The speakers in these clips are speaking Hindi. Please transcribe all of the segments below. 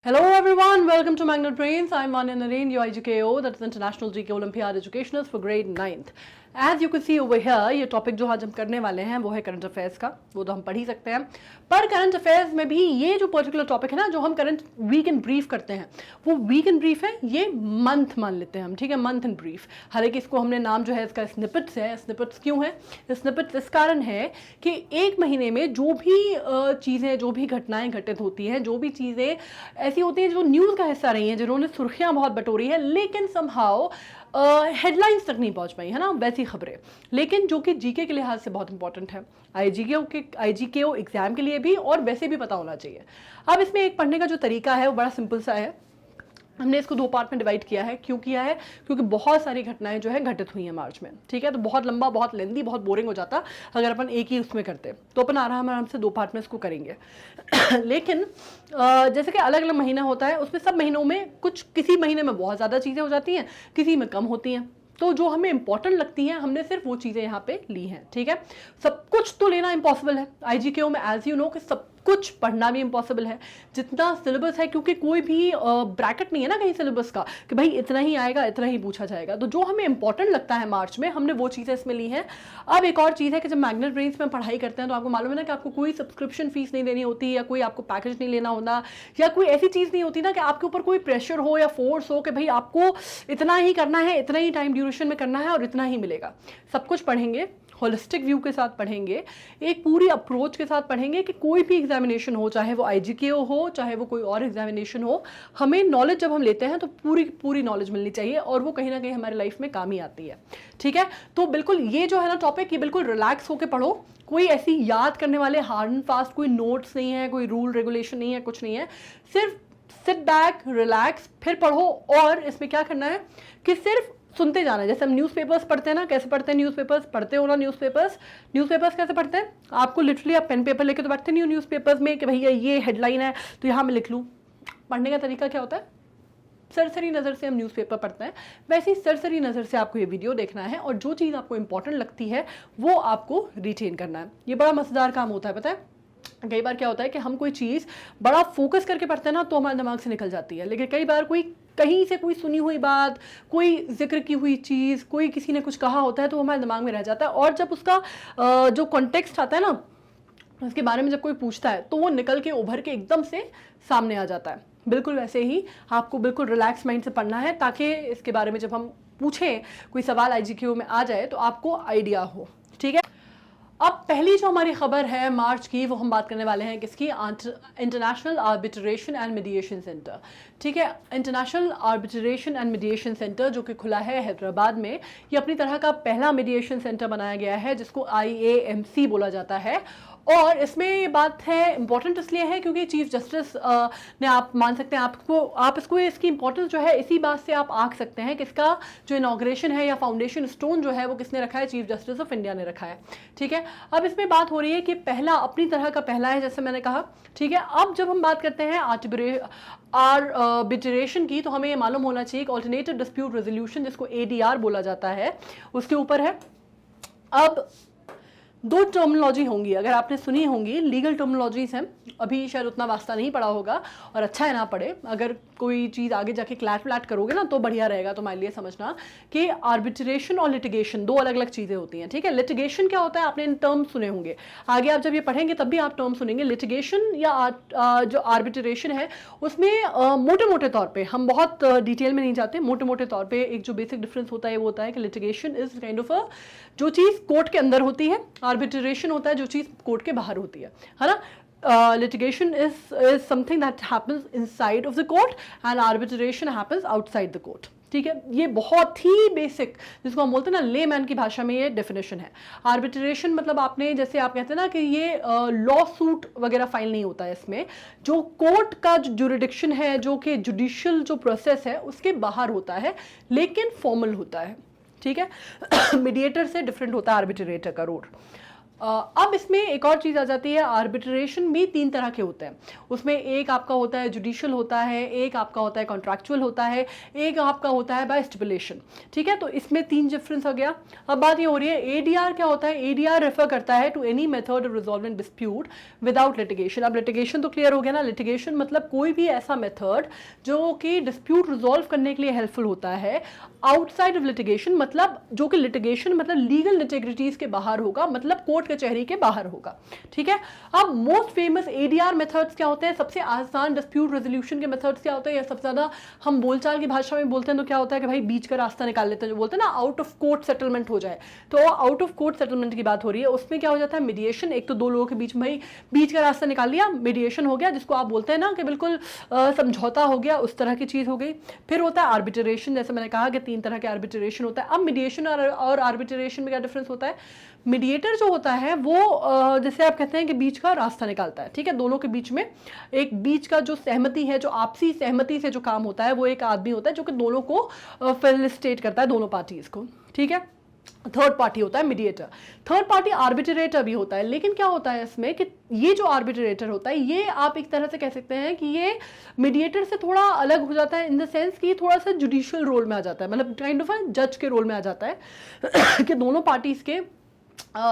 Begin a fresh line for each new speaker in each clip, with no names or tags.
Hello everyone, welcome to Magnet Brains. I'm Vanya Nareen, your IGKO, that's International GK Olympiad Educationals for grade 9th. As you can see over here, ये टॉपिक जो आज हम करने वाले हैं वो है करंट अफेयर्स का, वो तो हम पढ़ ही सकते हैं। पर करंट अफेयर्स में भी ये जो पर्टिकुलर टॉपिक है ना, जो हम करंट वीक इन ब्रीफ करते हैं, वो वीक इन ब्रीफ है, ये मंथ मान लेते हैं हम, ठीक है, मंथ इन ब्रीफ। हालांकि इसको हमने नाम जो है इसका स्निपेट्स है। स्निपेट्स क्यों है? स्निपेट्स इस कारण है कि एक महीने में जो भी चीज़ें, जो भी घटनाएं घटित होती हैं, जो भी चीज़ें ऐसी होती हैं जो न्यूज़ का हिस्सा रही हैं, जिन्होंने सुर्खियां बहुत बटोरी है, लेकिन समहाउ हेडलाइंस तक नहीं पहुंच पाई है ना, वैसी खबरें, लेकिन जो कि जीके के लिहाज से बहुत इंपॉर्टेंट है, आईजीकेओ एग्जाम के लिए भी और वैसे भी पता होना चाहिए। अब इसमें एक पढ़ने का जो तरीका है वो बड़ा सिंपल सा है। हमने इसको दो पार्ट में डिवाइड किया है। क्यों किया है? क्योंकि बहुत सारी घटनाएं जो है घटित हुई हैं मार्च में, ठीक है, तो बहुत लंबा, बहुत लेंदी, बहुत बोरिंग हो जाता अगर अपन एक ही उसमें करते, तो अपन आराम से दो पार्ट में इसको करेंगे। लेकिन जैसे कि अलग अलग महीना होता है, उसमें सब महीनों में कुछ, किसी महीने में बहुत ज़्यादा चीज़ें हो जाती हैं, किसी में कम होती हैं, तो जो हमें इंपॉर्टेंट लगती हैं हमने सिर्फ वो चीज़ें यहाँ पे ली हैं, ठीक है। सब कुछ तो लेना इम्पॉसिबल है आईजीकेओ में, एज यू नो कि सब कुछ पढ़ना भी इम्पॉसिबल है। जितना सिलेबस है, क्योंकि कोई भी ब्रैकेट नहीं है ना कहीं सिलेबस का कि भाई इतना ही आएगा, इतना ही पूछा जाएगा, तो जो हमें इंपॉर्टेंट लगता है मार्च में, हमने वो चीज़ें इसमें ली हैं। अब एक और चीज़ है कि जब मैग्नेट ब्रेन्स में पढ़ाई करते हैं तो आपको मालूम है ना कि आपको कोई सब्सक्रिप्शन फीस नहीं देनी होती, या कोई आपको पैकेज नहीं लेना होता, या कोई ऐसी चीज़ नहीं होती ना कि आपके ऊपर कोई प्रेशर हो या फोर्स हो कि भाई आपको इतना ही करना है, इतना ही टाइम ड्यूरेशन में करना है और इतना ही मिलेगा। सब कुछ पढ़ेंगे, होलिस्टिक व्यू के साथ पढ़ेंगे, एक पूरी अप्रोच के साथ पढ़ेंगे कि कोई भी एग्जामिनेशन हो, चाहे वो आईजीकेओ हो, चाहे वो कोई और एग्जामिनेशन हो, हमें नॉलेज जब हम लेते हैं तो पूरी नॉलेज मिलनी चाहिए, और वो कहीं ना कहीं हमारे लाइफ में काम ही आती है, ठीक है। तो बिल्कुल ये जो है ना टॉपिक, ये बिल्कुल रिलैक्स होकर पढ़ो। कोई ऐसी याद करने वाले हार्ड एंड फास्ट कोई नोट्स नहीं है, कोई रूल रेगुलेशन नहीं है, कुछ नहीं है, सिर्फ सिट बैक, रिलैक्स, फिर पढ़ो। और इसमें क्या करना है कि सिर्फ सुनते जाना है। जैसे हम न्यूज़पेपर्स पढ़ते हैं ना, कैसे पढ़ते हैं न्यूज़पेपर्स? पढ़ते हो ना न्यूज़पेपर्स कैसे पढ़ते हैं? आपको लिटरली आप पेन पेपर लेके तो बैठते नहीं हो न्यूज़पेपर्स में कि भैया ये हेडलाइन है तो यहाँ मैं लिख लूँ। पढ़ने का तरीका क्या होता है? सरसरी नज़र से हम न्यूज़पेपर पढ़ते हैं, वैसे ही सरसरी नज़र से आपको ये वीडियो देखना है, और जो चीज़ आपको इंपॉर्टेंट लगती है वो आपको रिटेन करना है। ये बड़ा मज़ेदार काम होता है, पता है। कई बार क्या होता है कि हम कोई चीज़ बड़ा फोकस करके पढ़ते हैं ना, तो हमारे दिमाग से निकल जाती है, लेकिन कई बार कोई कहीं से कोई सुनी हुई बात, कोई जिक्र की हुई चीज़, कोई किसी ने कुछ कहा होता है तो हमारे दिमाग में रह जाता है, और जब उसका जो कॉन्टेक्स्ट आता है ना, उसके बारे में जब कोई पूछता है तो वो निकल के उभर के एकदम से सामने आ जाता है। बिल्कुल वैसे ही आपको बिल्कुल रिलैक्स माइंड से पढ़ना है, ताकि इसके बारे में जब हम पूछें, कोई सवाल आईजीक्यू में आ जाए तो आपको आइडिया हो, ठीक है। अब पहली जो हमारी खबर है मार्च की, वो हम बात करने वाले हैं किसकी? International arbitration and mediation centre, ठीक है। International arbitration and mediation centre जो कि खुला है हैदराबाद में, ये अपनी तरह का पहला मीडिएशन सेंटर बनाया गया है, जिसको IAMC बोला जाता है। और इसमें ये बात है, इंपॉर्टेंट इसलिए है क्योंकि चीफ जस्टिस ने, आप मान सकते हैं, आप इसको इसकी इंपॉर्टेंस जो है इसी बात से आप आंक सकते हैं कि इसका जो इनॉग्रेशन है या फाउंडेशन स्टोन जो है वो किसने रखा है? चीफ जस्टिस ऑफ इंडिया ने रखा है, ठीक है। अब इसमें बात हो रही है कि पहला, अपनी तरह का पहला है, जैसे मैंने कहा, ठीक है। अब जब हम बात करते हैं आर्बिट्रेशन की, तो हमें ये मालूम होना चाहिए कि ऑल्टरनेटिव डिस्प्यूट रेजोल्यूशन, जिसको ADR बोला जाता है, उसके ऊपर है। अब दो टर्मिनोलॉजी होंगी, अगर आपने सुनी होंगी, लीगल टर्मिनोलॉजीज हैं, अभी शायद उतना वास्ता नहीं पड़ा होगा, और अच्छा है ना पढ़े। अगर कोई चीज़ आगे जाके क्लैट व्लैट करोगे ना तो बढ़िया रहेगा। तो मान लिए समझना कि आर्बिट्रेशन और लिटिगेशन दो अलग अलग चीज़ें होती हैं, ठीक है। लिटिगेशन क्या होता है? आपने इन टर्म सुने होंगे, आगे आप जब ये पढ़ेंगे तब भी आप टर्म सुनेंगे। लिटिगेशन या जो आर्बिट्रेशन है, उसमें मोटे मोटे तौर पर, हम बहुत डिटेल में नहीं जाते, मोटे मोटे तौर पर एक जो बेसिक डिफरेंस होता है वो होता है कि लिटिगेशन इज काइंड ऑफ जो चीज़ कोर्ट के अंदर होती है, आर्बिट्रेशन होता है जो चीज़ कोर्ट के बाहर होती है ना। Litigation is something that happens inside of the court and arbitration happens outside the court, ठीक है। ये बहुत ही बेसिक, जिसको हम बोलते हैं ना लेमैन की भाषा में, ये डेफिनेशन है। आर्बिट्रेशन मतलब आपने, जैसे आप कहते हैं ना कि ये लॉ सूट वगैरह फाइल नहीं होता है इसमें, जो कोर्ट का जो जुरिडिक्शन है, जो कि जुडिशियल जो प्रोसेस है उसके बाहर होता है, लेकिन फॉर्मल होता है, ठीक है। मीडिएटर से डिफरेंट होता है आर्बिट्रेटर का रोल। अब इसमें एक और चीज़ आ जाती है, आर्बिट्रेशन भी 3 तरह के होते हैं। उसमें एक आपका होता है जुडिशियल होता है, एक आपका होता है कॉन्ट्रैक्चुअल होता है, एक आपका होता है बाय स्टिपुलेशन। ठीक है, तो इसमें 3 डिफरेंस हो गया। अब बात ये हो रही है एडीआर क्या होता है। एडीआर रेफर करता है to any method of resolving dispute without litigation. अब लिटिगेशन तो क्लियर हो गया ना, लिटिगेशन मतलब कोई भी ऐसा मेथड जो कि डिस्प्यूट रिजॉल्व करने के लिए हेल्पफुल होता है आउटसाइड ऑफ लिटिगेशन, मतलब जो कि लिटिगेशन मतलब लीगल इंटेग्रिटीज के बाहर होगा, मतलब कोर्ट कचहरी के बाहर होगा। ठीक है, अब मोस्ट फेमस एडीआर मेथड्स क्या होते हैं, सबसे आसान डिस्प्यूट रेजोल्यूशन के मेथड्स क्या होते हैं, या सबसे ज्यादा हम बोलचाल की भाषा में बोलते हैं तो क्या होता है कि भाई बीच का रास्ता निकाल लेते हैं, जो बोलते हैं ना आउट ऑफ कोर्ट सेटलमेंट हो जाए। तो आउट ऑफ कोर्ट सेटलमेंट की बात हो रही है, उसमें क्या हो जाता है मीडिएशन। एक तो दो लोगों के बीच में भाई बीच का रास्ता निकाल लिया, मीडिएशन हो गया, जिसको आप बोलते हैं ना कि बिल्कुल समझौता हो गया, उस तरह की चीज हो गई। फिर होता है आर्बिट्रेशन, जैसे मैंने कहा कि 3 तरह के आर्बिट्रेशन होता है। अब मीडिएशन और आर्बिट्रेशन में क्या डिफरेंस होता है, मीडिएटर जो होता है वो जैसे आप कहते हैं कि बीच का रास्ता निकालता है। ठीक है, दोनों के बीच में एक बीच का जो सहमति है, जो आपसी सहमति से जो काम होता है, वो एक आदमी होता है जो कि दोनों को फैसिलिटेट करता है, दोनों पार्टीज को। ठीक है, थर्ड पार्टी होता है मीडिएटर। थर्ड पार्टी आर्बिट्रेटर भी होता है, लेकिन क्या होता है इसमें कि ये जो आर्बिट्रेटर होता है ये आप एक तरह से कह सकते हैं कि ये मीडिएटर से थोड़ा अलग हो जाता है इन द सेंस कि थोड़ा सा जुडिशियल रोल में आ जाता है, मतलब काइंड ऑफ जज के रोल में आ जाता है कि दोनों पार्टीज के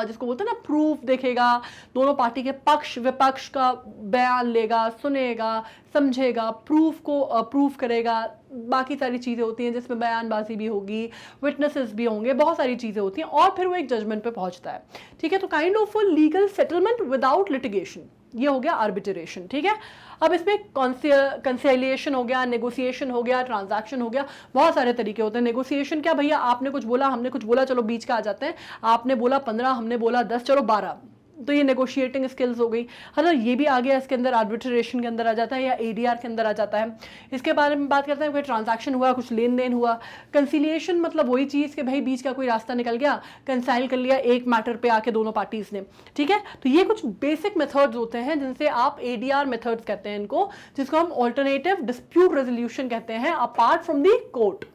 जिसको बोलते हैं ना प्रूफ देखेगा, दोनों पार्टी के पक्ष विपक्ष का बयान लेगा, सुनेगा, समझेगा, प्रूफ को प्रूफ करेगा, बाकी सारी चीज़ें होती हैं जिसमें बयानबाजी भी होगी, विटनेसेस भी होंगे, बहुत सारी चीज़ें होती हैं, और फिर वो एक जजमेंट पे पहुंचता है। ठीक है, तो kind of legal settlement without litigation, ये हो गया आर्बिट्रेशन। ठीक है, अब इसमें कंसिलिएशन हो गया, नेगोशिएशन हो गया, ट्रांजैक्शन हो गया, बहुत सारे तरीके होते हैं। नेगोशिएशन क्या भैया, आपने कुछ बोला हमने कुछ बोला, चलो बीच का आ जाते हैं, आपने बोला 15 हमने बोला 10 चलो 12, तो ये नेगोशिएटिंग स्किल्स हो गई। हाँ, ये भी आ गया इसके अंदर, आर्बिट्रेशन के अंदर आ जाता है या एडीआर के अंदर आ जाता है। इसके बारे में बात करते हैं, कोई ट्रांजैक्शन हुआ, कुछ लेन देन हुआ। कंसिलिएशन मतलब वही चीज़ कि भाई बीच का कोई रास्ता निकल गया, कंसाइल कर लिया एक मैटर पे आके दोनों पार्टीज ने। ठीक है, तो ये कुछ बेसिक मेथड्स होते हैं जिनसे आप एडीआर मेथड्स कहते हैं इनको, जिसको हम ऑल्टरनेटिव डिस्प्यूट रेजोल्यूशन कहते हैं अपार्ट फ्रॉम द कोर्ट।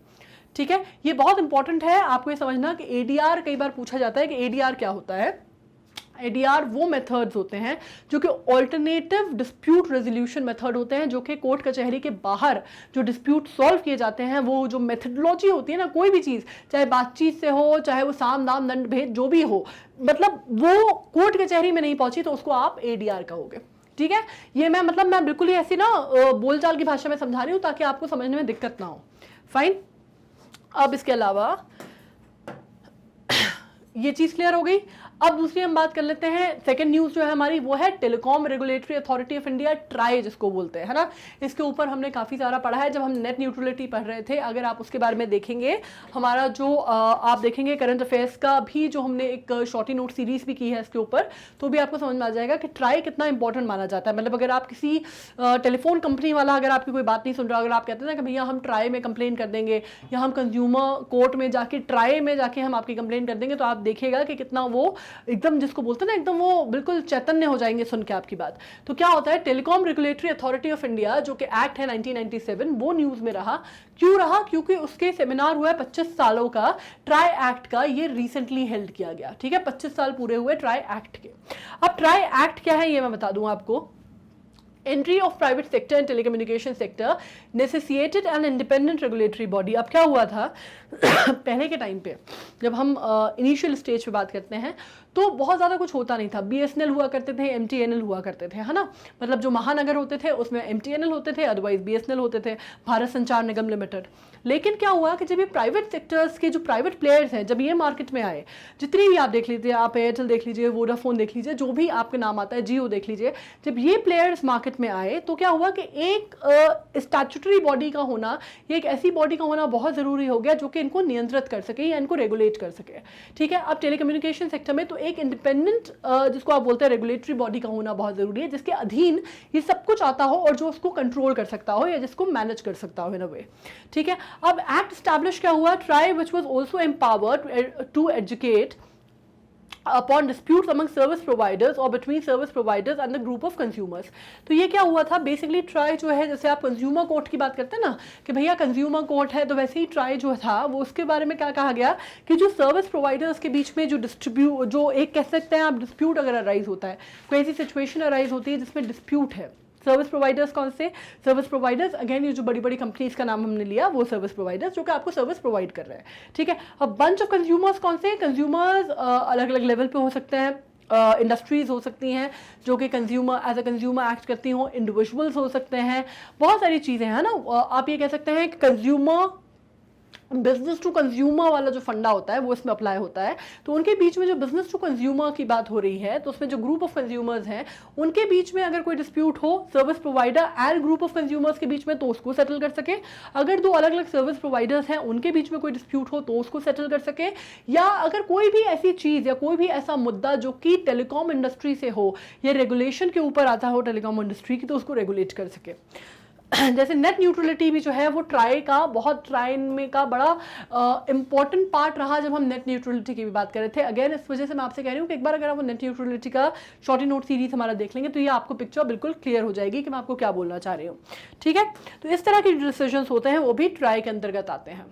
ठीक है, ये बहुत इंपॉर्टेंट है आपको ये समझना कि एडीआर, कई बार पूछा जाता है कि एडीआर क्या होता है। एडीआर वो मेथड्स होते हैं जो कि ऑल्टरनेटिव डिस्प्यूट रेजोल्यूशन मेथड होते हैं, जो कि कोर्ट कचहरी के बाहर जो डिस्प्यूट सॉल्व किए जाते हैं, वो जो मेथडोलॉजी होती है ना, कोई भी चीज़ चाहे बातचीत से हो, चाहे वो साम दाम दंड भेद जो भी हो, मतलब वो कोर्ट कचहरी में नहीं पहुंची तो उसको आप एडीआर कहोगे। ठीक है, ये मैं बिल्कुल ही ऐसी ना बोलचाल की भाषा में समझा रही हूँ ताकि आपको समझने में दिक्कत ना हो। फाइन, अब इसके अलावा ये चीज़ क्लियर हो गई। अब दूसरी हम बात कर लेते हैं, सेकंड न्यूज़ जो है हमारी वो है telecom regulatory authority of India, try जिसको बोलते हैं, है ना। इसके ऊपर हमने काफ़ी सारा पढ़ा है जब हम नेट न्यूट्रलिटी पढ़ रहे थे। अगर आप उसके बारे में देखेंगे, हमारा जो आप देखेंगे करंट अफेयर्स का भी जो हमने एक शॉर्टी नोट सीरीज भी की है इसके ऊपर, तो भी आपको समझ में आ जाएगा कि ट्राई कितना इंपॉर्टेंट माना जाता है। मतलब अगर आप किसी टेलीफोन कंपनी वाला अगर आपकी कोई बात नहीं सुन रहा, अगर आप कहते हैं ना कि भैया हम ट्राई में कंप्लेन कर देंगे या हम कंज्यूमर कोर्ट में जाके ट्राई में जाके हम आपकी कंप्लेन कर देंगे, तो आप देखिएगा कि कितना वो एकदम जिसको बोलते हैं ना एकदम वो बिल्कुल चैतन्य हो जाएंगे सुन के आपकी बात। तो क्या होता है, telecom regulatory authority of India जो कि एक्ट है 1997, वो न्यूज में रहा। क्यों रहा? क्योंकि उसके सेमिनार हुआ है 25 सालों का, ट्राई एक्ट का, ये रिसेंटली हेल्ड किया गया। ठीक है, 25 साल पूरे हुए ट्राई एक्ट के। अब ट्राई एक्ट क्या है ये मैं बता दूं आपको। Entry of private sector and telecommunication sector necessitated an independent regulatory body. अब क्या हुआ था पहले के टाइम पे जब हम इनिशियल स्टेज पे बात करते हैं तो बहुत ज़्यादा कुछ होता नहीं था। बीएसएनएल हुआ करते थे, एमटीएनएल हुआ करते थे, है ना। मतलब जो महानगर होते थे उसमें एमटीएनएल होते थे, अदरवाइज बीएसएनएल होते थे, भारत संचार निगम लिमिटेड। लेकिन क्या हुआ कि जब ये प्राइवेट सेक्टर्स के जो प्राइवेट प्लेयर्स हैं जब ये मार्केट में आए, जितनी भी आप देख लीजिए, आप एयरटेल देख लीजिए, वोडाफोन देख लीजिए, जो भी आपके नाम आता है, जियो देख लीजिए, जब ये प्लेयर्स मार्केट में आए तो क्या हुआ कि एक स्टैट्यूटरी बॉडी का होना, ये एक ऐसी बॉडी का होना बहुत ज़रूरी हो गया जो कि इनको नियंत्रित कर सके या इनको रेगुलेट कर सके। ठीक है, अब टेलीकम्युनिकेशन सेक्टर में तो एक इंडिपेंडेंट जिसको आप बोलते हैं रेगुलेटरी बॉडी का होना बहुत ज़रूरी है, जिसके अधीन ये सब कुछ आता हो और जो उसको कंट्रोल कर सकता हो या जिसको मैनेज कर सकता हो इन अ वे। ठीक है, अब एक्ट स्टैब्लिश क्या हुआ, TRAI which was also empowered to educate upon disputes among service providers or between service providers and the group of consumers। तो ये क्या हुआ था बेसिकली, ट्राई जो है, जैसे आप कंज्यूमर कोर्ट की बात करते हैं ना कि भैया कंज्यूमर कोर्ट है, तो वैसे ही ट्राई जो था वो उसके बारे में क्या कहा गया कि जो सर्विस प्रोवाइडर्स के बीच में जो एक कह सकते हैं आप डिस्प्यूट अगर अराइज होता है, कोई ऐसी सिचुएशन अराइज होती है जिसमें डिस्प्यूट है, सर्विस प्रोवाइडर्स कौन से सर्विस प्रोवाइडर्स, अगेन ये जो बड़ी बड़ी कंपनीज का नाम हमने लिया वो सर्विस प्रोवाइडर्स जो कि आपको सर्विस प्रोवाइड कर रहे हैं, ठीक है। अब बंच ऑफ कंज्यूमर्स कौन से, कंज्यूमर्स अलग अलग लेवल पे हो सकते हैं, इंडस्ट्रीज हो सकती हैं जो कि consumer as a consumer act करती हों, इंडिविजुअल्स हो सकते हैं, बहुत सारी चीज़ें हैं ना। आप ये कह सकते हैं कि कंज्यूमर बिजनेस टू कंज्यूमर वाला जो फंडा होता है वो इसमें अप्लाई होता है। तो उनके बीच में जो बिजनेस टू कंज्यूमर की बात हो रही है, तो उसमें जो ग्रुप ऑफ कंज्यूमर्स हैं उनके बीच में अगर कोई डिस्प्यूट हो service provider and group of consumers के बीच में, तो उसको सेटल कर सके। अगर दो अलग अलग सर्विस प्रोवाइडर्स हैं उनके बीच में कोई डिस्प्यूट हो तो उसको सेटल कर सके, या अगर कोई भी ऐसी चीज़ या कोई भी ऐसा मुद्दा जो कि टेलीकॉम इंडस्ट्री से हो या रेगुलेशन के ऊपर आता हो टेलीकॉम इंडस्ट्री की, तो उसको रेगुलेट कर सके। जैसे नेट न्यूट्रलिटी भी जो है वो ट्राई में का बड़ा इंपॉर्टेंट पार्ट रहा जब हम नेट न्यूट्रलिटी की भी बात कर रहे थे। अगेन इस वजह से मैं आपसे कह रही हूँ कि एक बार अगर आप नेट न्यूट्रलिटी का शॉर्टी नोट सीरीज हमारा देख लेंगे तो ये आपको पिक्चर बिल्कुल क्लियर हो जाएगी कि मैं आपको क्या बोलना चाह रही हूँ, ठीक है। तो इस तरह के डिसीजंस होते हैं वो भी ट्राई के अंतर्गत आते हैं।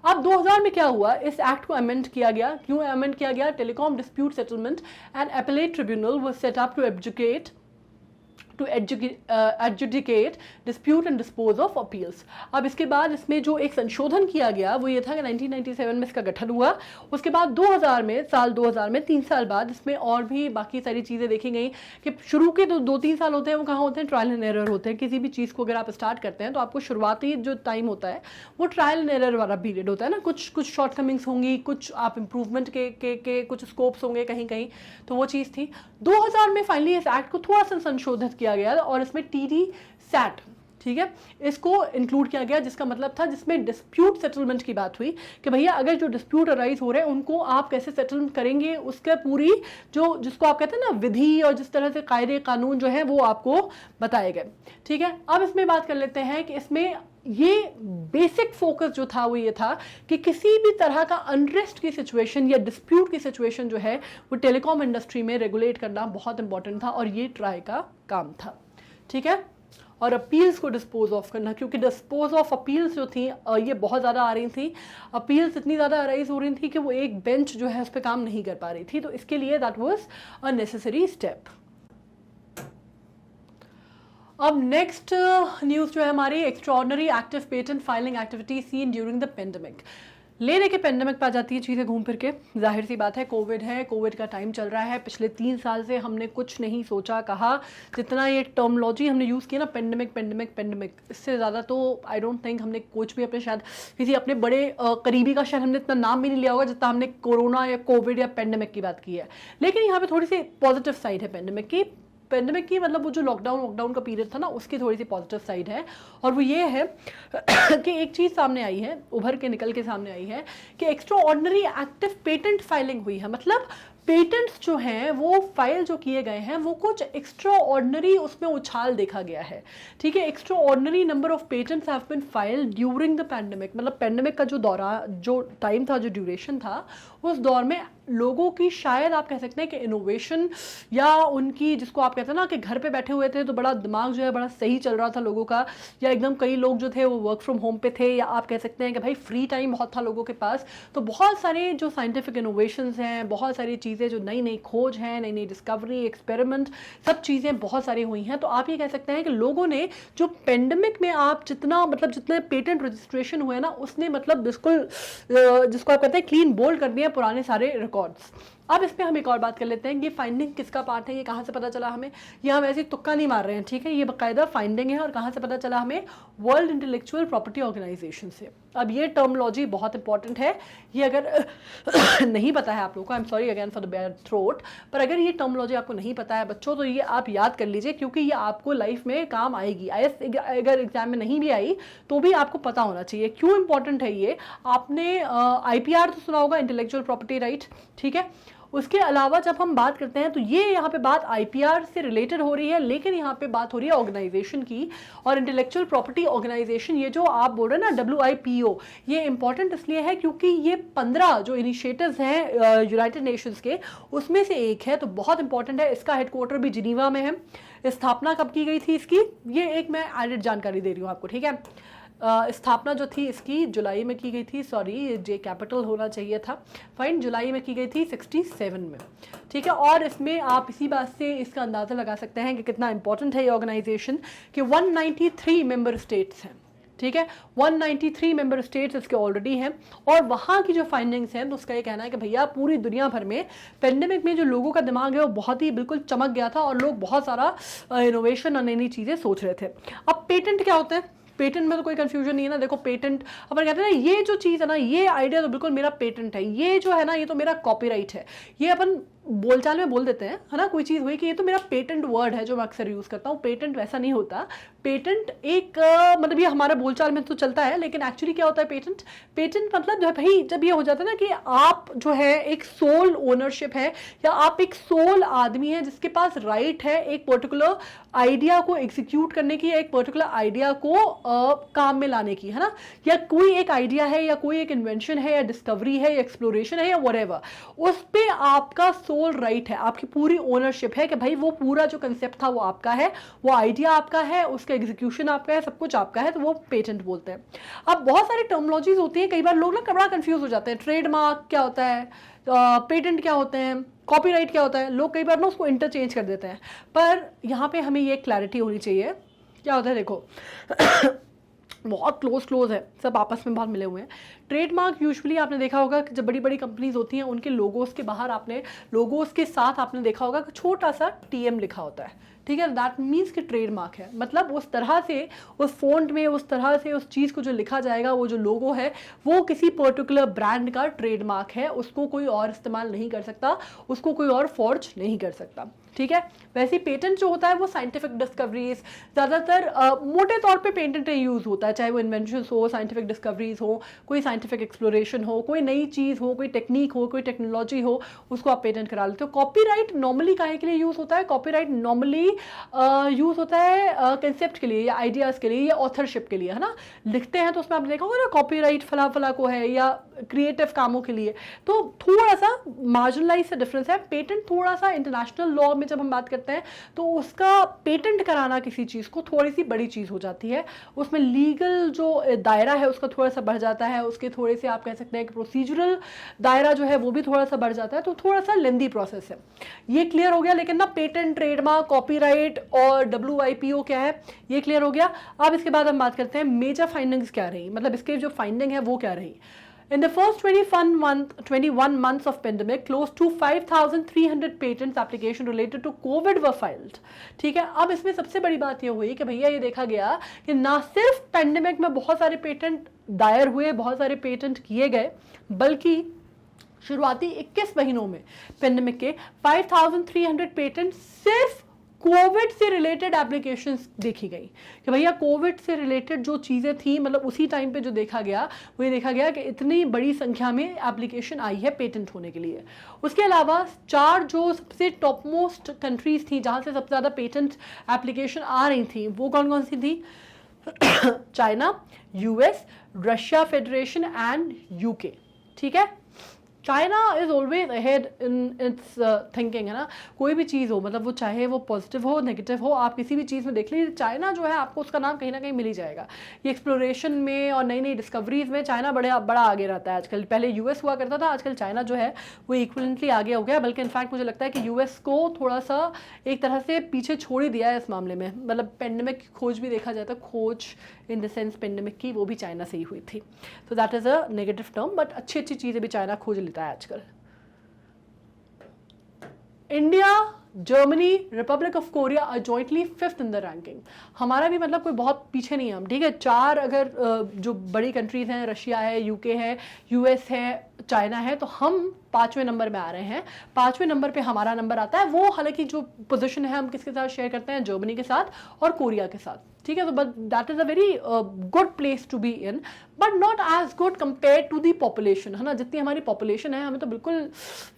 अब 2000 में क्या हुआ, इस एक्ट को अमेंड किया गया। क्यों अमेंड किया गया? Telecom dispute settlement and appellate tribunal was set up to adjudicate dispute and dispose of appeals। अब इसके बाद इसमें जो एक संशोधन किया गया वो ये था कि 1997 में इसका गठन हुआ। उसके बाद 2000 में 3 साल बाद इसमें और भी बाकी सारी चीज़ें देखी गई कि शुरू के 2-3 साल होते हैं वो कहाँ होते हैं, ट्रायल एंड एरर होते हैं। किसी भी चीज़ को अगर आप स्टार्ट करते हैं तो आपको शुरुआती जो टाइम होता है वो ट्रायल एंड एरर वाला पीरियड होता है ना। कुछ शॉर्टकमिंग्स होंगी, कुछ आप इम्प्रूवमेंट के कुछ स्कोप्स होंगे कहीं कहीं, तो वो चीज़ थी। 2000 में फाइनली इस एक्ट को थोड़ा सा संशोधित किया गया और इसमें टीडी सैट, ठीक है, इसको इंक्लूड किया गया, जिसका मतलब था जिसमें डिस्प्यूट सेटलमेंट की बात हुई कि भैया अगर जो डिस्प्यूट अराइज हो रहे हैं उनको आप कैसे सेटल करेंगे, उसका पूरी जिसको आप कहते हैं ना विधि और जिस तरह से कायदे कानून जो है वो आपको बताए गए, ठीक है। अब इसमें बात कर लेते हैं कि इसमें ये बेसिक फोकस जो था वो ये था कि किसी भी तरह का अनरेस्ट की सिचुएशन या डिस्प्यूट की सिचुएशन जो है वो टेलीकॉम इंडस्ट्री में रेगुलेट करना बहुत इंपॉर्टेंट था और ये ट्राई का काम था, ठीक है। और अपील्स को डिस्पोज ऑफ करना, क्योंकि डिस्पोज ऑफ अपील्स जो थी ये बहुत ज़्यादा आ रही थी, अपील्स इतनी ज़्यादा अराइज हो रही थी कि वो एक बेंच जो है उस पर काम नहीं कर पा रही थी, तो इसके लिए that was a necessary step. अब नेक्स्ट न्यूज़ जो है हमारी, extraordinary active patent filing activity seen during the pandemic. ले लेके पेंडेमिक पे आ जाती है चीज़ें घूम फिर के। जाहिर सी बात है कोविड है, कोविड का टाइम चल रहा है। पिछले 3 साल से हमने कुछ नहीं सोचा कहा, जितना ये टर्मोलॉजी हमने यूज़ किया ना पेंडेमिक, इससे ज़्यादा तो आई डोंट थिंक हमने कुछ भी अपने शायद किसी अपने बड़े करीबी का शायद हमने इतना नाम भी नहीं लिया होगा जितना हमने कोरोना या कोविड या पेंडेमिक की बात की है। लेकिन यहाँ पर थोड़ी सी पॉजिटिव साइड है पेंडेमिक की, मतलब वो जो लॉकडाउन का पीरियड था ना उसकी थोड़ी सी पॉजिटिव साइड है, और वो ये है कि एक चीज़ सामने आई है, उभर के निकल के सामने आई है कि extra ordinary active patent filing हुई है। मतलब पेटेंट्स जो हैं वो फाइल जो किए गए हैं वो कुछ एक्स्ट्रा ऑर्डिनरी उसमें उछाल देखा गया है, ठीक है। Extraordinary number of patents have been filed during the pandemic. मतलब पेंडेमिक का जो टाइम था, जो ड्यूरेशन था, उस दौर में लोगों की शायद आप कह सकते हैं कि इनोवेशन या उनकी, जिसको आप कहते हैं ना कि घर पे बैठे हुए थे तो बड़ा दिमाग जो है बड़ा सही चल रहा था लोगों का, या एकदम कई लोग जो थे वो वर्क फ्रॉम होम पे थे, या आप कह सकते हैं कि भाई फ्री टाइम बहुत था लोगों के पास, तो बहुत सारे जो साइंटिफिक इनोवेशंस हैं, बहुत सारी चीज़ें जो नई खोज हैं, नई डिस्कवरी, एक्सपेरिमेंट, सब चीज़ें बहुत सारी हुई हैं। तो आप ये कह सकते हैं कि लोगों ने जो पेंडेमिक में आप जितने पेटेंट रजिस्ट्रेशन हुए ना उसने मतलब बिल्कुल जिसको आप कहते हैं क्लीन बोल्ड कर दिया पुराने सारे रिकॉर्ड्स। अब इस पर हम एक और बात कर लेते हैं, ये फाइंडिंग किसका पार्ट है, ये कहाँ से पता चला हमें, ये हम ऐसे तुक्का नहीं मार रहे हैं, ठीक है, ये बाकायदा फाइंडिंग है। और कहाँ से पता चला हमें? वर्ल्ड इंटेलेक्चुअल प्रॉपर्टी ऑर्गेनाइजेशन से। अब ये टर्मोलॉजी बहुत इंपॉर्टेंट है, ये अगर नहीं पता है आप लोगों को, I am sorry again for the bad throat, पर अगर ये टर्मोलॉजी आपको नहीं पता है बच्चों तो ये आप याद कर लीजिए, क्योंकि ये आपको लाइफ में काम आएगी। अगर एग्जाम में नहीं भी आई तो भी आपको पता होना चाहिए। क्यों इंपॉर्टेंट है ये? आपने IPR तो सुना होगा, इंटेलेक्चुअल प्रॉपर्टी राइट, ठीक है। उसके अलावा जब हम बात करते हैं तो ये यहाँ पे बात IPR से रिलेटेड हो रही है, लेकिन यहाँ पे बात हो रही है ऑर्गेनाइजेशन की, और इंटेलेक्चुअल प्रॉपर्टी ऑर्गेनाइजेशन, ये जो आप बोल रहे हैं ना WIPO, ये इंपॉर्टेंट इसलिए है क्योंकि ये 15 जो इनिशिएटिव्स हैं यूनाइटेड नेशंस के, उसमें से एक है, तो बहुत इंपॉर्टेंट है। इसका हेडक्वार्टर भी जिनीवा में है। स्थापना कब की गई थी इसकी, ये एक मैं एडेड जानकारी दे रही हूँ आपको, ठीक है। स्थापना जो थी इसकी जुलाई में की गई थी, सॉरी जे कैपिटल होना चाहिए था, फाइन, जुलाई में की गई थी 67 में, ठीक है। और इसमें आप इसी बात से इसका अंदाज़ा लगा सकते हैं कि कितना इंपॉर्टेंट है ये ऑर्गेनाइजेशन, कि 193 मेंबर स्टेट्स हैं, ठीक है। 193 मेंबर स्टेट्स इसके ऑलरेडी हैं, और वहाँ की जो फाइंडिंग्स हैं तो उसका ये कहना है कि भैया पूरी दुनिया भर में पेंडेमिक में जो लोगों का दिमाग है वो बहुत ही बिल्कुल चमक गया था, और लोग बहुत सारा इनोवेशन और नई नई चीज़ें सोच रहे थे। अब पेटेंट क्या होते हैं, पेटेंट में तो कोई कंफ्यूजन नहीं है ना। देखो पेटेंट अपन कहते हैं ना, ये जो चीज़ है ना, ये आइडिया तो बिल्कुल मेरा पेटेंट है, ये जो है ना ये तो मेरा कॉपीराइट है, ये अपन बोलचाल में बोल देते हैं, है ना। कोई चीज़ हुई कि ये तो मेरा पेटेंट वर्ड है जो मैं अक्सर यूज़ करता हूँ, पेटेंट वैसा नहीं होता। पेटेंट एक मतलब ये हमारे बोलचाल में तो चलता है, लेकिन एक्चुअली क्या होता है पेटेंट, पेटेंट मतलब जो भाई जब ये हो जाता है ना कि आप जो है एक सोल ओनरशिप है, या आप एक सोल आदमी है जिसके पास राइट है एक पर्टिकुलर आइडिया को एग्जीक्यूट करने की, या एक पर्टिकुलर आइडिया को काम में लाने की, है ना। या कोई एक आइडिया है, या कोई एक इन्वेंशन है, या डिस्कवरी है, या एक्सप्लोरेशन है, या व्हाटएवर, उस पे आपका सोल राइट है, आपकी पूरी ओनरशिप है कि भाई वो पूरा जो कंसेप्ट था वो आपका है, वो आइडिया आपका है, उसका एग्जीक्यूशन आपका है, सब कुछ आपका है, तो वो पेटेंट बोलते हैं। अब बहुत सारी टर्मिनोलॉजीज होती हैं, कई बार लोग ना बड़ा कंफ्यूज हो जाते हैं, ट्रेडमार्क क्या होता है, पेटेंट क्या होते हैं, कॉपीराइट क्या होता है, लोग कई बार ना उसको इंटरचेंज कर देते हैं। पर यहाँ पे हमें ये क्लैरिटी होनी चाहिए क्या होता है। देखो बहुत क्लोज है, सब आपस में बहुत मिले हुए हैं। ट्रेडमार्क यूजुअली आपने देखा होगा कि जब बड़ी बड़ी कंपनीज होती हैं उनके लोगोस के बाहर, आपने लोगोस के साथ आपने देखा होगा कि छोटा सा TM लिखा होता है, ठीक है। दैट मीन्स कि ट्रेडमार्क है, मतलब उस तरह से उस फॉन्ट में, उस तरह से उस चीज़ को जो लिखा जाएगा, वो जो लोगो है वो किसी पर्टिकुलर ब्रांड का ट्रेडमार्क है, उसको कोई और इस्तेमाल नहीं कर सकता, उसको कोई और फॉर्ज नहीं कर सकता, ठीक है। वैसे पेटेंट जो होता है वो साइंटिफिक डिस्कवरीज, ज़्यादातर मोटे तौर पे पेटेंट यूज़ होता है, चाहे वो इन्वेंशन हो, साइंटिफिक डिस्कवरीज हो, कोई साइंटिफिक एक्सप्लोरेशन हो, कोई नई चीज़ हो, कोई टेक्निक हो, कोई टेक्नोलॉजी हो, उसको आप पेटेंट करा लेते हो। कॉपीराइट नॉर्मली काहे के लिए यूज़ होता है, कॉपीराइट नॉर्मली यूज़ होता है कंसेप्ट के लिए, या आइडियाज़ के लिए, या ऑथरशिप के लिए, है ना। लिखते हैं तो उसमें आपने देखा होगा ना कॉपीराइट फला फला को है, या क्रिएटिव कामों के लिए, तो थोड़ा सा मार्जिनलाइज सा डिफरेंस है। पेटेंट थोड़ा सा इंटरनेशनल लॉ में जब हम बात करते हैं तो उसका पेटेंट कराना किसी चीज़ को थोड़ी सी बड़ी चीज़ हो जाती है, उसमें लीगल जो दायरा है उसका थोड़ा सा बढ़ जाता है, उसके थोड़े से आप कह सकते हैं कि प्रोसीजरल दायरा जो है वो भी थोड़ा सा बढ़ जाता है, तो थोड़ा सा लेंदी प्रोसेस है। ये क्लियर हो गया। लेकिन ना पेटेंट, ट्रेडमार्क, कॉपीराइट और WIPO क्या है ये क्लियर हो गया। अब इसके बाद हम बात करते हैं मेजर फाइंडिंग्स क्या रही, मतलब इसके जो फाइंडिंग है वो क्या रही। In the first 21 months of pandemic, close to 5,300 patents application related to COVID were filed. ठीक है। अब इसमें सबसे बड़ी बात ये हुई कि भैया ये देखा गया कि ना सिर्फ पेंडेमिक में बहुत सारे पेटेंट दायर हुए, बहुत सारे पेटेंट किए गए, बल्कि शुरुआती 21 महीनों में पेंडेमिक के 5,300 पेटेंट सिर्फ कोविड से रिलेटेड एप्लीकेशंस देखी गई कि भैया कोविड से रिलेटेड जो चीज़ें थी, मतलब उसी टाइम पे जो देखा गया वो ये देखा गया कि इतनी बड़ी संख्या में एप्लीकेशन आई है पेटेंट होने के लिए। उसके अलावा 4 जो सबसे टॉप मोस्ट कंट्रीज थी जहाँ से सबसे ज़्यादा पेटेंट एप्लीकेशन आ रही थी, वो कौन कौन सी थी? China, US, Russia federation and UK, ठीक है। China is always ahead in its thinking, है ना। कोई भी चीज़ हो, मतलब वो चाहे वो पॉजिटिव हो, नेगेटिव हो, आप किसी भी चीज़ में देख लीजिए, चाइना जो है आपको उसका नाम कहीं ना कहीं मिल ही जाएगा। ये एक्सप्लोरेशन में और नई नई डिस्कवरीज में चाइना बड़ा आगे रहता है आजकल। पहले US हुआ करता था, आजकल चाइना जो है वो इक्वलेंटली आगे हो गया, बल्कि इनफैक्ट मुझे लगता है कि US को थोड़ा सा एक तरह से पीछे छोड़ ही दिया है इस मामले में। मतलब पेंडेमिक की खोज भी देखा जाता है, खोज इन द सेंस पेंडेमिक की, वो भी चाइना से ही हुई थी। तो that is a negative term, but अच्छी अच्छी चीज़ें भी चाइना खोज लेता है आजकल। India, Germany, Republic of Korea are jointly 5th in the ranking. हमारा भी मतलब कोई बहुत पीछे नहीं है हम, ठीक है। 4 अगर जो बड़ी कंट्रीज हैं, रशिया है, UK है, US है, चाइना है, तो हम 5वें नंबर में आ रहे हैं, 5वें नंबर पे हमारा नंबर आता है। वो हालांकि जो पोजीशन है हम किसके साथ शेयर करते हैं, जर्मनी के साथ और कोरिया के साथ, ठीक है। तो but that is a very good place to be in, but not as good compare to the population, है ना। जितनी हमारी पॉपुलेशन है हमें तो बिल्कुल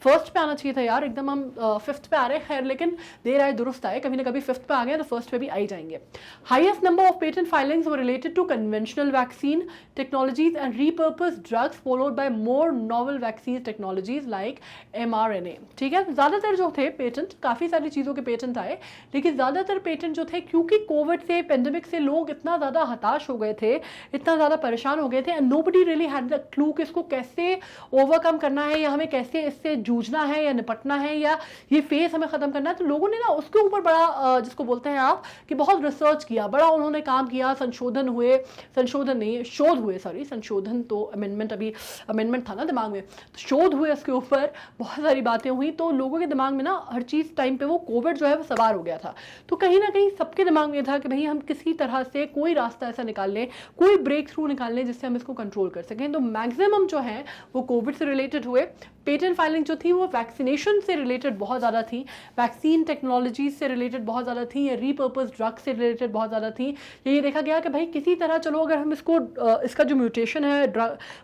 फर्स्ट पे आना चाहिए था यार, एकदम हम फिफ्थ पे आ रहे हैं। खैर लेकिन देर आए दुरुस्त आए, कभी ना कभी फिफ्थ पे आ गए तो फर्स्ट पे भी आ ही जाएंगे। Highest number of patent filings were related to conventional vaccine technologies and repurposed drugs followed by more novel vaccine technologies like mRNA, ठीक है। ज्यादातर जो थे पेटेंट, काफी सारी चीजों के पेटेंट आए, लेकिन ज्यादातर पेटेंट जो थे, क्योंकि कोविड से, पेंडेमिक से लोग इतना ज्यादा हताश हो गए थे, इतना ज्यादा परेशान हो गए थे, and nobody really had the clue कि इसको कैसे ओवरकम करना है, या हमें कैसे इससे जूझना है या निपटना है, या ये फेज हमें खत्म करना है। तो लोगों ने ना उसके ऊपर बड़ा जिसको बोलते हैं आप कि बहुत रिसर्च किया, बड़ा उन्होंने काम किया, संशोधन हुए, संशोधन नहीं शोध हुए, सॉरी संशोधन तो अमेंडमेंट, अभी अमेंडमेंट था ना दिमाग में, तो शोध हुए उसके ऊपर, बहुत सारी बातें हुई। तो लोगों के दिमाग में ना हर चीज टाइम पे वो कोविड जो है वो सवार हो गया था। तो कहीं ना कहीं सबके दिमाग में था कि भाई हम किसी तरह से कोई रास्ता ऐसा निकाल लें, कोई ब्रेक थ्रू निकाल लें जिससे हम इसको कंट्रोल कर सकें। तो मैक्सिमम जो है वो कोविड से रिलेटेड हुए। पेटेंट फाइलिंग जो थी वो वैक्सीनेशन से रिलेटेड बहुत ज़्यादा थी, वैक्सीन टेक्नोलॉजीज से रिलेटेड बहुत ज़्यादा थी, या रीपर्पस ड्रग से रिलेटेड बहुत ज़्यादा थी। ये देखा गया कि भाई किसी तरह चलो अगर हम इसको इसका जो म्यूटेशन है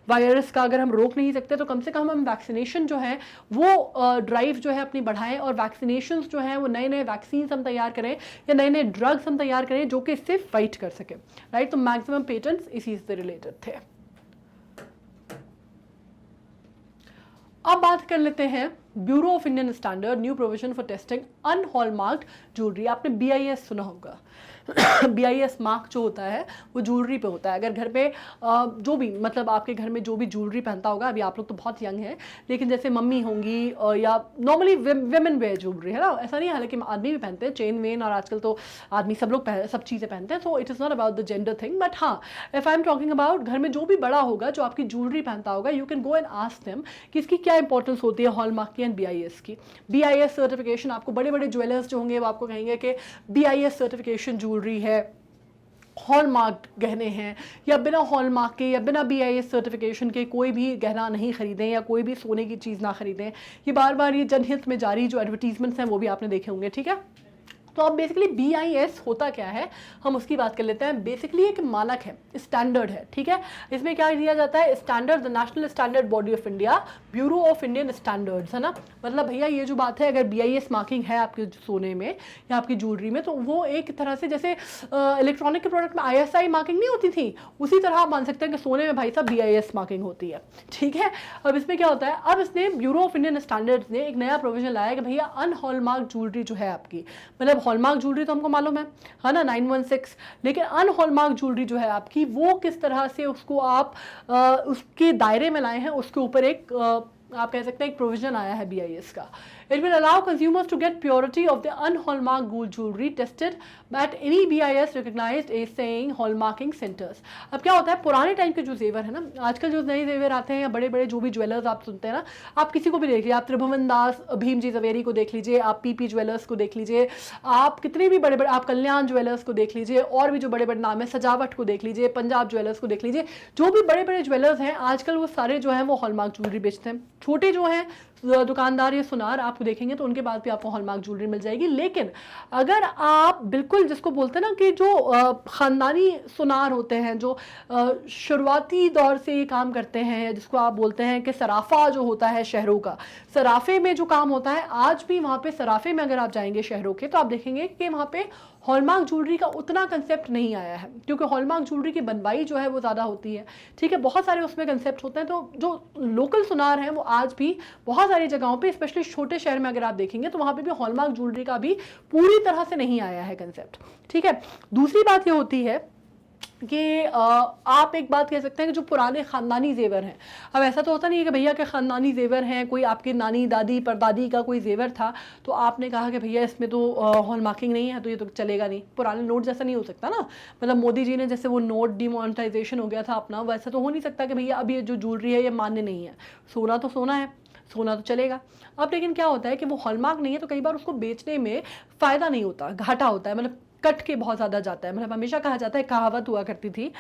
वायरस का अगर हम रोक नहीं सकते, तो कम से कम हम वैक्सीनेशन जो है वो ड्राइव जो है अपनी बढ़ाएं, और वैक्सीनेशन जो है वो नए नए वैक्सीन हम तैयार करें या नए नए ड्रग्स हम तैयार करें जो कि इससे फाइट कर सके, राइट। तो मैक्सिमम पेटेंट्स इसी से रिलेटेड थे। अब बात कर लेते हैं bureau of Indian standard new provision for testing unhallmarked jewellery. आपने BIS सुना होगा। BIS मार्क जो होता है वो ज्वेलरी पे होता है। अगर घर पे जो भी, मतलब आपके घर में जो भी ज्वेलरी पहनता होगा, अभी आप लोग तो बहुत यंग हैं, लेकिन जैसे मम्मी होंगी या नॉर्मली विमेन वेयर ज्वेलरी, है ना, ऐसा नहीं है, हालांकि आदमी भी पहनते हैं चेन वेन, और आजकल तो आदमी सब लोग सब चीज़ें पहनते हैं। So it is not about the gender thing, but हाँ, if I am talking about घर में जो भी बड़ा होगा जो आपकी ज्वेलरी पहनता होगा, you can go and ask them कि इसकी क्या इंपॉर्टेंस होती है हॉलमार्क की एंड BIS की। BIS सर्टिफिकेशन, आपको बड़े बड़े ज्वेलर्स जो होंगे वो आपको कहेंगे कि BIS सर्टिफिकेशन ज्वेलरी है, हॉलमार्क गहने हैं, या बिना हॉलमार्क के या बिना BIS सर्टिफिकेशन के कोई भी गहना नहीं खरीदें, या कोई भी सोने की चीज़ ना खरीदें। ये बार बार ये जनहित में जारी जो एडवर्टीजमेंट्स हैं वो भी आपने देखे होंगे, ठीक है। तो अब बेसिकली BIS होता क्या है, हम उसकी बात कर लेते हैं। बेसिकली एक मानक है, स्टैंडर्ड है, ठीक है। इसमें क्या दिया जाता है, standard, the national standard body of India, bureau of Indian standards, है ना। मतलब भैया ये जो बात है, अगर BIS मार्किंग है आपके सोने में या आपकी ज्वेलरी में, तो वो एक तरह से जैसे इलेक्ट्रॉनिक के प्रोडक्ट में ISI मार्किंग नहीं होती थी, उसी तरह आप मान सकते हैं कि सोने में भाई साहब BIS मार्किंग होती है, ठीक है। अब इसमें क्या होता है, अब इसने ब्यूरो ऑफ इंडियन स्टैंडर्ड्स ने एक नया प्रोविजन लाया कि भैया अनहॉलमार्क ज्वेलरी जो है आपकी, मतलब हॉलमार्क ज्वेलरी तो हमको मालूम है ना, 916, लेकिन अनहॉलमार्क ज्वेलरी जो है आपकी, वो किस तरह से उसको आप उसके दायरे में लाए हैं, उसके ऊपर एक आप कह सकते हैं एक प्रोविजन आया है BIS का। It will allow consumers to get purity of the unhallmarked gold jewelry tested at any BIS recognized as saying hallmarking centers। अब क्या होता है, पुराने टाइम के जो जेवर है ना, आजकल जो नए जेवर आते हैं या बड़े बड़े जो भी ज्वेलर्स आप सुनते हैं ना, आप किसी को भी देख लीजिए, आप त्रिभुवन दास भीमजी जवेरी को देख लीजिए, आप PP ज्वेलर्स को देख लीजिए, आप कितने भी बड़े बड़े, आप कल्याण ज्वेलर्स को देख लीजिए, और भी जो बड़े बड़े नाम है, सजावट को देख लीजिए, पंजाब ज्वेलर्स को देख लीजिए, जो भी बड़े बड़े ज्वेलर्स हैं आजकल वो सारे जो हैं वो हॉलमार्क ज्वेलरी बेचते हैं। छोटे जो हैं दुकानदार या सुनार आपको देखेंगे तो उनके बाद भी आपको हॉलमार्क ज्वेलरी मिल जाएगी। लेकिन अगर आप बिल्कुल जिसको बोलते हैं ना कि जो ख़ानदानी सुनार होते हैं, जो शुरुआती दौर से ये काम करते हैं, जिसको आप बोलते हैं कि सराफा जो होता है शहरों का, सराफे में जो काम होता है, आज भी वहाँ पे सराफे में अगर आप जाएंगे शहरों के, तो आप देखेंगे कि वहाँ पे हॉलमार्क ज्वेलरी का उतना कंसेप्ट नहीं आया है, क्योंकि हॉलमार्क ज्वेलरी की बनवाई जो है वो ज़्यादा होती है, ठीक है। बहुत सारे उसमें कंसेप्ट होते हैं। तो जो लोकल सुनार हैं वो आज भी बहुत सारी जगहों पे, स्पेशली छोटे शहर में अगर आप देखेंगे तो वहाँ पे भी हॉलमार्क ज्वेलरी का भी पूरी तरह से नहीं आया है कंसेप्ट, ठीक है। दूसरी बात ये होती है कि आप एक बात कह सकते हैं कि जो पुराने ख़ानदानी जेवर हैं, अब ऐसा तो होता नहीं है कि भैया के ख़ानदानी जेवर हैं, कोई आपके नानी दादी परदादी का कोई जेवर था तो आपने कहा कि भैया इसमें तो हॉलमार्किंग नहीं है तो ये तो चलेगा नहीं। पुराने नोट जैसा नहीं हो सकता ना, मतलब मोदी जी ने जैसे वो नोट डिमोनेटाइजेशन हो गया था अपना, वैसा तो हो नहीं सकता कि भैया अब ये जो ज्वेलरी है ये मान्य नहीं है। सोना तो सोना है, सोना तो चलेगा। अब लेकिन क्या होता है कि वो हॉलमार्क नहीं है तो कई बार उसको बेचने में फ़ायदा नहीं होता, घाटा होता है, मतलब कट के बहुत ज़्यादा जाता है। मतलब हमेशा कहा जाता है, कहावत हुआ करती थी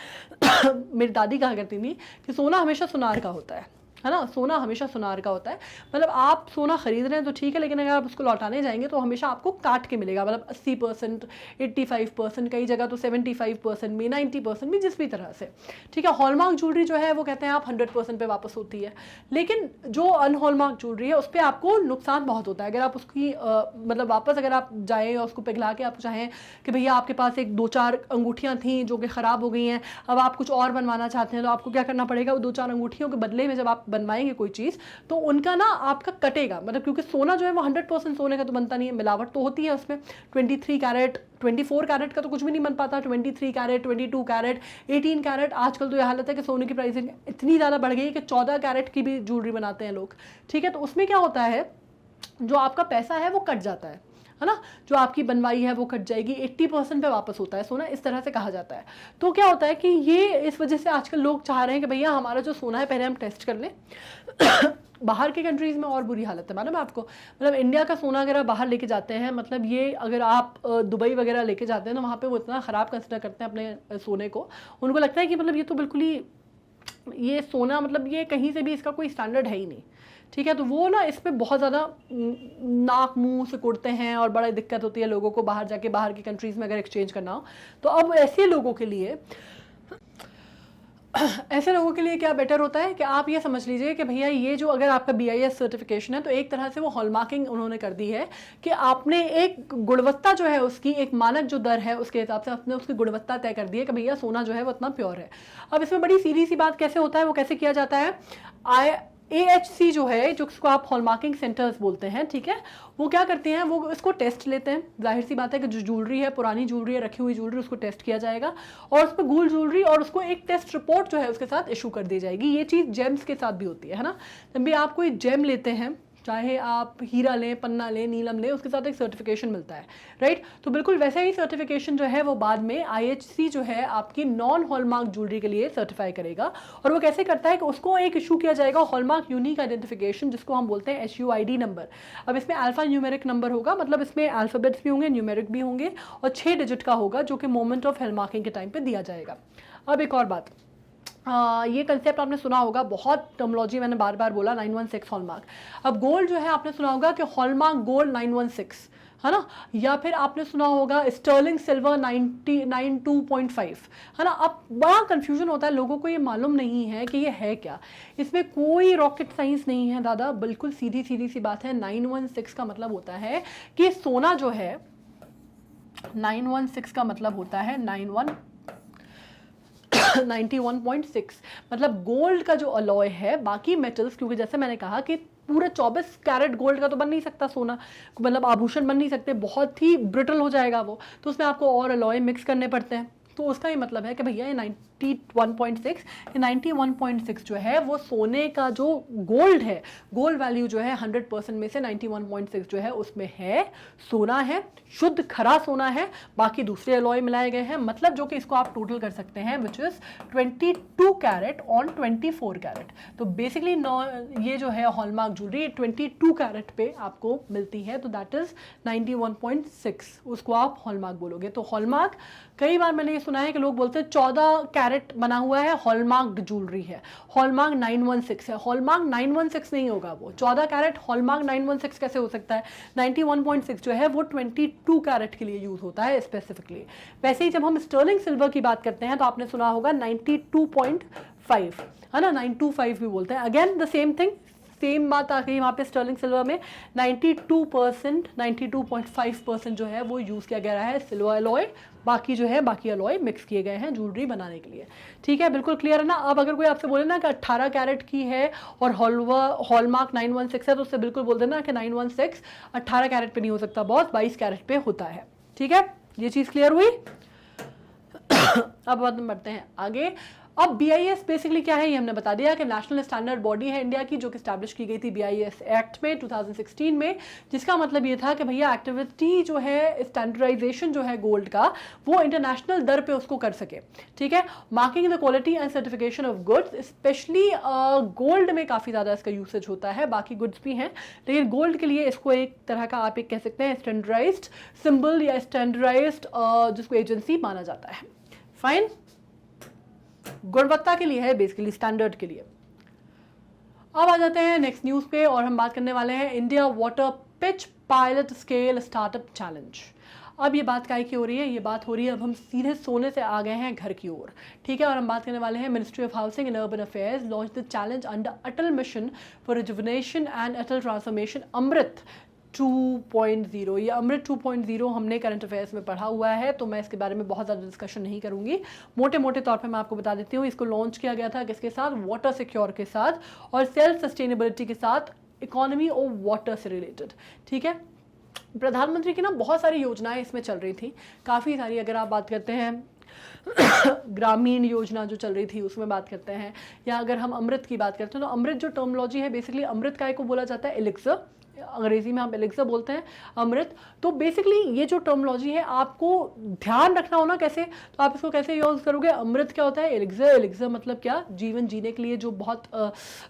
मेरी दादी कहा करती थी कि सोना हमेशा सुनार का होता है, है ना। सोना हमेशा सुनार का होता है, मतलब आप सोना खरीद रहे हैं तो ठीक है, लेकिन अगर आप उसको लौटाने जाएंगे तो हमेशा आपको काट के मिलेगा, मतलब 80%, 85%, कई जगह तो 75% भी, 90% भी, जिस भी तरह से, ठीक है। हॉलमार्क ज्वेलरी जो है वो कहते हैं आप 100% पे वापस होती है, लेकिन जो अनहॉलमार्क ज्वेलरी है उस पर आपको नुकसान बहुत होता है। अगर आप उसकी मतलब वापस अगर आप जाएँ और उसको पिघला के आप चाहें कि भैया आपके पास एक 2-4 अंगूठियाँ थी जो कि ख़राब हो गई हैं, अब आप कुछ और बनवाना चाहते हैं, तो आपको क्या करना पड़ेगा, वो 2-4 अंगूठियों के बदले में जब आप बनवाएंगे कोई चीज़ तो उनका ना आपका कटेगा, मतलब क्योंकि सोना जो है वो 100% सोने का तो बनता नहीं है, मिलावट तो होती है उसमें। 23 कैरेट, 24 कैरेट का तो कुछ भी नहीं बन पाता, 23 कैरेट, 22 कैरेट, 18 कैरेट, आजकल तो यह हालत है कि सोने की प्राइसिंग इतनी ज़्यादा बढ़ गई है कि 14 कैरेट की भी ज्वेलरी बनाते हैं लोग, ठीक है। तो उसमें क्या होता है, जो आपका पैसा है वो कट जाता है ना, जो आपकी बनवाई है वो कट जाएगी, 80% पे वापस होता है सोना, इस तरह से कहा जाता है। तो क्या होता है कि ये इस वजह से आजकल लोग चाह रहे हैं कि भैया हमारा जो सोना है पहले हम टेस्ट कर लें। बाहर के कंट्रीज़ में और बुरी हालत है, मालूम है आपको, मतलब इंडिया का सोना अगर आप बाहर लेके जाते हैं, मतलब ये अगर आप दुबई वगैरह लेके जाते हैं तो वहाँ पे वो इतना ख़राब कंसिडर करते हैं अपने सोने को, उनको लगता है कि मतलब ये तो बिल्कुल ही, ये सोना मतलब ये कहीं से भी इसका कोई स्टैंडर्ड है ही नहीं, ठीक है। तो वो ना इस पर बहुत ज़्यादा नाक मुंह से कुड़ते हैं और बड़ा दिक्कत होती है लोगों को बाहर जाके, बाहर की कंट्रीज़ में अगर एक्सचेंज करना हो तो। अब ऐसे लोगों के लिए क्या बेटर होता है कि आप ये समझ लीजिए कि भैया ये जो अगर आपका BIS सर्टिफिकेशन है तो एक तरह से वो हॉलमार्किंग उन्होंने कर दी है कि आपने एक गुणवत्ता जो है उसकी एक मानक जो दर है उसके हिसाब से आपने उसकी गुणवत्ता तय कर दी है कि भैया सोना जो है वो इतना प्योर है। अब इसमें बड़ी सीधी सी बात कैसे होता है, वो कैसे किया जाता है, AHC जो है, जो उसको आप हॉलमार्किंग सेंटर्स बोलते हैं, ठीक है, वो क्या करते हैं, वो इसको टेस्ट लेते हैं। जाहिर सी बात है कि जो ज्वेलरी है, पुरानी ज्वेलरी है, रखी हुई ज्वेलरी, उसको टेस्ट किया जाएगा और उस पर गोल्ड ज्वेलरी और उसको एक टेस्ट रिपोर्ट जो है उसके साथ इशू कर दी जाएगी। ये चीज़ जेम्स के साथ भी होती है ना, जब भी आप कोई जेम लेते हैं, चाहे आप हीरा लें, पन्ना लें, नीलम लें, उसके साथ एक सर्टिफिकेशन मिलता है, राइट। तो बिल्कुल वैसे ही सर्टिफिकेशन जो है वो बाद में IHC जो है आपकी नॉन हॉलमार्क ज्वेलरी के लिए सर्टिफाई करेगा। और वो कैसे करता है कि उसको एक इशू किया जाएगा हॉलमार्क यूनिक आइडेंटिफिकेशन, जिसको हम बोलते हैं SUID नंबर। अब इसमें अल्फा न्यूमेरिक नंबर होगा, मतलब इसमें अल्फ़ाबेट्स भी होंगे, न्यूमेरिक भी होंगे, और 6 डिजिट का होगा जो कि मोमेंट ऑफ हॉलमार्किंग के टाइम पर दिया जाएगा। अब एक और बात, ये कंसेप्ट आपने सुना होगा, बहुत टर्मिनोलॉजी मैंने बार बार बोला, 916 हॉलमार्क। अब गोल्ड जो है आपने सुना होगा कि हॉलमार्क गोल्ड 916, है ना, या फिर आपने सुना होगा स्टर्लिंग सिल्वर 92.5, है ना। अब बड़ा कंफ्यूजन होता है लोगों को, ये मालूम नहीं है कि ये है क्या, इसमें कोई रॉकेट साइंस नहीं है दादा, बिल्कुल सीधी सी बात है। 916 का मतलब होता है कि सोना जो है, 916 का मतलब होता है 91.6, मतलब गोल्ड का जो अलॉय है। बाकी मेटल्स, क्योंकि जैसे मैंने कहा कि पूरा 24 कैरेट गोल्ड का तो बन नहीं सकता सोना, मतलब आभूषण बन नहीं सकते, बहुत ही ब्रिटल हो जाएगा वो, तो उसमें आपको और अलॉय मिक्स करने पड़ते हैं। तो उसका ये मतलब है कि भैया ये 91.6 जो है वो सोने का जो गोल्ड है, गोल्ड वैल्यू जो है 100% में से 91.6 जो है उसमें है, सोना है, शुद्ध खरा सोना है, बाकी दूसरे अलॉय मिलाए गए हैं, मतलब जो कि इसको आप टोटल कर सकते हैं which is 22 carat on 24 carat. तो बेसिकली ये जो है हॉलमार्क ज्वेलरी 22 कैरेट पे आपको मिलती है, तो दैट इज 91.6, उसको आप हॉलमार्क बोलोगे। तो हॉलमार्क, कई बार मैंने ये सुना है कि लोग बोलते हैं 14 कैरेट बना हुआ है, हॉलमार्क ज्वेलरी है, हॉलमार्क 916 है। हॉलमार्क 916 नहीं होगा, वो 14 कैरेट हॉलमार्क 916 कैसे हो सकता है। 91.6 जो है वो 22 कैरेट के लिए यूज होता है स्पेसिफिकली। वैसे ही जब हम स्टर्लिंग सिल्वर की बात करते हैं तो आपने सुना होगा 92.5, है ना, 925 भी बोलते हैं। Again the same thing, same बात आ गई वहाँ पे स्टर्लिंग सिल्वर में, 92%, 92.5% जो है वो यूज़ किया गया है सिल्वर अलॉय, बाकी जो है बाकी अलॉय मिक्स किए गए हैं ज्वेलरी बनाने के लिए, ठीक है, बिल्कुल क्लियर है ना। अब अगर कोई आपसे बोले ना कि 18 कैरेट की है और हॉलमार्क 916 है, तो उससे बिल्कुल बोल देना कि 916 18 कैरेट पे नहीं हो सकता बॉस, 22 कैरेट पे होता है, ठीक है, ये चीज़ क्लियर हुई। अब बढ़ते हैं आगे। अब BIS बेसिकली क्या है ये हमने बता दिया कि नेशनल स्टैंडर्ड बॉडी है इंडिया की, जो कि स्टैब्लिश की गई थी BIS एक्ट में 2016 में, जिसका मतलब ये था कि भैया एक्टिविटी जो है, स्टैंडर्डाइजेशन जो है गोल्ड का, वो इंटरनेशनल दर पे उसको कर सके, ठीक है। Marking the quality and certification of goods, specially gold में काफ़ी ज़्यादा इसका यूसेज होता है, बाकी गुड्स भी हैं, लेकिन गोल्ड के लिए इसको एक तरह का आप एक कह सकते हैं स्टैंडर्डाइज्ड सिंबल या स्टैंडर्डाइज्ड जिसको एजेंसी माना जाता है। फाइन, गुणवत्ता के लिए है, बेसिकली स्टैंडर्ड के लिए। अब आ जाते हैं नेक्स्ट न्यूज़ पे और हम बात करने वाले हैं India water pitch pilot scale startup challenge. अब ये बात काय की हो रही है, ये बात हो रही है, अब हम सीधे सोने से आ गए हैं घर की ओर, ठीक है। और हम बात करने वाले हैं ministry of housing and urban affairs launch the challenge under Atal mission for rejuvenation and Atal transformation Amrut 2.0। ये अमृत 2.0 हमने करंट अफेयर्स में पढ़ा हुआ है, तो मैं इसके बारे में बहुत ज़्यादा डिस्कशन नहीं करूंगी। मोटे मोटे तौर पे मैं आपको बता देती हूँ। इसको लॉन्च किया गया था किसके साथ, वाटर सिक्योर के साथ और सेल्फ सस्टेनेबिलिटी के साथ, इकोनॉमी ऑफ वाटर से रिलेटेड, ठीक है। प्रधानमंत्री की ना बहुत सारी योजनाएं इसमें चल रही थी, काफ़ी सारी। अगर आप बात करते हैं ग्रामीण योजना जो चल रही थी उसमें बात करते हैं, या अगर हम अमृत की बात करते हैं तो अमृत जो टर्मोलॉजी है, बेसिकली अमृत काय को बोला जाता है एलिक्सर, अंग्रेजी में हम एलिक्सर बोलते हैं अमृत। तो बेसिकली ये जो टर्मोलॉजी है आपको ध्यान रखना हो ना कैसे, तो आप इसको कैसे यूज़ करोगे। अमृत क्या होता है, एलिक्सर, एलिक्सर मतलब क्या, जीवन जीने के लिए जो बहुत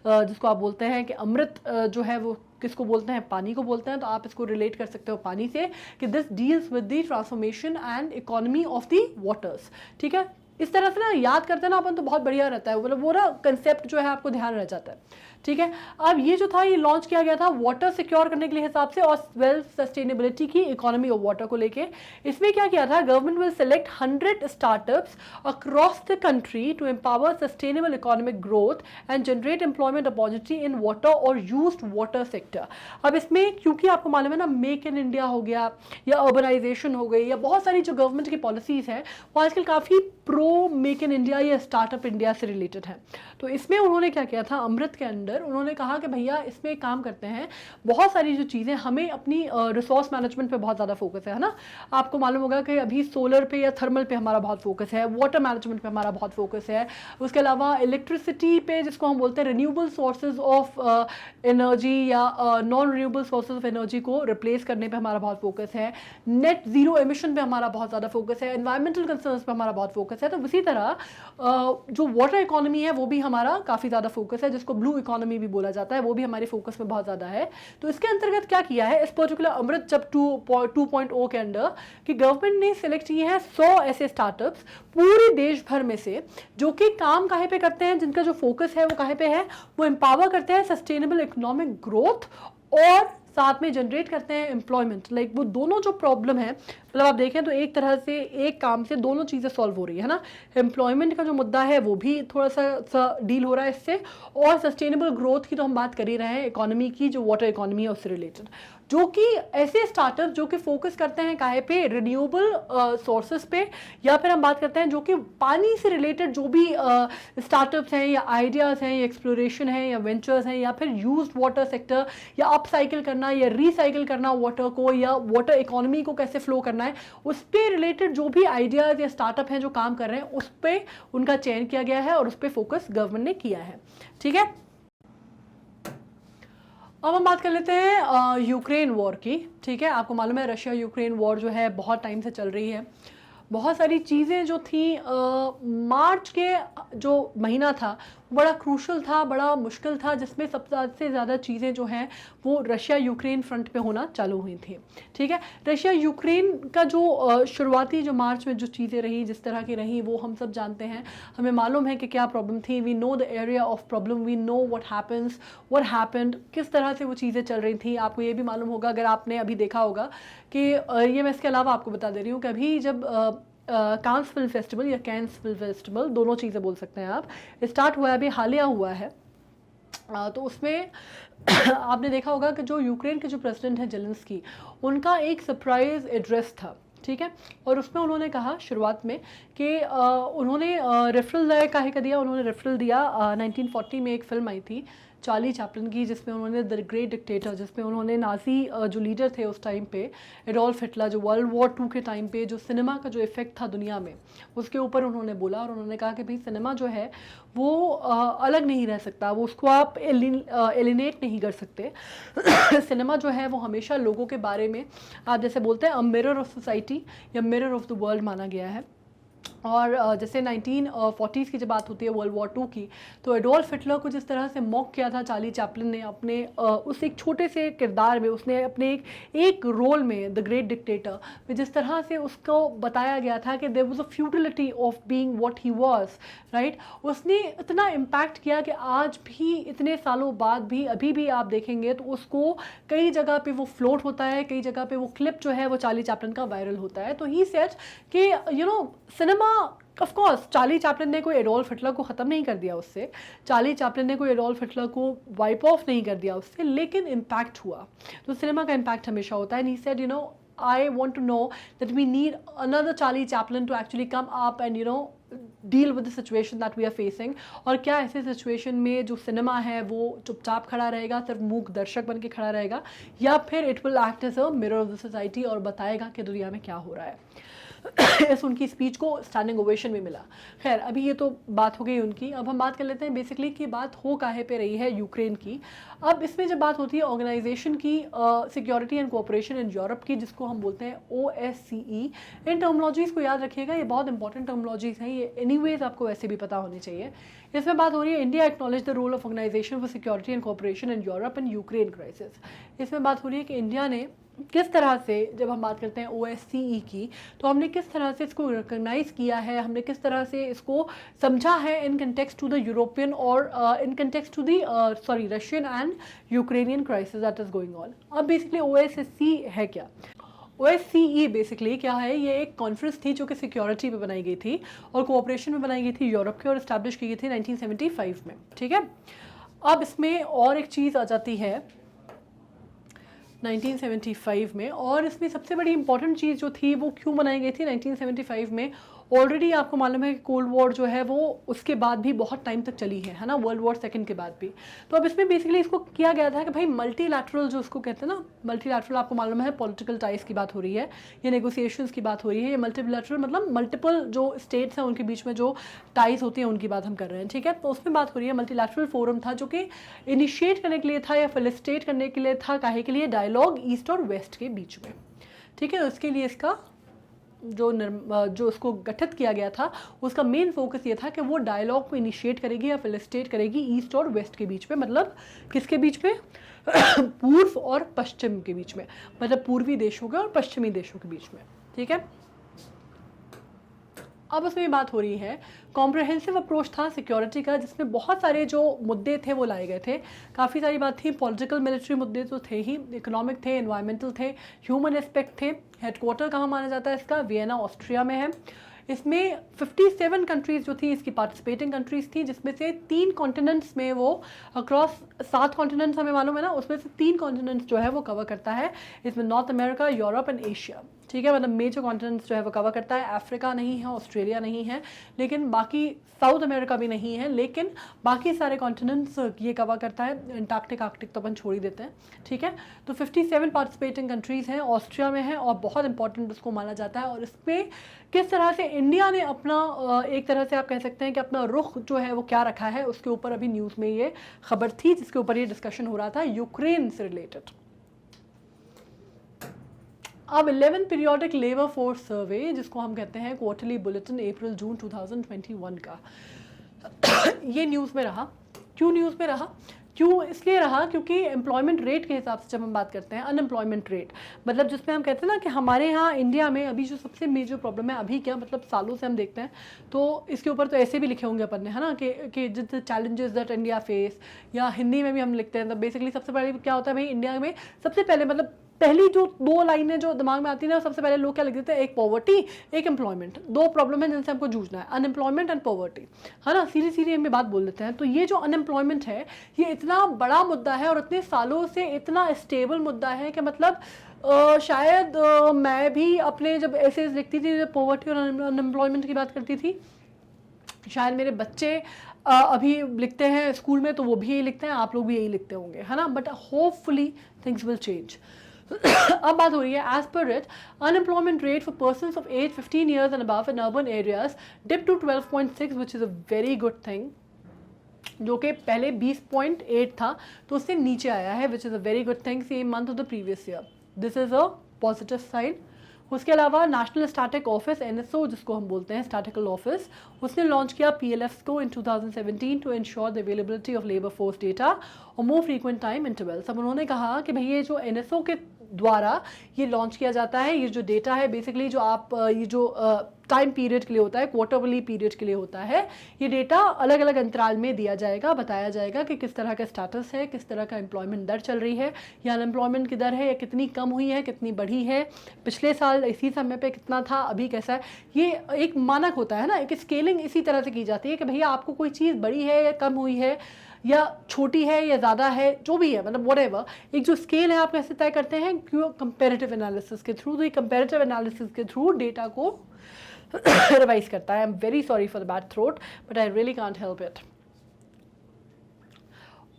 जिसको आप बोलते हैं कि अमृत जो है वो किसको बोलते हैं, पानी को बोलते हैं। तो आप इसको रिलेट कर सकते हो पानी से कि this deals with the transformation and economy of the waters, ठीक है। इस तरह से ना याद करते हैं ना अपन तो बहुत बढ़िया रहता है, मतलब वो ना कंसेप्ट जो है आपको ध्यान रह जाता है, ठीक है। अब ये जो था ये लॉन्च किया गया था वाटर सिक्योर करने के लिए हिसाब से और वेल्थ सस्टेनेबिलिटी की इकोनॉमी ऑफ वाटर को लेके। इसमें क्या किया था, government will select 100 startups across the country to empower sustainable economic growth and generate employment opportunity in water और यूज्ड वाटर सेक्टर। अब इसमें क्योंकि आपको मालूम है ना, मेक इन इंडिया हो गया या अर्बनाइजेशन हो गई या बहुत सारी जो गवर्नमेंट की पॉलिसीज हैं वो आजकल काफ़ी प्रो मेक इन इंडिया या स्टार्टअप इंडिया से रिलेटेड है। तो इसमें उन्होंने क्या किया था, अमृत के अंदर उन्होंने कहा कि भैया इसमें एक काम करते हैं, बहुत सारी जो चीज़ें हमें अपनी रिसोर्स मैनेजमेंट पे बहुत ज़्यादा फोकस है ना। आपको मालूम होगा कि अभी सोलर पे या थर्मल पे हमारा बहुत फोकस है, वाटर मैनेजमेंट पे हमारा बहुत फोकस है, उसके अलावा इलेक्ट्रिसिटी पे जिसको हम बोलते हैं रिन्यूएबल सोर्सेज ऑफ एनर्जी या non renewable sources of energy को रिप्लेस करने पे हमारा बहुत फोकस है, नेट जीरो एमिशन पे हमारा बहुत ज़्यादा फोकस है, एनवायरमेंटल कंसर्न्स पे हमारा बहुत फोकस है। तो इसी तरह जो वाटर इकोनॉमी है वो भी हमारा काफ़ी ज़्यादा फोकस है, जिसको ब्लू इकोनॉमी भी बोला जाता है, वो भी हमारे फोकस में बहुत ज़्यादा है। तो इसके अंतर्गत क्या किया है इस पर्टिकुलर अमृत जब 2.0 के अंडर कि गवर्नमेंट ने सिलेक्ट किए हैं 100 ऐसे स्टार्टअप्स पूरे देश भर में से, जो कि काम काहे पे करते हैं, जिनका जो फोकस है वो काहे पे है, वो एम्पावर करते हैं सस्टेनेबल इकोनॉमिक ग्रोथ और साथ में जनरेट करते हैं एम्प्लॉयमेंट। लाइक वो दोनों जो प्रॉब्लम है, मतलब आप देखें तो एक तरह से एक काम से दोनों चीज़ें सॉल्व हो रही है ना। एम्प्लॉयमेंट का जो मुद्दा है वो भी थोड़ा सा डील हो रहा है इससे, और सस्टेनेबल ग्रोथ की तो हम बात कर ही रहे हैं, इकोनॉमी की जो वाटर इकोनॉमी है उससे रिलेटेड, जो कि ऐसे स्टार्टअप जो कि फोकस करते हैं काहे पे, रिन्यूएबल सोर्सेज पे, या फिर हम बात करते हैं जो कि पानी से रिलेटेड जो भी स्टार्टअप्स हैं या आइडियाज़ हैं या एक्सप्लोरेशन है या वेंचर्स हैं, या फिर यूज्ड वाटर सेक्टर या अपसाइकिल करना या रिसाइकिल करना वाटर को, या वाटर इकोनॉमी को कैसे फ्लो करना है, उस पर रिलेटेड जो भी आइडियाज़ या स्टार्टअप हैं जो काम कर रहे हैं उस पर उनका चयन किया गया है और उस पर फोकस गवर्नमेंट ने किया है, ठीक है। अब हम बात कर लेते हैं यूक्रेन वॉर की, ठीक है। आपको मालूम है रशिया यूक्रेन वॉर जो है बहुत टाइम से चल रही है। बहुत सारी चीज़ें जो थी मार्च के जो महीना था बड़ा क्रूशल था, बड़ा मुश्किल था, जिसमें सबसे ज़्यादा चीज़ें जो हैं वो रशिया यूक्रेन फ्रंट पे होना चालू हुई थी, ठीक है। रशिया यूक्रेन का जो शुरुआती जो मार्च में जो चीज़ें रही, जिस तरह की रही, वो हम सब जानते हैं, हमें मालूम है कि क्या प्रॉब्लम थी। We know the area of problem, we know what happened, किस तरह से वो चीज़ें चल रही थी। आपको ये भी मालूम होगा, अगर आपने अभी देखा होगा कि ये मैं इसके अलावा आपको बता दे रही हूँ कि अभी जब कांस फिल्म फेस्टिवल या कैंस फिल्म फेस्टिवल, दोनों चीज़ें बोल सकते हैं आप, स्टार्ट हुआ है, अभी हालिया हुआ है। तो उसमें आपने देखा होगा कि जो यूक्रेन के जो प्रेसिडेंट हैं जेलेंस्की, उनका एक सरप्राइज एड्रेस था, ठीक है। और उसमें उन्होंने कहा शुरुआत में कि उन्होंने रेफरल काहे का दिया, उन्होंने रेफरल दिया 1940 में एक फिल्म आई थी चार्ली चैपलिन की, जिसमें उन्होंने द ग्रेट डिक्टेटर, जिसमें उन्होंने नाजी जो लीडर थे उस टाइम पे, एडोल्फ हिटलर, जो वर्ल्ड वॉर 2 के टाइम पे जो सिनेमा का जो इफेक्ट था दुनिया में, उसके ऊपर उन्होंने बोला। और उन्होंने कहा कि भाई सिनेमा जो है वो अलग नहीं रह सकता, वो उसको आप एलिनेट नहीं कर सकते। सिनेमा जो है वो हमेशा लोगों के बारे में, आप जैसे बोलते हैं, अ मिरर ऑफ सोसाइटी या मिरर ऑफ द वर्ल्ड माना गया है। और जैसे 1940s की जब बात होती है वर्ल्ड वॉर टू की, तो एडोल्फ हिटलर को जिस तरह से मॉक किया था चार्ली चैपलिन ने अपने उस एक छोटे से किरदार में, उसने अपने एक रोल में द ग्रेट डिक्टेटर में जिस तरह से उसको बताया गया था कि there was a futility of being what he was, right. उसने इतना इम्पैक्ट किया कि आज भी इतने सालों बाद भी अभी भी आप देखेंगे तो उसको कई जगह पे वो फ्लोट होता है, कई जगह पे वो क्लिप जो है वो चार्ली चैपलिन का वायरल होता है। तो ही सेड कि cinema, of course Charlie Chaplin ने कोई एडोल्फ हिटलर को ख़त्म नहीं कर दिया उससे, चार्ली चैपलिन ने कोई एडोल्फ हिटलर को वाइप ऑफ नहीं कर दिया उससे, लेकिन इम्पैक्ट हुआ। तो सिनेमा का इम्पैक्ट हमेशा होता है। And he said I want to know that we need another Charlie Chaplin to actually come up and deal with the situation that we are facing। और क्या ऐसे सिचुएशन में जो सिनेमा है वो चुपचाप खड़ा रहेगा, सिर्फ मूक दर्शक बन के खड़ा रहेगा, या फिर it will act as a mirror of the society और बताएगा कि दुनिया में क्या हो रहा है। इस उनकी स्पीच को स्टैंडिंग ओवेशन भी मिला। खैर, अभी ये तो बात हो गई उनकी। अब हम बात कर लेते हैं बेसिकली कि बात हो काहे पे रही है यूक्रेन की। अब इसमें जब बात होती है ऑर्गेनाइजेशन की, security and cooperation in Europe की, जिसको हम बोलते हैं OSCE, इन टर्मोलॉजीज़ को याद रखिएगा, ये बहुत इंपॉर्टेंट टर्मोलॉजीज़ हैं, ये एनीवेज आपको वैसे भी पता होनी चाहिए। इसमें बात हो रही है India acknowledge the role of organization for security and cooperation in Europe and Ukraine crisis. इसमें बात हो रही है कि इंडिया ने किस तरह से, जब हम बात करते हैं OSCE की, तो हमने किस तरह से इसको रिकॉग्नाइज किया है, हमने किस तरह से इसको समझा है in context to the European और in context to the Russian and Ukrainian crisis that is going on. अब बेसिकली OSCE है क्या? OSCE बेसिकली क्या है? ये एक कॉन्फ्रेंस थी जो कि सिक्योरिटी पे बनाई गई थी और कोऑपरेशन में बनाई गई थी यूरोप की, और इस्टेब्लिश की गई थी 1975 में, ठीक है। अब इसमें और एक चीज़ आ जाती है 1975 में, और इसमें सबसे बड़ी इंपॉर्टेंट चीज़ जो थी वो क्यों बनाई गई थी 1975 में। ऑलरेडी आपको मालूम है कि कोल्ड वॉर जो है वो उसके बाद भी बहुत टाइम तक चली है ना, वर्ल्ड वॉर सेकंड के बाद भी। तो अब इसमें बेसिकली इसको किया गया था कि भाई मल्टीलैटरल जो उसको कहते हैं ना, मल्टीलैटरल आपको मालूम है पॉलिटिकल टाइज की बात हो रही है, ये नेगोशिएशंस की बात हो रही है, ये मल्टीलैटरल मतलब मल्टीपल जो स्टेट्स हैं उनके बीच में जो टाइज होती हैं उनकी बात हम कर रहे हैं, ठीक है। तो उसमें बात हो रही है मल्टीलैटरल फोरम था जो कि इनिशिएट करने के लिए था या फैसिलिटेट करने के लिए था, काहे के लिए? डायलॉग ईस्ट और वेस्ट के बीच में, ठीक है। उसके लिए इसका जो उसको गठित किया गया था उसका मेन फोकस ये था कि वो डायलॉग को इनिशिएट करेगी या फैसिलिटेट करेगी ईस्ट और वेस्ट के बीच में, मतलब किसके बीच में? पूर्व और पश्चिम के बीच में, मतलब पूर्वी देशों के और पश्चिमी देशों के बीच में, ठीक है। अब उसमें ये बात हो रही है, कॉम्प्रहेंसिव अप्रोच था सिक्योरिटी का, जिसमें बहुत सारे जो मुद्दे थे वो लाए गए थे। काफ़ी सारी बात थी, पॉलिटिकल मिलिट्री मुद्दे तो थे ही, इकोनॉमिक थे, एनवायरमेंटल थे, ह्यूमन एस्पेक्ट थे। हेडक्वार्टर कहाँ माना जाता है इसका? वियना ऑस्ट्रिया में है। इसमें 57 कंट्रीज़ जो थी इसकी पार्टिसिपेटिंग कंट्रीज़ थी, जिसमें से 3 कॉन्टिनेंट्स में वो अक्रॉस 7 कॉन्टिनेंट्स हमें मालूम है ना, उसमें से 3 कॉन्टिनेंट्स जो है वो कवर करता है। इसमें north America, Europe and Asia, ठीक है, मतलब मेजर कॉन्टिनेंट्स जो है वो कवर करता है। अफ्रीका नहीं है, ऑस्ट्रेलिया नहीं है, लेकिन बाकी साउथ अमेरिका भी नहीं है, लेकिन बाकी सारे कॉन्टिनेंट्स ये कवर करता है। अंटार्कटिक आर्कटिक तो अपन छोड़ ही देते हैं, ठीक है। तो 57 पार्टिसिपेटिंग कंट्रीज़ हैं, ऑस्ट्रिया में है और बहुत इंपॉर्टेंट उसको माना जाता है। और इसमें किस तरह से इंडिया ने अपना एक तरह से आप कह सकते हैं कि अपना रुख जो है वो क्या रखा है, उसके ऊपर अभी न्यूज़ में ये खबर थी जिसके ऊपर ये डिस्कशन हो रहा था यूक्रेन से रिलेटेड। अब 11 पीरियोडिक लेबर फोर्स सर्वे, जिसको हम कहते हैं क्वार्टरली बुलेटिन अप्रैल जून 2021 का, ये न्यूज़ में रहा। क्यों न्यूज़ में रहा? क्यों इसलिए रहा क्योंकि एम्प्लॉयमेंट रेट के हिसाब से जब हम बात करते हैं, अनएम्प्लॉयमेंट रेट, मतलब जिसमें हम कहते हैं ना कि हमारे यहाँ इंडिया में अभी जो सबसे मेजर प्रॉब्लम है, अभी क्या मतलब सालों से हम देखते हैं, तो इसके ऊपर तो ऐसे भी लिखे होंगे अपन ने, है ना, कि जिस चैलेंजेस दैट इंडिया फेस, या हिंदी में भी हम लिखते हैं। तो बेसिकली सबसे पहले क्या होता है भाई, इंडिया में सबसे पहले मतलब पहली जो 2 लाइनें जो दिमाग में आती है ना, सबसे पहले लोग क्या लिख देते हैं? एक पॉवर्टी, एक एम्प्लॉयमेंट। 2 प्रॉब्लम है जिनसे हमको जूझना है, अनएम्प्लॉयमेंट एंड पॉवर्टी, है ना, सीधी सीधी हमें बात बोल देते हैं। तो ये जो अनएम्प्लॉयमेंट है ये इतना बड़ा मुद्दा है और इतने सालों से इतना स्टेबल मुद्दा है कि मतलब शायद मैं भी अपने जब ऐसे लिखती थी, जब पॉवर्टी और अनएम्प्लॉयमेंट की बात करती थी, शायद मेरे बच्चे अभी लिखते हैं स्कूल में तो वो भी यही लिखते हैं, आप लोग भी यही लिखते होंगे, है ना। But hopefully things will change. अब बात हो रही है, as per it unemployment rate for persons of age 15 years and above in urban areas dip to 12.6 which is a very good thing, जो कि पहले 20.8 था, तो उससे नीचे आया है, which is a very good thing, same month of the previous year. This is a positive sign. उसके अलावा नेशनल स्टैटिक ऑफिस NSO जिसको हम बोलते हैं स्टैटिकल ऑफिस, उसने लॉन्च किया PLFs को in 2017 to ensure the availability of labour force data और मोर फ्रीक्वेंट टाइम इंटरवल्स। अब उन्होंने कहा कि भाई ये जो NSO के द्वारा ये लॉन्च किया जाता है, ये जो डेटा है बेसिकली जो आप ये जो टाइम पीरियड के लिए होता है, क्वार्टरली पीरियड के लिए होता है, ये डेटा अलग अलग अंतराल में दिया जाएगा, बताया जाएगा कि किस तरह का स्टेटस है, किस तरह का एम्प्लॉयमेंट दर चल रही है या अनएम्प्लॉयमेंट की दर है, या कितनी कम हुई है, कितनी बढ़ी है, पिछले साल इसी समय पे कितना था, अभी कैसा है। ये एक मानक होता है ना, एक स्केलिंग इसी तरह से की जाती है कि भैया आपको कोई चीज़ बड़ी है या कम हुई है या छोटी है या ज़्यादा है, जो भी है, मतलब व्हाटएवर, एक जो स्केल है आप कैसे तय करते हैं, क्यों कंपैरेटिव एनालिसिस के थ्रू। तो ये कंपैरेटिव एनालिसिस के थ्रू डेटा को रिवाइज करता है। आई am very sorry for the bad throat but I really can't help it.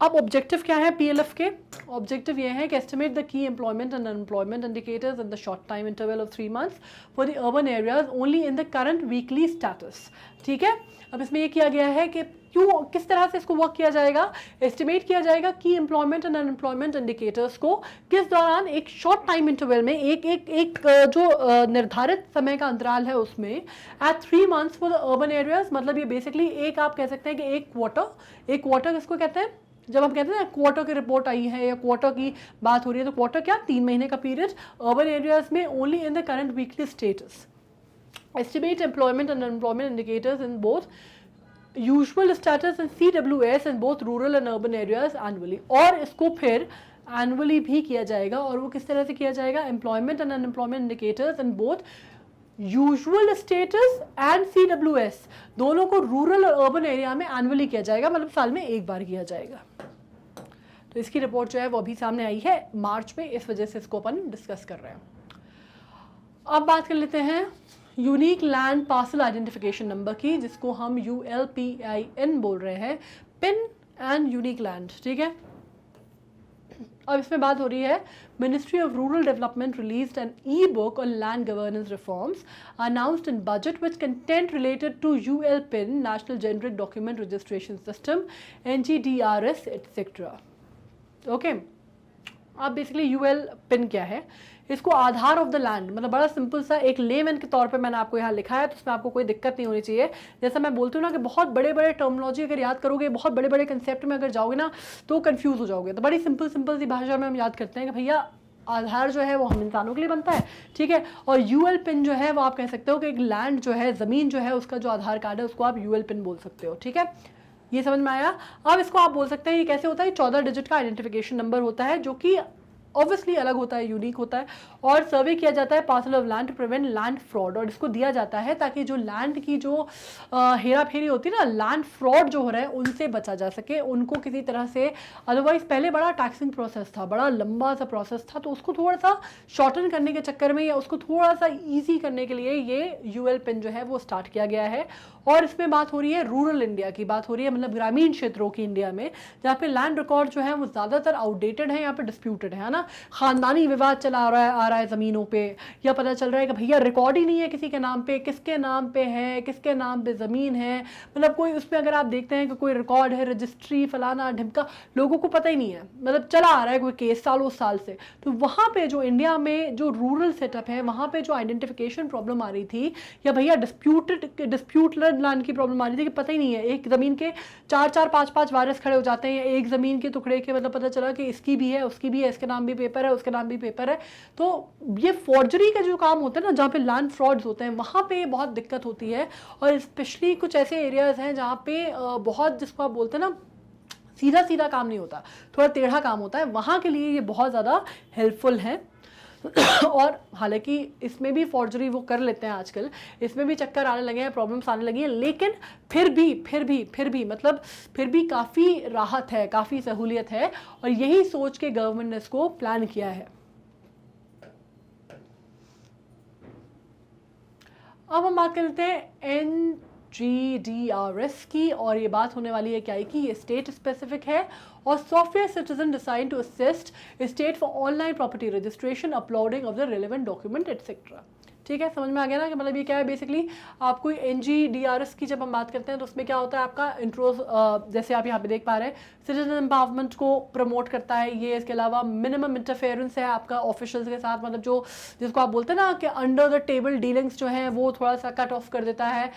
अब ऑब्जेक्टिव क्या है PLF के? ऑब्जेक्टिव ये है कि estimate the key employment and unemployment indicators in the short time interval of 3 months for the urban areas only in the current weekly status. ठीक है, अब इसमें ये किया गया है कि क्यों, किस तरह से इसको वर्क किया जाएगा, एस्टिमेट किया जाएगा की एम्प्लॉयमेंट एंड अनएम्प्लॉयमेंट इंडिकेटर्स को किस दौरान, एक शॉर्ट टाइम इंटरवल में, एक जो निर्धारित समय का अंतराल है उसमें at 3 months for the urban areas. मतलब ये बेसिकली एक आप कह सकते हैं कि एक क्वार्टर किसको कहते हैं, जब हम कहते हैं ना क्वार्टर की रिपोर्ट आई है या क्वार्टर की बात हो रही है, तो क्वार्टर क्या, 3 महीने का पीरियड अर्बन एरियाज में only in the current weekly status. Estimate employment and unemployment indicators in both usual status and CWS in both rural and urban areas annually. और इसको फिर एनुअली भी किया जाएगा, और वो किस तरह से किया जाएगा, employment and unemployment indicators in both usual status and CWS, दोनों को रूरल और अर्बन एरिया में एनुअली किया जाएगा, मतलब साल में एक बार किया जाएगा। तो इसकी रिपोर्ट जो है वो अभी सामने आई है मार्च में, इस वजह से इसको अपन डिस्कस कर रहे हैं। अब बात कर लेते हैं unique land parcel identification number की, जिसको हम ULPIN बोल रहे हैं, पिन एंड यूनिक लैंड। ठीक है, अब इसमें बात हो रही है, ministry of rural development released an e-book on land governance reforms announced in budget which content related to ULPIN, national generic document registration system, NGDRS etcetera. Okay, अब बेसिकली ULPIN क्या है, इसको आधार ऑफ द लैंड, मतलब बड़ा सिंपल सा एक लेमैन के तौर पे मैंने आपको यहाँ लिखा है, तो उसमें आपको कोई दिक्कत नहीं होनी चाहिए। जैसा मैं बोलती हूँ ना कि बहुत बड़े बड़े टर्मिनोलॉजी अगर याद करोगे, बहुत बड़े बड़े कंसेप्ट में अगर जाओगे ना तो कंफ्यूज हो जाओगे। तो बड़ी सिंपल सी भाषा में हम याद करते हैं कि भैया आधार जो है वो हम इंसानों के लिए बनता है, ठीक है, और ULPIN जो है वो आप कह सकते हो कि एक लैंड जो है, ज़मीन जो है, उसका जो आधार कार्ड है उसको आप ULPIN बोल सकते हो। ठीक है, ये समझ में आया। अब इसको आप बोल सकते हैं ये कैसे होता है, 14 डिजिट का आइडेंटिफिकेशन नंबर होता है, जो कि ऑब्वियसली अलग होता है, यूनिक होता है, और सर्वे किया जाता है parcel of land to prevent land fraud, और इसको दिया जाता है ताकि जो लैंड की जो हेरा फेरी होती है ना, लैंड फ्रॉड जो हो रहा है उनसे बचा जा सके, उनको किसी तरह से। अदरवाइज पहले बड़ा टैक्सिंग प्रोसेस था, बड़ा लंबा सा प्रोसेस था, तो उसको थोड़ा सा शॉर्टन करने के चक्कर में या उसको थोड़ा सा ईजी करने के लिए ये ULPIN जो है वो स्टार्ट किया गया है। और इसमें बात हो रही है रूरल इंडिया की, बात हो रही है मतलब ग्रामीण क्षेत्रों की इंडिया में, जहाँ पे लैंड रिकॉर्ड जो है वो ज़्यादातर आउटडेटेड है, यहाँ पे डिस्प्यूटेड है ना, खानदानी विवाद चला आ रहा है ज़मीनों पे, या पता चल रहा है कि भैया रिकॉर्ड ही नहीं है किसी के नाम पे, किसके नाम पे है, किसके नाम पे ज़मीन है, मतलब कोई उसमें अगर आप देखते हैं कि कोई रिकॉर्ड है, रजिस्ट्री फलाना ढिमका, लोगों को पता ही नहीं है, मतलब चला आ रहा है कोई केस सालों साल से। तो वहाँ पे जो इंडिया में जो रूरल सेटअप है, वहाँ पे जो आइडेंटिफिकेशन प्रॉब्लम आ रही थी, या भैया डिस्प्यूट लैंड की प्रॉब्लम आ रही थी कि पता ही नहीं है, एक ज़मीन के 4-4 5-5 वारिस खड़े हो जाते हैं, एक ज़मीन के टुकड़े के मतलब पता चला कि इसकी भी है, उसकी भी है, इसके नाम भी पेपर है, उसके नाम भी पेपर है। तो ये फॉर्जरी का जो काम होता है ना, जहाँ पे लैंड फ्रॉड्स होते हैं, वहाँ पे बहुत दिक्कत होती है। और स्पेशली कुछ ऐसे एरियाज हैं जहाँ पे बहुत, जिसको आप बोलते हैं ना, सीधा सीधा काम नहीं होता, थोड़ा टेढ़ा काम होता है, वहाँ के लिए ये बहुत ज़्यादा हेल्पफुल है। और हालांकि इसमें भी फॉर्जरी वो कर लेते हैं आजकल, इसमें भी चक्कर आने लगे हैं, प्रॉब्लम्स आने लगी हैं, लेकिन फिर भी मतलब फिर भी काफ़ी राहत है, काफ़ी सहूलियत है, और यही सोच के गवर्नमेंट ने इसको प्लान किया है। अब हम बात कर लेते हैं NGDRS की, और ये बात होने वाली है क्या है कि ये स्टेट स्पेसिफिक है, और software citizen design to assist state for online property registration, uploading of the relevant document etcetera. ठीक है, समझ में आ गया ना कि मतलब ये क्या है बेसिकली आपको NGDRS की जब हम बात करते हैं तो उसमें क्या होता है आपका इंट्रो, जैसे आप यहाँ पे देख पा रहे हैं, सिटीजन एम्पावरमेंट को प्रमोट करता है ये। इसके अलावा मिनिमम इंटरफेरेंस है आपका ऑफिशियल्स के साथ, मतलब जो जिसको आप बोलते हैं ना कि अंडर द टेबल डीलिंग्स जो है वो थोड़ा सा कट ऑफ कर देता है।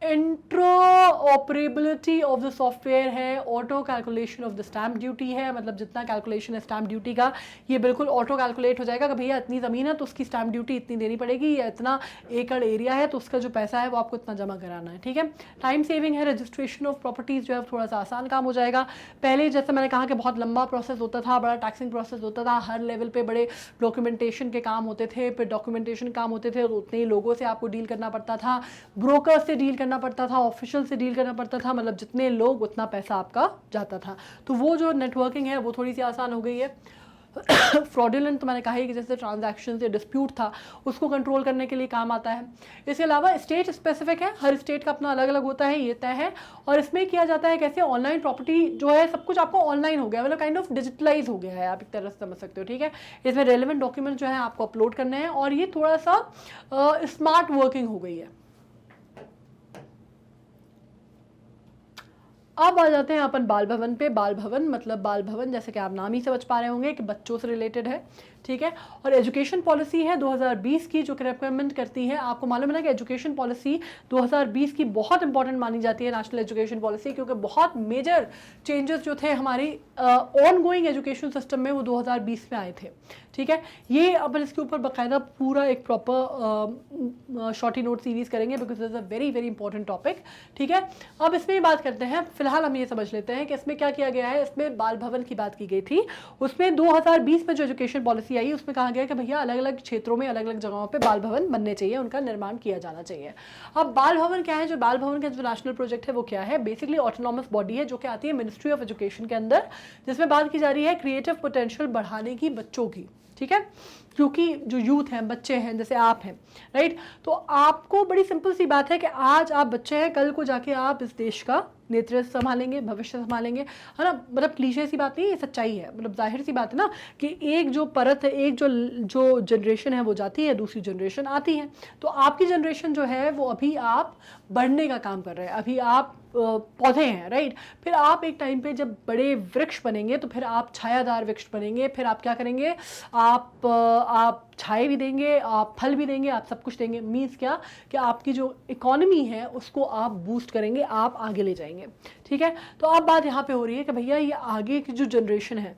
इंट्रोऑपरेबिलिटी ऑफ द सॉफ्टवेयर है, auto calculation of the stamp duty है, मतलब जितना कैलकुलेशन है स्टैम्प ड्यूटी का ये बिल्कुल ऑटो कैलकुलेट हो जाएगा कि भैया इतनी ज़मीन है तो उसकी स्टैम्प ड्यूटी इतनी देनी पड़ेगी, या इतना एकड़ एरिया है तो उसका जो पैसा है वो आपको इतना जमा कराना है। ठीक है, टाइम सेविंग है, रजिस्ट्रेशन ऑफ प्रॉपर्टीज़ जो है थोड़ा सा आसान काम हो जाएगा। पहले जैसे मैंने कहा कि बहुत लंबा प्रोसेस होता था, बड़ा टैक्सिंग प्रोसेस होता था, हर लेवल पे बड़े डॉक्यूमेंटेशन के काम होते थे, फिर डॉक्यूमेंटेशन काम होते थे तो उतने ही लोगों से आपको डील करना पड़ता था, ब्रोकर से डील करना पड़ता था, ऑफिशियल से डील करना पड़ता था, मतलब जितने लोग उतना पैसा आपका जाता था। तो वो जो नेटवर्किंग है वो थोड़ी सी आसान हो गई है। फ्रॉडुलेंट तो मैंने कहा है कि जैसे ट्रांजैक्शन या डिस्प्यूट था उसको कंट्रोल करने के लिए काम आता है। इसके अलावा स्टेट स्पेसिफिक है, हर स्टेट का अपना अलग अलग होता है, ये तय है। और इसमें किया जाता है कैसे, ऑनलाइन प्रॉपर्टी जो है सब कुछ आपको ऑनलाइन हो गया, मतलब काइंड ऑफ डिजिटलाइज हो गया है, आप एक तरह से समझ सकते हो। ठीक है, इसमें रेलिवेंट डॉक्यूमेंट जो है आपको अपलोड करने हैं और ये थोड़ा सा स्मार्ट वर्किंग हो गई है। अब आ जाते हैं अपन बाल भवन पे। बाल भवन मतलब बाल भवन जैसे कि आप नाम ही समझ पा रहे होंगे कि बच्चों से रिलेटेड है। ठीक है, और एजुकेशन पॉलिसी है 2020 की जो रिकमेंड करती है, आपको मालूम है ना कि एजुकेशन पॉलिसी 2020 की बहुत इंपॉर्टेंट मानी जाती है, नेशनल एजुकेशन पॉलिसी, क्योंकि बहुत मेजर चेंजेस जो थे हमारी ऑन गोइंग एजुकेशन सिस्टम में वो 2020 में आए थे। ठीक है, ये अपन इसके ऊपर बाकायदा पूरा एक प्रॉपर शॉर्टी नोट सीरीज करेंगे because is a very very important topic. ठीक है, अब इसमें बात करते हैं, फिलहाल हम ये समझ लेते हैं कि इसमें क्या किया गया है। इसमें बाल भवन की बात की गई थी, उसमें 2020 में जो एजुकेशन पॉलिसी आई उसमें कहा गया कि भैया अलग अलग क्षेत्रों में अलग अलग जगहों पे बाल भवन बनने चाहिए, उनका निर्माण किया जाना चाहिए। अब बाल भवन क्या है, जो बाल भवन का जो नेशनल प्रोजेक्ट है वो क्या है, बेसिकली ऑटोनॉमस बॉडी है जो कि आती है मिनिस्ट्री ऑफ एजुकेशन के अंदर, जिसमें बात की जा रही है क्रिएटिव पोटेंशियल बढ़ाने की बच्चों की। ठीक है, क्योंकि जो यूथ हैं, बच्चे हैं, जैसे आप हैं, राइट, तो आपको बड़ी सिंपल सी बात है कि आज आप बच्चे हैं, कल को जाके आप इस देश का नेतृत्व संभालेंगे, भविष्य संभालेंगे, है ना। मतलब क्लीशे सी बात नहीं, ये सच्चाई है, मतलब जाहिर सी बात है ना कि एक जो परत है, एक जो जनरेशन है वो जाती है, दूसरी जनरेशन आती है। तो आपकी जनरेशन जो है वो अभी आप बढ़ने का काम कर रहे हैं, अभी आप पौधे हैं, राइट। फिर आप एक टाइम पे जब बड़े वृक्ष बनेंगे तो फिर आप छायादार वृक्ष बनेंगे, फिर आप क्या करेंगे, आप छाए भी देंगे, आप फल भी देंगे, आप सब कुछ देंगे। मीन्स क्या कि आपकी जो इकोनॉमी है उसको आप बूस्ट करेंगे, आप आगे ले जाएंगे। ठीक है, तो अब बात यहाँ पे हो रही है कि भैया ये आगे की जो जनरेशन है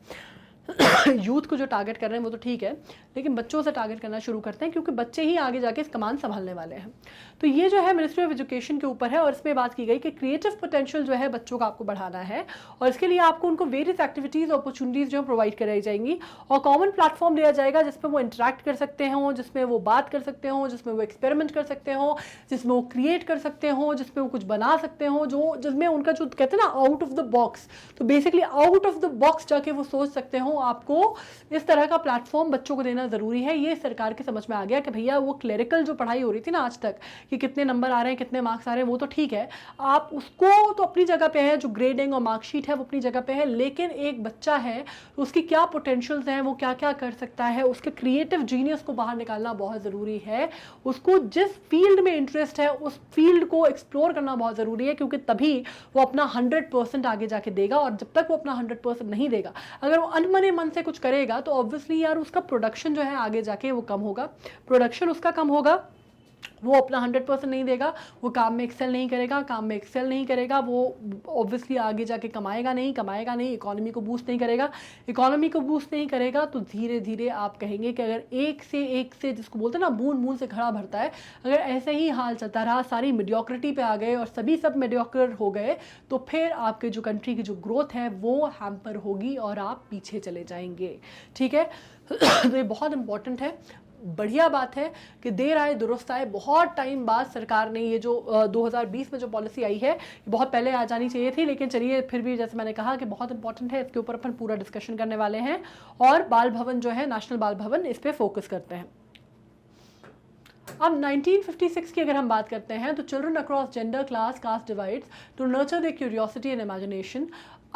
यूथ को जो टारगेट कर रहे हैं वो तो ठीक है, लेकिन बच्चों से टारगेट करना शुरू करते हैं क्योंकि बच्चे ही आगे जाके इस कमान संभालने वाले हैं। तो ये जो है मिनिस्ट्री ऑफ एजुकेशन के ऊपर है और इसमें बात की गई कि क्रिएटिव पोटेंशियल जो है बच्चों का आपको बढ़ाना है और इसके लिए आपको उनको वेरियस एक्टिविटीज़ अपॉर्चुनिटीज़ जो प्रोवाइड कराई जाएंगी और कॉमन प्लेटफॉर्म दिया जाएगा जिसमें वो इंटरेक्ट कर सकते हों, जिसमें वो बात कर सकते हों, जिसमें वो एक्सपेरिमेंट कर सकते हों, जिसमें वो क्रिएट कर सकते हों, जिसमें वो कुछ बना सकते हों, जिसमें उनका जो कहते हैं ना आउट ऑफ द बॉक्स, तो basically out of the box जाके वो सोच सकते हों। आपको इस तरह का प्लेटफॉर्म बच्चों को देना जरूरी है। ये सरकार के समझ में आ गया कि भैया वो क्लेरिकल जो पढ़ाई हो रही थी ना आज तक कि कितने नंबर आ रहे हैं, कितने मार्क्स आ रहे हैं, वो तो ठीक है, आप उसको तो अपनी जगह पे है, जो ग्रेडिंग और मार्कशीट है वो अपनी जगह पे है, लेकिन एक बच्चा है तो उसकी क्या पोटेंशियल्स हैं, वो क्या क्या कर सकता है, उसके क्रिएटिव जीनियस को बाहर निकालना बहुत ज़रूरी है। उसको जिस फील्ड में इंटरेस्ट है उस फील्ड को एक्सप्लोर करना बहुत ज़रूरी है, क्योंकि तभी वो अपना 100% आगे जाके देगा। और जब तक वो अपना 100% नहीं देगा, अगर वो अनमने मन से कुछ करेगा तो ऑब्वियसली यार उसका प्रोडक्शन जो है आगे जाके वो कम होगा, प्रोडक्शन उसका कम होगा, वो अपना 100% नहीं देगा, वो काम में एक्सेल नहीं करेगा, वो ऑब्वियसली आगे जाके कमाएगा नहीं, इकोनॉमी को बूस्ट नहीं करेगा, तो धीरे धीरे आप कहेंगे कि अगर एक से जिसको बोलते हैं ना बूंद बूंद से घड़ा भरता है, अगर ऐसे ही हाल चलता रहा, सारी मीडियोक्रिटी पे आ गए और सभी सब मीडियोकर हो गए, तो फिर आपके जो कंट्री की जो ग्रोथ है वो हैम्पर होगी और आप पीछे चले जाएंगे। ठीक है, तो ये बहुत इंपॉर्टेंट है। बढ़िया बात है कि देर आए दुरुस्त आए, बहुत टाइम बाद सरकार ने ये जो 2020 में जो पॉलिसी आई है बहुत पहले आ जानी चाहिए थी, लेकिन चलिए फिर भी जैसे मैंने कहा कि बहुत इंपॉर्टेंट है, इसके ऊपर अपन पूरा डिस्कशन करने वाले हैं और बाल भवन जो है, नेशनल बाल भवन, इस पर फोकस करते हैं। अब 1956 की अगर हम बात करते हैं तो children across gender, class, caste divides to nurture their curiosity and imagination.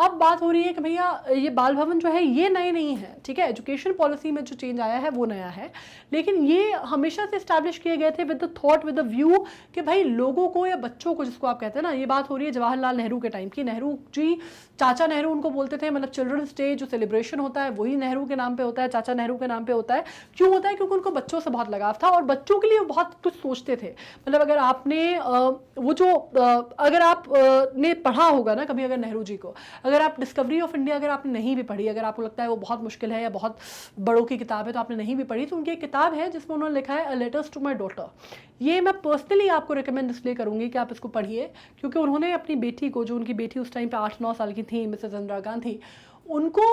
अब बात हो रही है कि भैया ये बाल भवन जो है ये नए नहीं है, ठीक है, एजुकेशन पॉलिसी में जो चेंज आया है वो नया है, लेकिन ये हमेशा से इस्टेब्लिश किए गए थे with the thought, with the view कि भाई लोगों को या बच्चों को, जिसको आप कहते हैं ना, ये बात हो रही है जवाहरलाल नेहरू के टाइम की। नेहरू जी, चाचा नेहरू उनको बोलते थे, मतलब चिल्ड्रंस डे जो सेलिब्रेशन होता है वही नेहरू के नाम पे होता है, चाचा नेहरू के नाम पे होता है। क्यों होता है? क्योंकि उनको बच्चों से बहुत लगाव था और बच्चों के लिए बहुत कुछ सोचते थे। मतलब अगर आपने अगर आप ने पढ़ा होगा ना कभी, अगर नेहरू जी को, अगर आप डिस्कवरी ऑफ इंडिया अगर आपने नहीं भी पढ़ी, अगर आपको लगता है वो बहुत मुश्किल है या बहुत बड़ों की किताब है तो आपने नहीं भी पढ़ी, तो उनकी एक किताब है जिसमें उन्होंने लिखा है अ लेटर्स टू माय डॉटर। ये मैं पर्सनली आपको रिकमेंड इसलिए करूंगी कि आप इसको पढ़िए, क्योंकि उन्होंने अपनी बेटी को, जो उनकी बेटी उस टाइम पे 8-9 साल की थी, मिसेस इंदिरा गांधी, उनको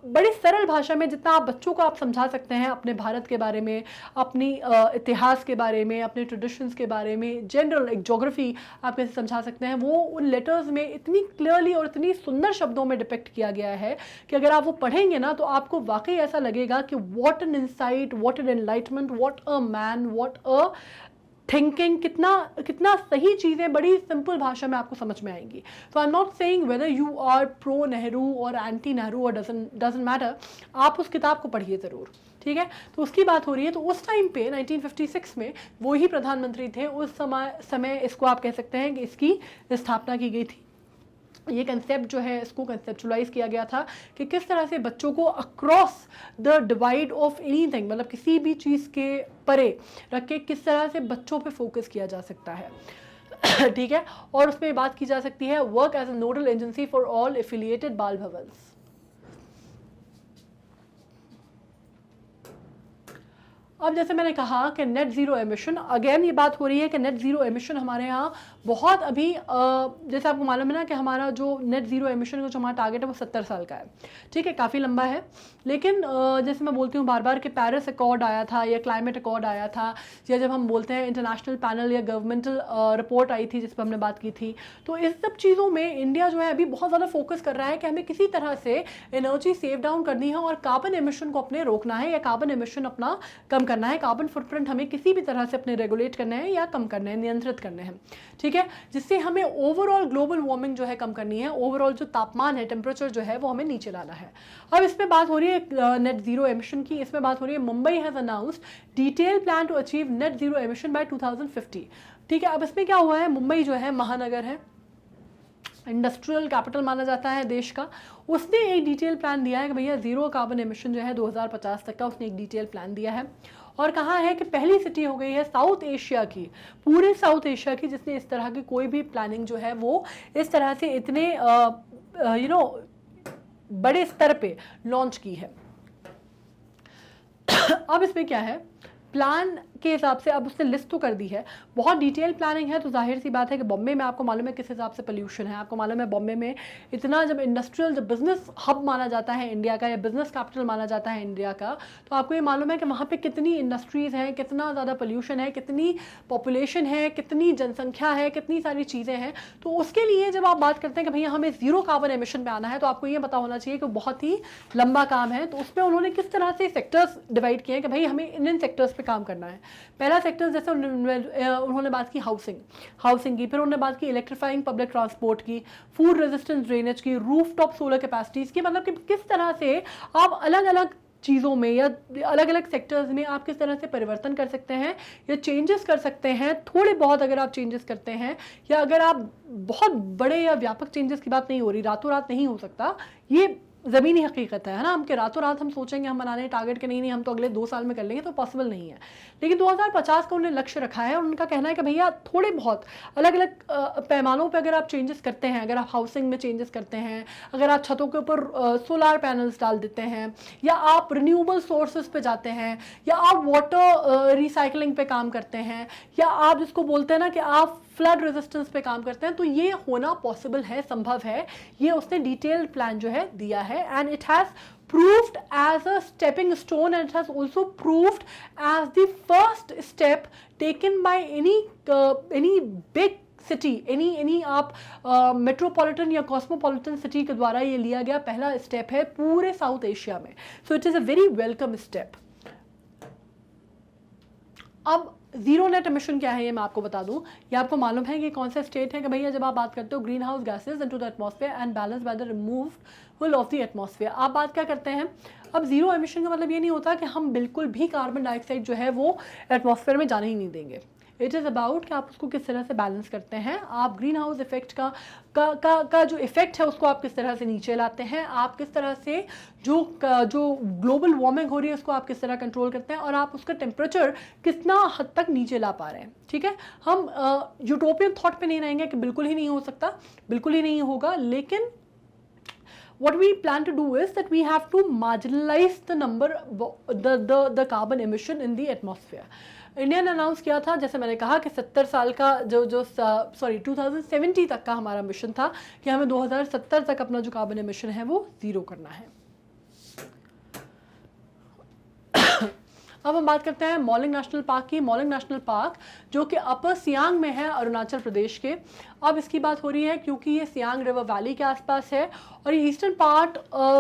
बड़ी सरल भाषा में, जितना आप बच्चों को आप समझा सकते हैं अपने भारत के बारे में, अपनी इतिहास के बारे में, अपने ट्रेडिशंस के बारे में, जनरल एक ज्योग्राफी आप कैसे समझा सकते हैं, वो उन लेटर्स में इतनी क्लियरली और इतनी सुंदर शब्दों में डिपिक्ट किया गया है कि अगर आप वो पढ़ेंगे ना तो आपको वाकई ऐसा लगेगा कि what an insight, what an enlightenment, what a man, what a thinking, कितना सही चीज़ें बड़ी सिंपल भाषा में आपको समझ में आएंगी। तो I am not saying whether you are pro Nehru और एंटी नेहरू और डजंट मैटर, आप उस किताब को पढ़िए ज़रूर, ठीक है। तो उसकी बात हो रही है। तो उस टाइम पे 1956 में वो ही प्रधानमंत्री थे, उस समय इसको आप कह सकते हैं कि इसकी स्थापना की गई थी। ये कंसेप्ट जो है इसको कंसेप्चुलाइज किया गया था कि किस तरह से बच्चों को across the divide of anything, मतलब किसी भी चीज़ के परे रख के किस तरह से बच्चों पे फोकस किया जा सकता है ठीक है। और उसमें बात की जा सकती है work as a nodal agency for all affiliated Bal Bhavans. अब जैसे मैंने कहा कि नेट ज़ीरो एमिशन, अगेन ये बात हो रही है कि नेट ज़ीरो एमिशन हमारे यहाँ बहुत अभी जैसे आपको मालूम है ना कि हमारा जो नेट ज़ीरो एमिशन का जो हमारा टारगेट है वो 70 साल का है, ठीक है, काफ़ी लंबा है। लेकिन जैसे मैं बोलती हूँ बार बार कि पेरिस अकॉर्ड आया था या क्लाइमेट अकॉर्ड आया था, या जब हम बोलते हैं इंटरनेशनल पैनल या गवर्नमेंटल रिपोर्ट आई थी जिस पर हमने बात की थी, तो इस सब चीज़ों में इंडिया जो है अभी बहुत ज़्यादा फोकस कर रहा है कि हमें किसी तरह से एनर्जी सेव डाउन करनी है और कार्बन एमिशन को अपने रोकना है या कार्बन एमिशन अपना कम करना है, कार्बन फुटप्रिंट हमें किसी भी तरह से अपने रेगुलेट करने हैं या कम करने हैं, नियंत्रित करने हैं, ठीक है, जिससे हमें ओवरऑल ग्लोबल वार्मिंग जो है कम करनी है, ओवरऑल जो तापमान है, टेम्परेचर जो है वो हमें नीचे लाना है। अब इसमें बात हो रही है नेट जीरो एमिशन की, इसमें बात हो रही है Mumbai has announced detail plan to achieve net zero emission by 2050, ठीक है। अब इसमें क्या हुआ है, मुंबई जो है महानगर है, इंडस्ट्रियल कैपिटल माना जाता है देश का, उसने एक डिटेल प्लान दिया है कि भैया जीरो कार्बन एमिशन जो है 2050 तक का, उसने एक डिटेल प्लान दिया है और कहा है कि पहली सिटी हो गई है साउथ एशिया की, पूरे साउथ एशिया की, जिसने इस तरह की कोई भी प्लानिंग जो है वो इस तरह से इतने बड़े स्तर पे लॉन्च की है। अब इसमें क्या है, प्लान के हिसाब से अब उसने लिस्ट तो कर दी है, बहुत डिटेल प्लानिंग है, तो जाहिर सी बात है कि बॉम्बे में आपको मालूम है किस हिसाब से पोल्यूशन है, आपको मालूम है बॉम्बे में इतना, जब इंडस्ट्रियल, जब बिजनेस हब माना जाता है इंडिया का या बिजनेस कैपिटल माना जाता है इंडिया का, तो आपको ये मालूम है कि वहाँ पे कितनी इंडस्ट्रीज़ हैं, कितना ज़्यादा पोल्यूशन है, कितनी पॉपुलेशन है, कितनी जनसंख्या है, कितनी सारी चीज़ें हैं। तो उसके लिए जब आप बात करते हैं कि भैया हमें ज़ीरो कार्बन एमिशन पे आना है, तो आपको ये पता होना चाहिए कि बहुत ही लंबा काम है। तो उसमें उन्होंने किस तरह से सेक्टर्स डिवाइड किए हैं कि भाई हमें इन सेक्टर्स पे काम करना है। पहला सेक्टर जैसे उन्होंने बात की हाउसिंग की, फिर उन्होंने बात की इलेक्ट्रीफाइंग पब्लिक ट्रांसपोर्ट की, फूड रेजिस्टेंस ड्रेनेज की, रूफ टॉप सोलर कैपेसिटीज़ की, मतलब कि किस तरह से आप अलग अलग चीज़ों में या अलग अलग सेक्टर्स में आप किस तरह से परिवर्तन कर सकते हैं या चेंजेस कर सकते हैं। थोड़े बहुत अगर आप चेंजेस करते हैं, या अगर आप बहुत बड़े या व्यापक चेंजेस की बात नहीं हो रही, रातों रात नहीं हो सकता, ये ज़मीनी हकीकत है ना, हम कि रातों रात हम सोचेंगे हम बनाने टारगेट के नहीं हम तो अगले 2 साल में कर लेंगे, तो पॉसिबल नहीं है। लेकिन 2050 का उन्होंने लक्ष्य रखा है और उनका कहना है कि भैया थोड़े बहुत अलग अलग पैमानों पे अगर आप चेंजेस करते हैं, अगर आप हाउसिंग में चेंजेस करते हैं, अगर आप छतों के ऊपर सोलार पैनल्स डाल देते हैं, या आप रिन्यूएबल सोर्सेज पे जाते हैं, या आप वाटर रिसाइकलिंग पे काम करते हैं, या आप जिसको बोलते हैं ना कि आप फ्लड रेजिस्टेंस पे काम करते हैं, तो ये होना पॉसिबल है, संभव है। ये उसने डिटेल्ड प्लान जो है दिया है, and it has proved as a stepping stone, and it has also proved as the first step taken by any big city, any आप मेट्रोपॉलिटन या कॉस्मोपॉलिटन सिटी के द्वारा ये लिया गया पहला स्टेप है पूरे साउथ एशिया में। सो it is a very welcome step. अब जीरो नेट एमिशन क्या है ये मैं आपको बता दूं। ये आपको मालूम है कि कौन सा स्टेट है कि भैया जब आप बात करते हो green house gases into the atmosphere and balance by the removal of the atmosphere, आप बात क्या करते हैं। अब जीरो एमिशन का मतलब ये नहीं होता कि हम बिल्कुल भी कार्बन डाइऑक्साइड जो है वो एटमॉस्फेयर में जाने ही नहीं देंगे। इट इज़ अबाउट कि आप उसको किस तरह से बैलेंस करते हैं, आप ग्रीन हाउस इफेक्ट का जो इफेक्ट है उसको आप किस तरह से नीचे लाते हैं, आप किस तरह से जो ग्लोबल वार्मिंग हो रही है उसको आप किस तरह कंट्रोल करते हैं, और आप उसका टेम्परेचर कितना हद तक नीचे ला पा रहे हैं। ठीक है, हम यूटोपियन थॉट पे नहीं रहेंगे कि बिल्कुल ही नहीं हो सकता, बिल्कुल ही नहीं होगा, लेकिन what we plan to do is that we have to marginalize the number the carbon emission in the atmosphere। India ने अनाउंस किया था, जैसे मैंने कहा कि 70 साल का जो 2070 तक का हमारा मिशन था कि हमें 2070 तक अपना जो कार्बन एमिशन है वो जीरो करना है। अब हम बात करते हैं मॉलिंग नेशनल पार्क की। मॉलिंग नेशनल पार्क जो कि अपर सियांग में है, अरुणाचल प्रदेश के। अब इसकी बात हो रही है क्योंकि ये सियांग रिवर वैली के आसपास है और ये ईस्टर्न पार्ट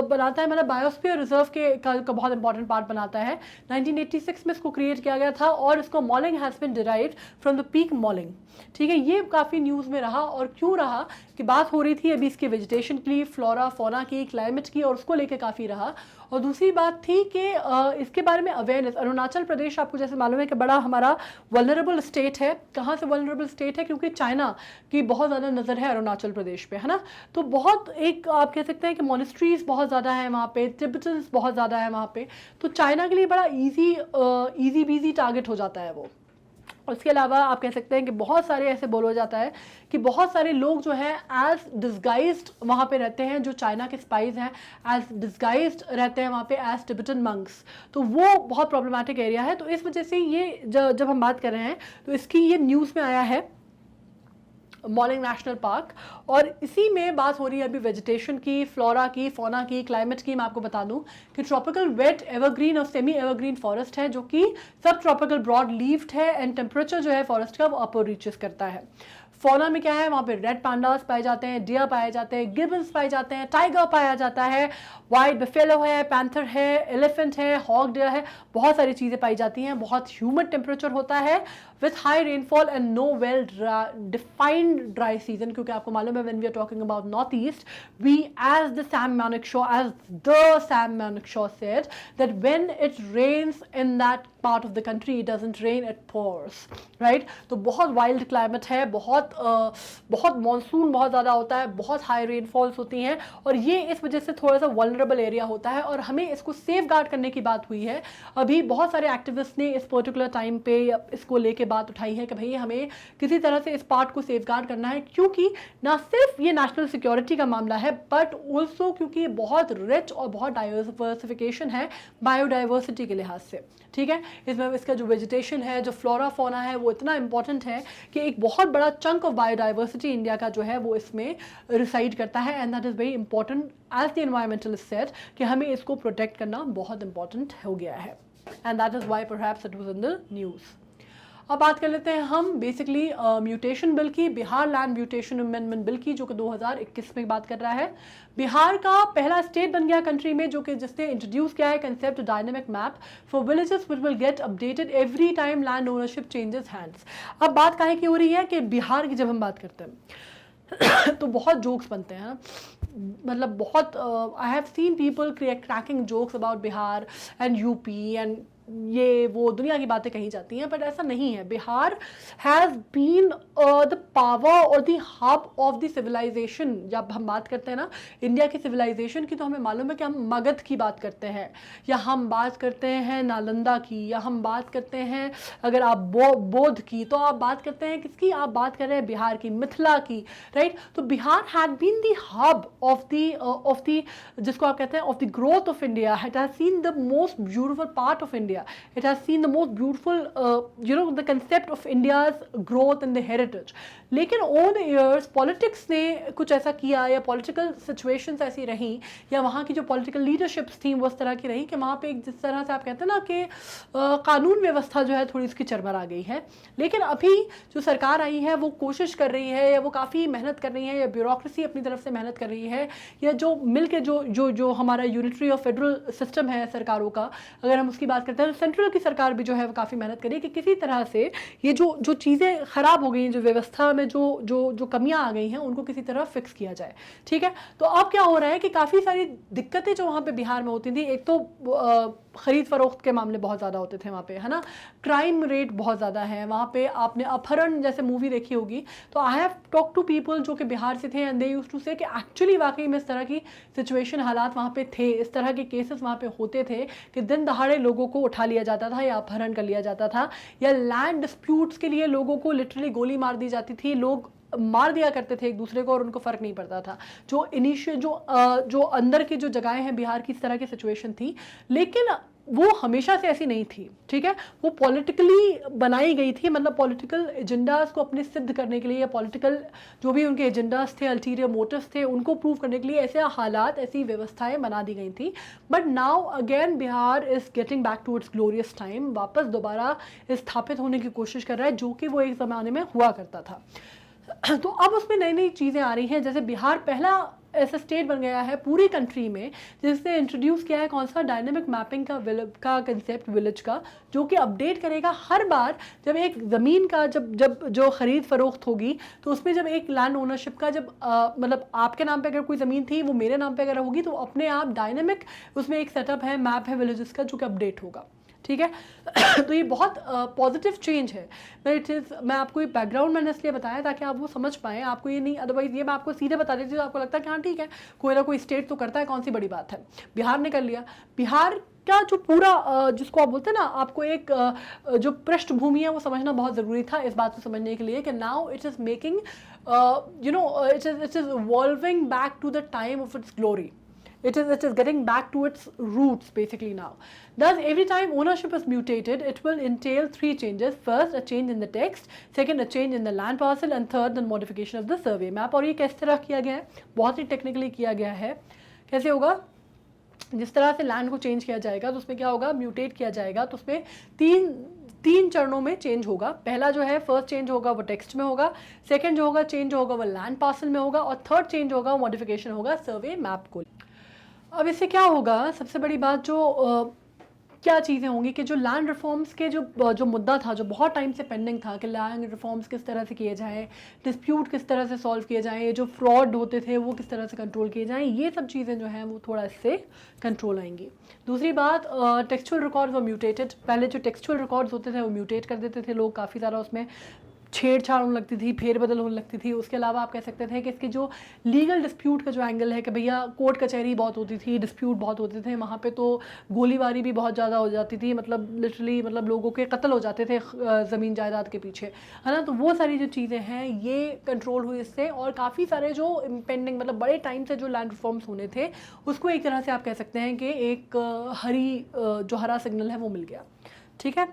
बनाता है, मतलब बायोस्फीयर रिजर्व का बहुत इंपॉर्टेंट पार्ट बनाता है। 1986 में इसको क्रिएट किया गया था और इसको Mouling has been derived from the peak Mouling. ठीक है, ये काफ़ी न्यूज़ में रहा, और क्यों रहा कि बात हो रही थी अभी इसके वेजिटेशन की, फ्लोरा फौना की, क्लाइमेट की, और उसको लेके काफ़ी रहा। और दूसरी बात थी कि इसके बारे में अवेयरनेस। अरुणाचल प्रदेश आपको जैसे मालूम है कि बड़ा हमारा वल्नरेबल स्टेट है। कहाँ से वल्नरेबल स्टेट है? क्योंकि चाइना की बहुत ज़्यादा नज़र है अरुणाचल प्रदेश पे, है ना। तो बहुत एक आप कह सकते हैं कि मॉनेस्ट्रीज बहुत ज़्यादा है वहाँ पे, तिब्बतन्स बहुत ज़्यादा है वहाँ पे, तो चाइना के लिए बड़ा ईजी बीजी टारगेट हो जाता है वो। उसके अलावा आप कह सकते हैं कि बहुत सारे ऐसे बोला जाता है कि बहुत सारे लोग जो हैं एज डिस्गाइज्ड वहाँ पे रहते हैं, जो चाइना के स्पाइज हैं एज डिस्गाइज्ड रहते हैं वहाँ पे एज टिबेटन मंक्स। तो वो बहुत प्रॉब्लमेटिक एरिया है। तो इस वजह से ये जब हम बात कर रहे हैं तो इसकी ये न्यूज़ में आया है मॉलिंग नेशनल पार्क, और इसी में बात हो रही है अभी वेजिटेशन की, फ्लोरा की, फौना की, क्लाइमेट की। मैं आपको बता दूं कि ट्रॉपिकल वेट एवरग्रीन और सेमी एवरग्रीन फॉरेस्ट है जो कि सब ट्रॉपिकल ब्रॉड लीव्ड है, एंड टेम्परेचर जो है फॉरेस्ट का वो अपर रीचेस करता है। फौना में क्या है, वहाँ पे रेड पांडास पाए जाते हैं, डियर पाए जाते हैं, गिबन्स पाए जाते हैं, टाइगर पाया जाता है, वाइट बफेलो है, पैंथर है, एलिफेंट है, हॉक डियर है, बहुत सारी चीज़ें पाई जाती हैं। बहुत ह्यूमिड टेम्परेचर होता है with high rainfall and no well defined dry season, क्योंकि आपको मालूम है when we are talking about north east, we as Sam Manekshaw said that when it rains in that part of the country it doesn't rain, it pours, right। तो बहुत वाइल्ड क्लाइमेट है, बहुत मॉनसून बहुत ज़्यादा होता है, बहुत हाई रेनफॉल्स होती हैं, और ये इस वजह से थोड़ा सा वल्नरेबल एरिया होता है, और हमें इसको सेफ गार्ड करने की बात हुई है। अभी बहुत सारे एक्टिविस्ट ने इस पर्टिकुलर टाइम पे इसको लेके बात उठाई है कि भाई हमें किसी तरह से इस पार्ट को सेफ गार्ड करना है, क्योंकि ना सिर्फ ये नेशनल सिक्योरिटी का मामला है बट ऑल्सो क्योंकि ये बहुत रिच और बहुत डाइवर्सिफिकेशन है बायोडाइवर्सिटी के लिहाज से। ठीक है, इसमें इसका जो वेजिटेशन है, जो फ्लोरा फौना है, वो इतना इंपॉर्टेंट है कि एक बहुत बड़ा चंक ऑफ बायोडाइवर्सिटी इंडिया का जो है वो इसमें रिसाइड करता है, and that is very important as the environmentalist said कि हमें इसको प्रोटेक्ट करना बहुत इंपॉर्टेंट हो गया है, and that is why perhaps it was in the news. अब बात कर लेते हैं हम बेसिकली म्यूटेशन बिल की, Bihar land mutation amendment bill की, जो कि 2021 में बात कर रहा है। बिहार का पहला स्टेट बन गया कंट्री में जो कि जिसने इंट्रोड्यूस किया है concept dynamic map for villages which will get updated every time land ownership changes hands. अब बात काहे की हो रही है कि बिहार की जब हम बात करते हैं तो बहुत जोक्स बनते हैं, मतलब बहुत I have seen people cracking jokes about Bihar and UP and ये वो दुनिया की बातें कही जाती हैं, बट ऐसा नहीं है। Bihar has been the power और the hub of the civilisation. जब हम बात करते हैं ना इंडिया की सिविलाइजेशन की, तो हमें मालूम है कि हम मगध की बात करते हैं, या हम बात करते हैं नालंदा की, या हम बात करते हैं अगर आप बौद्ध की, तो आप बात करते हैं किसकी, आप बात कर रहे हैं बिहार की, मिथिला की, राइट। तो Bihar had been the hub of the जिसको आप कहते हैं of the growth of India. It has seen the most beautiful part of India. It has seen the most beautiful, the concept of India's growth and the heritage. लेकिन over the years politics ने कुछ ऐसा किया, या political situations ऐसी रहीं, या वहाँ की जो political leaderships थी वो इस तरह की रही कि वहाँ पे एक जिस तरह से आप कहते हैं ना कि कानून व्यवस्था जो है थोड़ी इसकी चरमरा गई है। लेकिन अभी जो सरकार आई है वो कोशिश कर रही है, या वो काफ़ी मेहनत कर रही है, या ब्यूरोक्रेसी अपनी तरफ से मेहनत कर रही है, या जो मिल के जो हमारा यूनिटरी और फेडरल सिस्टम है सरकारों का, अगर हम उसकी बात करते हैं सेंट्रल की सरकार भी जो है वो काफ़ी मेहनत करी कि किसी तरह से ये जो चीज़ें ख़राब हो गई हैं, जो व्यवस्था में जो कमियां आ गई हैं, उनको किसी तरह फिक्स किया जाए। ठीक है, तो अब क्या हो रहा है कि काफ़ी सारी दिक्कतें जो वहाँ पे बिहार में होती थी, एक तो ख़रीद फरोख्त के मामले बहुत ज़्यादा होते थे वहाँ पे, है ना, क्राइम रेट बहुत ज़्यादा है वहाँ पे। आपने अपहरण जैसे मूवी देखी होगी, तो I have talk to people जो कि बिहार से थे, एंड दे यूज्ड टू से कि एक्चुअली वाकई में इस तरह की सिचुएशन, हालात वहाँ पे थे, इस तरह के केसेस वहाँ पे होते थे कि दिन दहाड़े लोगों को उठा लिया जाता था या अपहरण कर लिया जाता था, या लैंड डिस्प्यूट्स के लिए लोगों को लिटरली गोली मार दी जाती थी, लोग मार दिया करते थे एक दूसरे को और उनको फर्क नहीं पड़ता था। जो इनिशियल जो अंदर की जो जगहें हैं बिहार की, इस तरह की सिचुएशन थी, लेकिन वो हमेशा से ऐसी नहीं थी। ठीक है, वो पॉलिटिकली बनाई गई थी, मतलब पॉलिटिकल एजेंडाज को अपने सिद्ध करने के लिए, या पॉलिटिकल जो भी उनके एजेंडाज थे, अल्टीरियर मोटिव्स थे, उनको प्रूव करने के लिए ऐसे हालात, ऐसी व्यवस्थाएं बना दी गई थी। But now again Bihar is getting back to its glorious time, वापस दोबारा स्थापित होने की कोशिश कर रहा है, जो कि वो एक ज़माने में हुआ करता था। तो अब उसमें नई नई चीज़ें आ रही हैं, जैसे बिहार पहला ऐसा स्टेट बन गया है पूरी कंट्री में जिसने इंट्रोड्यूस किया है कौन सा, डायनेमिक मैपिंग का कंसेप्ट विलेज का, जो कि अपडेट करेगा हर बार जब एक ज़मीन का जब जो ख़रीद फरोख्त होगी, तो उसमें जब एक लैंड ओनरशिप का जब मतलब आपके नाम पे अगर कोई ज़मीन थी, वो मेरे नाम पे अगर होगी, तो अपने आप डायनेमिक उसमें एक सेटअप है, मैप है विलेजेस का, जो कि अपडेट होगा। ठीक है, तो ये बहुत पॉजिटिव चेंज है। मैं आपको ये बैकग्राउंड मैंने इसलिए बताया ताकि आप वो समझ पाएँ, आपको ये नहीं, अदरवाइज़ ये मैं आपको सीधे बता देती तो आपको लगता है कि हाँ ठीक है, कोई ना कोई स्टेट तो करता है, कौन सी बड़ी बात है। बिहार ने कर लिया। बिहार का जो पूरा जिसको आप बोलते हैं ना, आपको एक जो पृष्ठभूमि है वो समझना बहुत ज़रूरी था इस बात को समझने के लिए कि now it is making it is evolving back to the time of its glory. It is getting back to its roots basically now. Thus, every time ownership is mutated, it will entail 3 changes. First, a change in the text. Second, a change in the land parcel. And third, the modification of the survey map. और ये किस तरह किया गया है? बहुत ही टेक्निकली किया गया है। कैसे होगा? जिस तरह से लैंड को चेंज किया जाएगा, तो उसमें क्या होगा, म्यूटेट किया जाएगा, तो उसमें तीन चरणों में चेंज होगा। पहला जो है फर्स्ट चेंज होगा वो टेक्स्ट में होगा, सेकंड जो होगा चेंज होगा वो लैंड पार्सल में होगा, और थर्ड चेंज होगा मॉडिफिकेशन होगा सर्वे मैप को। अब इससे क्या होगा, सबसे बड़ी बात जो क्या चीज़ें होंगी कि जो लैंड रिफॉर्म्स के जो मुद्दा था, जो बहुत टाइम से पेंडिंग था कि लैंड रिफॉर्म्स किस तरह से किए जाएँ, डिस्प्यूट किस तरह से सॉल्व किए जाएँ, जो फ्रॉड होते थे वो किस तरह से कंट्रोल किए जाएँ, ये सब चीज़ें जो हैं वो थोड़ा इससे कंट्रोल आएंगी। दूसरी बात, टेक्सचुअल रिकॉर्ड्स वो म्यूटेटेड। पहले जो टेक्सचुअल रिकॉर्ड्स होते थे वो म्यूटेट कर देते थे लोग, काफ़ी सारा उसमें छेड़छाड़ होने लगती थी, फेरबदल होने लगती थी। उसके अलावा आप कह सकते थे कि इसके जो लीगल डिस्प्यूट का जो एंगल है कि भैया कोर्ट कचहरी बहुत होती थी, डिस्प्यूट बहुत होते थे वहाँ पे, तो गोलीबारी भी बहुत ज़्यादा हो जाती थी, मतलब लिटरली मतलब लोगों के कत्ल हो जाते थे ज़मीन जायदाद के पीछे, है ना। तो वो सारी जो चीज़ें हैं ये कंट्रोल हुई इससे, और काफ़ी सारे जो इम्पेंडिंग मतलब बड़े टाइम से जो लैंड रिफॉर्म्स होने थे उसको एक तरह से आप कह सकते हैं कि एक जो हरा सिग्नल है वो मिल गया। ठीक है,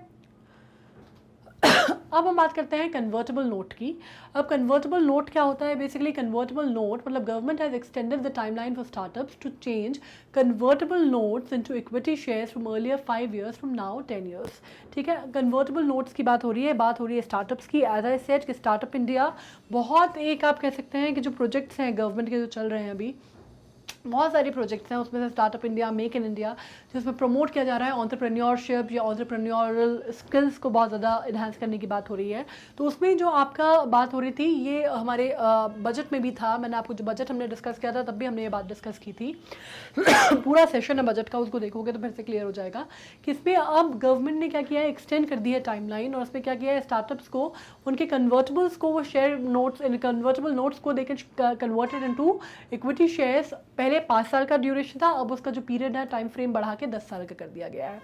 अब हम बात करते हैं कन्वर्टेबल नोट की। अब कन्वर्टेबल नोट क्या होता है, बेसिकली कन्वर्टेबल नोट मतलब government has extended the timeline for startups to change convertible notes into equity shares from earlier 5 years from now 10 years। ठीक है, कन्वर्टेबल नोट्स की बात हो रही है स्टार्टअप्स की। एज आई सेड कि स्टार्टअप इंडिया बहुत एक आप कह सकते हैं कि जो प्रोजेक्ट्स हैं गवर्नमेंट के जो चल रहे हैं अभी, बहुत सारे प्रोजेक्ट्स हैं, उसमें से startup India, make in India, जिसमें प्रमोट किया जा रहा है एंटरप्रेन्योरशिप या एंटरप्रेन्योरल स्किल्स को बहुत ज़्यादा इन्हांस करने की बात हो रही है। तो उसमें जो आपका बात हो रही थी, ये हमारे बजट में भी था। मैंने आपको जो बजट हमने डिस्कस किया था तब भी हमने ये बात डिस्कस की थी। पूरा सेशन है बजट का, उसको देखोगे तो फिर से क्लियर हो जाएगा कि इसमें अब गवर्नमेंट ने क्या किया है, एक्सटेंड कर दी है टाइमलाइन, और उसमें क्या किया है, स्टार्टअप्स को उनके कन्वर्टेबल्स को, वो शेयर नोट्स, इन कन्वर्टेबल नोट्स को they can converted into equity shares. पहले 5 साल का ड्यूरेशन था, अब उसका जो पीरियड है टाइम फ्रेम बढ़ा के 10 साल का कर दिया गया है।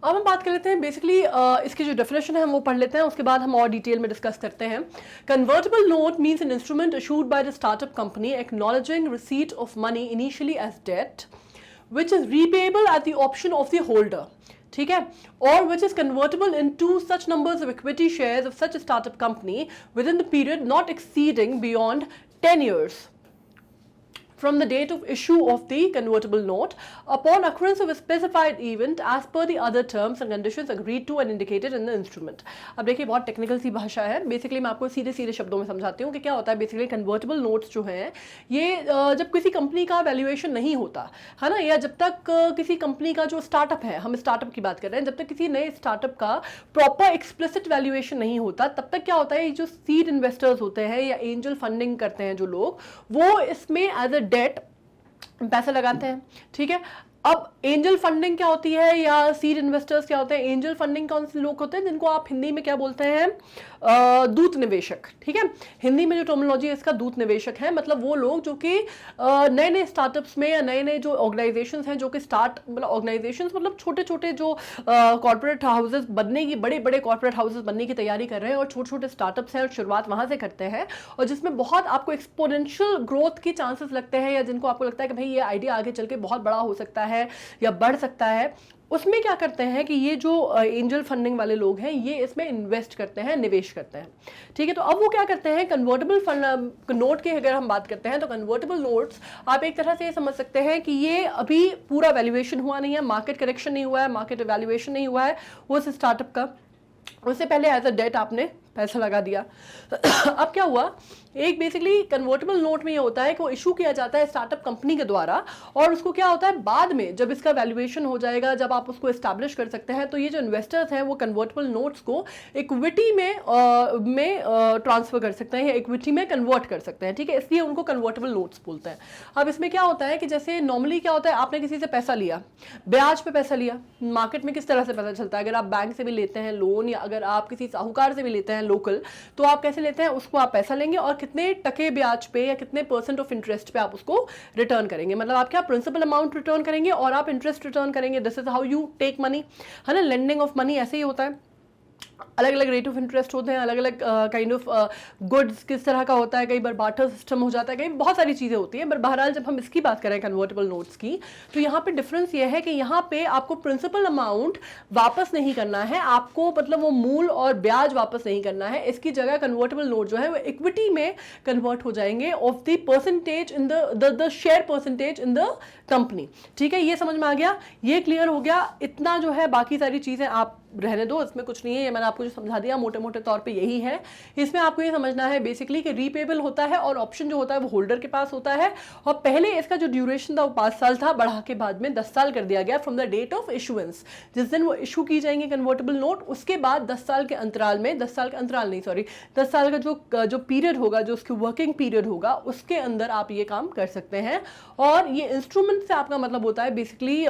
अब हम बात कर लेते हैं बेसिकली इसकी जो डेफिनेशन है हम वो पढ़ लेते हैं, उसके बाद हम और डिटेल में डिस्कस करते हैं। Convertible note means an instrument issued by the startup company acknowledging receipt of money initially as debt which is repayable at the option of the holder, ठीक है, or which is convertible into such numbers of equity shares of such a startup company within the period not exceeding beyond 10 years. from the date of issue of the convertible note upon occurrence of a specified event as per the other terms and conditions agreed to and indicated in the instrument. अब देखिए बहुत टेक्निकल सी भाषा है, बेसिकली मैं आपको सीधे सीधे शब्दों में समझाती हूँ कि क्या होता है। बेसिकली कन्वर्टेबल नोट्स जो हैं ये जब किसी कंपनी का वैल्यूएशन नहीं होता है ना, या जब तक किसी कंपनी का जो स्टार्टअप है, हम स्टार्टअप की बात कर रहे हैं, जब तक किसी नए स्टार्टअप का प्रॉपर एक्सप्लिसिट वैल्यूएशन नहीं होता, तब तक क्या होता है, ये जो सीड इन्वेस्टर्स होते हैं या एंजल फंडिंग करते हैं जो लोग, वो इसमें एज अ डेट पैसा लगाते हैं। ठीक है, अब एंजल फंडिंग क्या होती है या सीड इन्वेस्टर्स क्या होते हैं? एंजल फंडिंग कौन से लोग होते हैं जिनको आप हिंदी में क्या बोलते हैं? दूत निवेशक। ठीक है, हिंदी में जो टर्मिनोलॉजी है इसका दूत निवेशक है, मतलब वो लोग जो कि नए नए स्टार्टअप्स में या नए नए जो ऑर्गेनाइजेशंस हैं जो कि मतलब ऑर्गेनाइजेशंस मतलब छोटे छोटे जो कॉर्पोरेट हाउसेस बनने की, बड़े बड़े कॉर्पोरेट हाउसेस बनने की तैयारी कर रहे हैं और छोटे छोटे स्टार्टअप्स हैं और शुरुआत वहां से करते हैं, और जिसमें बहुत आपको एक्सपोनेंशियल ग्रोथ की चांसेस लगते हैं, या जिनको आपको लगता है कि भाई ये आइडिया आगे चल के बहुत बड़ा हो सकता है या बढ़ सकता है, उसमें क्या करते हैं कि ये जो एंजल फंडिंग वाले लोग हैं ये इसमें इन्वेस्ट करते हैं, निवेश करते हैं। ठीक है, तो अब वो क्या करते हैं, कन्वर्टेबल फंड नोट की अगर हम बात करते हैं तो कन्वर्टेबल नोट्स आप एक तरह से ये समझ सकते हैं कि ये अभी पूरा वैल्यूएशन हुआ नहीं है, मार्केट करेक्शन नहीं हुआ है, मार्केट वैल्यूएशन नहीं हुआ है उस स्टार्टअप का, उससे पहले एज अ डेट आपने पैसा लगा दिया। अब क्या हुआ, एक बेसिकली कन्वर्टेबल नोट में ये होता है कि वो इशू किया जाता है स्टार्टअप कंपनी के द्वारा, और उसको क्या होता है बाद में जब इसका वैल्यूएशन हो जाएगा, जब आप उसको एस्टैब्लिश कर सकते हैं, तो ये जो इन्वेस्टर्स हैं वो कन्वर्टेबल नोट्स को इक्विटी में ट्रांसफर कर सकते हैं या इक्विटी में कन्वर्ट कर सकते हैं। ठीक है, इसलिए उनको कन्वर्टेबल नोट्स बोलते हैं। अब इसमें क्या होता है कि जैसे नॉर्मली क्या होता है, आपने किसी से पैसा लिया, ब्याज पे पैसा लिया, मार्केट में किस तरह से पता चलता है, अगर आप बैंक से भी लेते हैं लोन या अगर आप किसी साहूकार से भी लेते हैं लोकल, तो आप कैसे लेते हैं, उसको आप पैसा लेंगे और कितने टके ब्याज पे या कितने % ऑफ इंटरेस्ट पे आप उसको रिटर्न करेंगे, मतलब आप क्या प्रिंसिपल अमाउंट रिटर्न करेंगे और आप इंटरेस्ट रिटर्न करेंगे। This is how you take money, है ना, लेंडिंग ऑफ मनी ऐसे ही होता है। अलग अलग रेट ऑफ इंटरेस्ट होते हैं, अलग अलग काइंड ऑफ गुड्स किस तरह का होता है, कई बार बार्टर सिस्टम हो जाता है, कई बहुत सारी चीज़ें होती हैं। पर बहरहाल जब हम इसकी बात करें कन्वर्टेबल नोट्स की, तो यहाँ पे डिफरेंस ये है कि यहाँ पे आपको प्रिंसिपल अमाउंट वापस नहीं करना है, आपको मतलब वो मूल और ब्याज वापस नहीं करना है। इसकी जगह कन्वर्टेबल नोट जो है वो इक्विटी में कन्वर्ट हो जाएंगे of the percentage in the share percentage in the company. ठीक है, ये समझ में आ गया, ये क्लियर हो गया। इतना जो है बाकी सारी चीज़ें आप रहने दो, इसमें कुछ नहीं है, ये मैंने आपको जो समझा दिया मोटे मोटे तौर पे यही है। इसमें आपको ये समझना है बेसिकली कि रीपेबल होता है और ऑप्शन जो होता है वो होल्डर के पास होता है, और पहले इसका जो ड्यूरेशन था वो 5 साल था, बढ़ा के बाद में 10 साल कर दिया गया from the date of issuance, जिस दिन वो इशू की जाएंगे कन्वर्टेबल नोट, उसके बाद 10 साल के अंतराल में, 10 साल का अंतराल नहीं सॉरी 10 साल का जो पीरियड होगा, जो उसकी वर्किंग पीरियड होगा, उसके अंदर आप ये काम कर सकते हैं। और ये इंस्ट्रूमेंट से आपका मतलब होता है बेसिकली